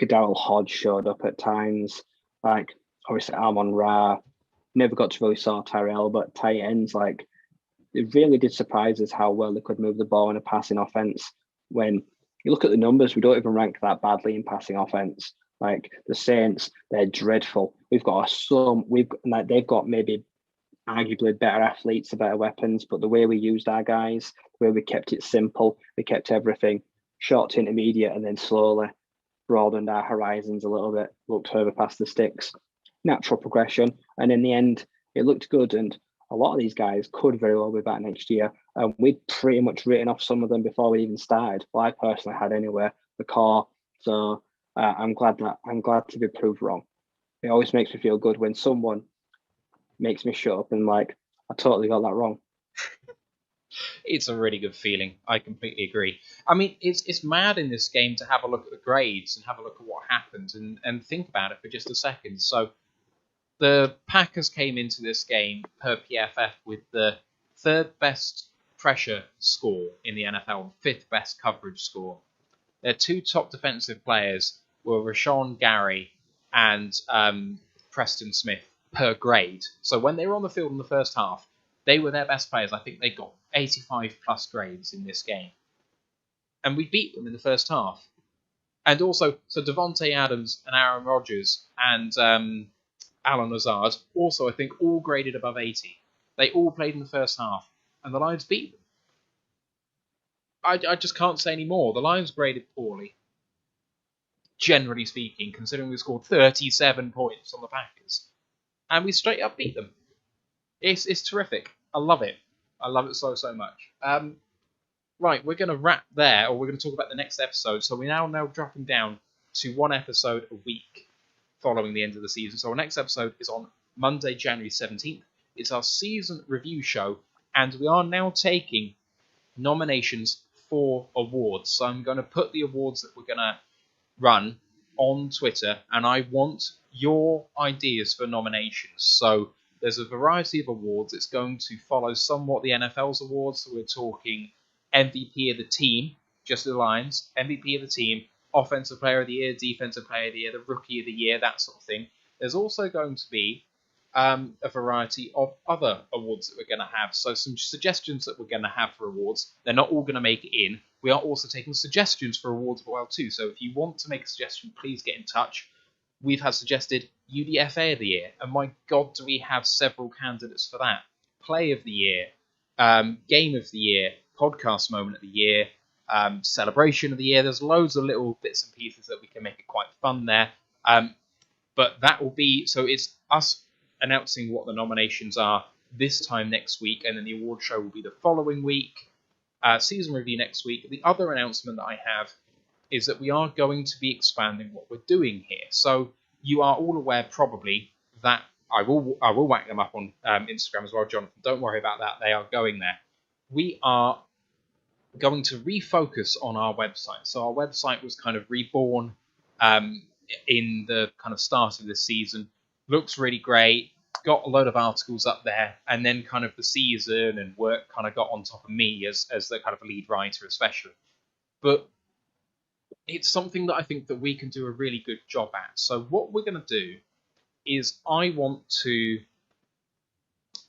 Speaker 3: Goodell Hodge showed up at times. Like, obviously Amon Ra. Never got to really saw Tyrell, but tight ends, like, it really did surprise us how well they could move the ball in a passing offense. When you look at the numbers, we don't even rank that badly in passing offense. Like, the Saints, they're dreadful. They've got maybe arguably better athletes, better weapons, but the way we used our guys, the way we kept it simple, we kept everything short to intermediate, and then slowly broadened our horizons a little bit, looked further past the sticks. Natural progression, and in the end, it looked good. And a lot of these guys could very well be back next year. And we'd pretty much written off some of them before we even started. Well, I personally had anyway, the core. So I'm glad to be proved wrong. It always makes me feel good when someone makes me shut up and like, I totally got that wrong.
Speaker 1: It's a really good feeling. I completely agree. I mean, it's mad in this game to have a look at the grades and have a look at what happened and think about it for just a second. So the Packers came into this game per PFF with the third best pressure score in the NFL, fifth best coverage score. Their two top defensive players were Rashawn Gary and Preston Smith per grade. So when they were on the field in the first half, they were their best players. I think they got 85 plus grades in this game. And we beat them in the first half. And also, so Devontae Adams and Aaron Rodgers and Alan Lazard also, I think, all graded above 80. They all played in the first half, and the Lions beat them. I just can't say any more. The Lions graded poorly, generally speaking, considering we scored 37 points on the Packers. And we straight up beat them. It's terrific. I love it. I love it so much. Right, we're going to wrap there, or we're going to talk about the next episode. So we're now dropping down to 1 episode a week following the end of the season. So our next episode is on Monday, January 17th. It's our season review show, and we are now taking nominations for awards. So I'm going to put the awards that we're going to run on Twitter, and I want your ideas for nominations. So there's a variety of awards. It's going to follow somewhat the NFL's awards. So we're talking MVP of the team, just the Lions, MVP of the team, Offensive Player of the Year, Defensive Player of the Year, the Rookie of the Year, that sort of thing. There's also going to be a variety of other awards that we're going to have. So some suggestions that we're going to have for awards. They're not all going to make it in. We are also taking suggestions for awards as well too. So if you want to make a suggestion, please get in touch. We've had suggested UDFA of the Year, and my God, do we have several candidates for that. Play of the Year, Game of the Year, Podcast Moment of the Year, Celebration of the Year. There's loads of little bits and pieces that we can make it quite fun there. But that will be, so it's us announcing what the nominations are this time next week, and then the award show will be the following week. Season review next week. The other announcement that I have is that we are going to be expanding what we're doing here. So you are all aware probably that I will whack them up on Instagram as well, Jonathan. Don't worry about that. They are going there. We are going to refocus on our website. So our website was kind of reborn in the kind of start of this season. Looks really great. Got a load of articles up there, and then kind of the season and work kind of got on top of me as the kind of lead writer especially. But it's something that I think that we can do a really good job at. So what we're going to do is I want to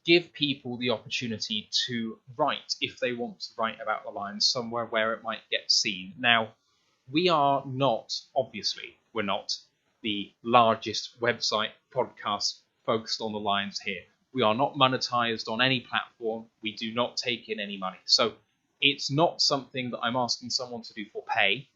Speaker 1: give people the opportunity to write if they want to write about the Lions somewhere where it might get seen. Now, we are not, obviously, we're not the largest website podcast focused on the Lions here. We are not monetized on any platform. We do not take in any money. So it's not something that I'm asking someone to do for pay,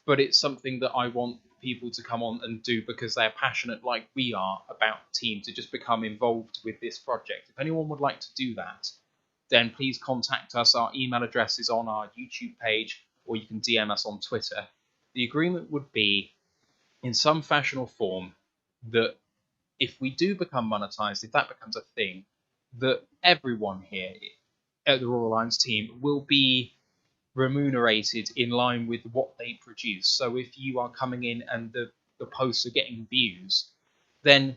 Speaker 1: but it's something that I want people to come on and do because they're passionate like we are about the team, to just become involved with this project. If anyone would like to do that, then please contact us. Our email address is on our YouTube page, or you can DM us on Twitter. The agreement would be, in some fashion or form, that if we do become monetized, if that becomes a thing, that everyone here at the Royal Lions team will be remunerated in line with what they produce. So if you are coming in and the posts are getting views, then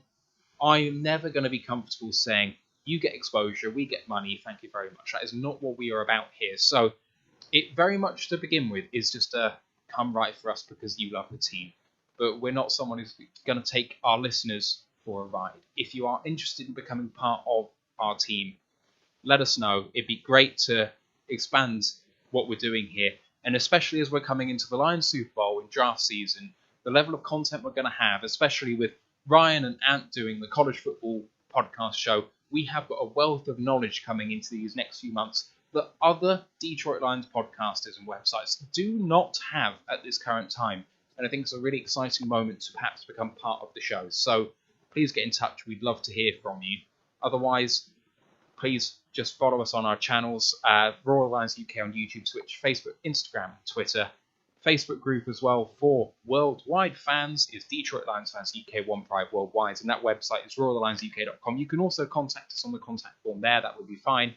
Speaker 1: I'm never going to be comfortable saying, you get exposure, we get money, thank you very much. That is not what we are about here. So it very much, to begin with, is just a come right for us because you love the team. But we're not someone who's going to take our listeners for a ride. If you are interested in becoming part of our team, let us know. It'd be great to expand what we're doing here. And especially as we're coming into the Lions Super Bowl in draft season, the level of content we're going to have, especially with Ryan and Ant doing the college football podcast show, we have got a wealth of knowledge coming into these next few months that other Detroit Lions podcasters and websites do not have at this current time. And I think it's a really exciting moment to perhaps become part of the show. So please get in touch. We'd love to hear from you. Otherwise, please just follow us on our channels, Royal Lions UK on YouTube, Twitch, Facebook, Instagram, Twitter. Facebook group as well for worldwide fans is Detroit Lions Fans UK, One Pride Worldwide, and that website is royallionsuk.com. You can also contact us on the contact form there. That would be fine.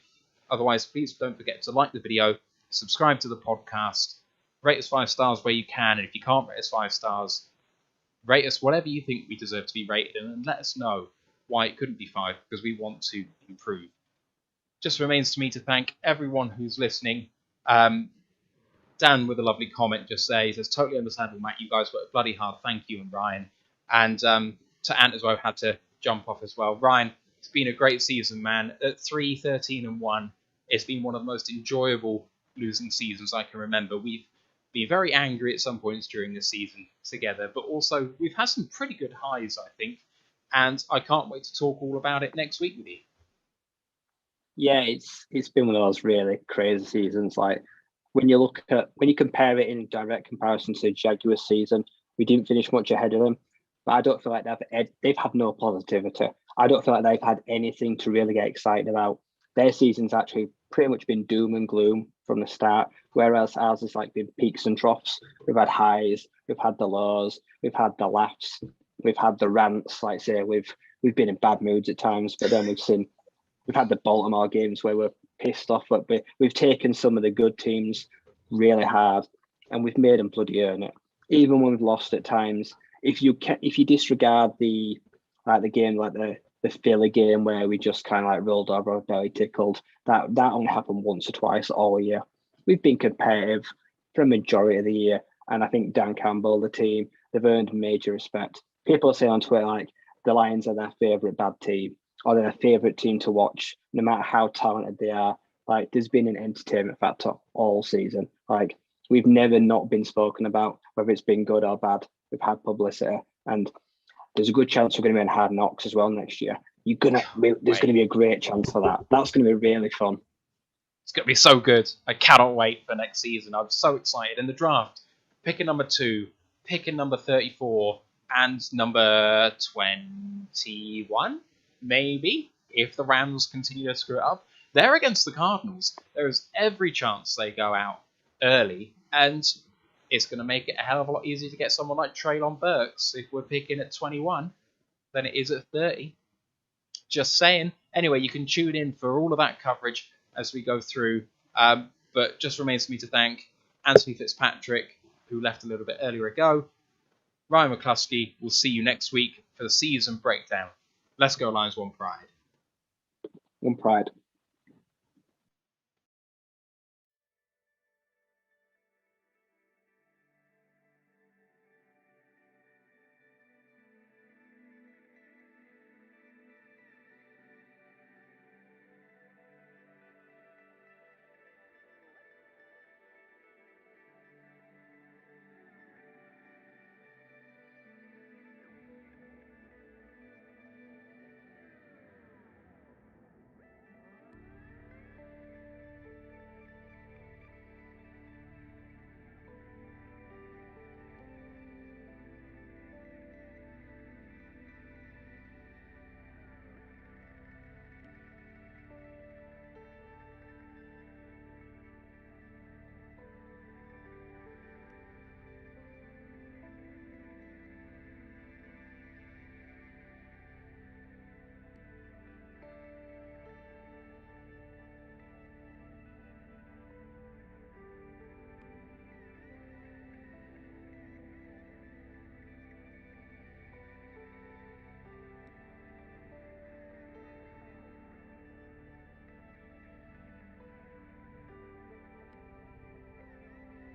Speaker 1: Otherwise, please don't forget to like the video, subscribe to the podcast, rate us 5 stars where you can, and if you can't rate us 5 stars, rate us whatever you think we deserve to be rated, and let us know why it couldn't be 5, because we want to improve. Just remains to me to thank everyone who's listening. Dan with a lovely comment just says, it's totally understandable, Matt. You guys worked bloody hard. Thank you, and Ryan. And to Ant as well, had to jump off as well. Ryan, it's been a great season, man. At 3-13-1, it's been one of the most enjoyable losing seasons I can remember. We've been very angry at some points during this season together, but also we've had some pretty good highs, I think. And I can't wait to talk all about it next week with you.
Speaker 3: Yeah, it's been one of those really crazy seasons. Like when you compare it in direct comparison to the Jaguars season, we didn't finish much ahead of them. But I don't feel like they've had no positivity. I don't feel like they've had anything to really get excited about. Their season's actually pretty much been doom and gloom from the start. Whereas ours is like been peaks and troughs. We've had highs, we've had the lows, we've had the laughs, we've had the rants. Like I say, we've been in bad moods at times, but then we've had the Baltimore games where we're pissed off, but we've taken some of the good teams really hard, and we've made them bloody earn it. Even when we've lost at times, if you disregard the game like the Philly game where we just kind of like rolled over our belly tickled, that only happened once or twice all year. We've been competitive for a majority of the year, and I think Dan Campbell, the team, they've earned major respect. People say on Twitter like the Lions are their favourite bad team, or their favourite team to watch, no matter how talented they are. Like, there's been an entertainment factor all season. Like, we've never not been spoken about, whether it's been good or bad. We've had publicity, and there's a good chance we're going to be in Hard Knocks as well next year. There's going to be a great chance for that. That's going to be really fun.
Speaker 1: It's going to be so good. I cannot wait for next season. I'm so excited. In the draft, picking number 2, picking number 34, and number 21, maybe, if the Rams continue to screw it up. They're against the Cardinals. There is every chance they go out early, and it's going to make it a hell of a lot easier to get someone like Treylon Burks if we're picking at 21 than it is at 30. Just saying. Anyway, you can tune in for all of that coverage as we go through. But just remains for me to thank Anthony Fitzpatrick, who left a little bit earlier ago. Ryan McCluskey, we'll see you next week for the season breakdown. Let's go Lions, one pride.
Speaker 3: One pride.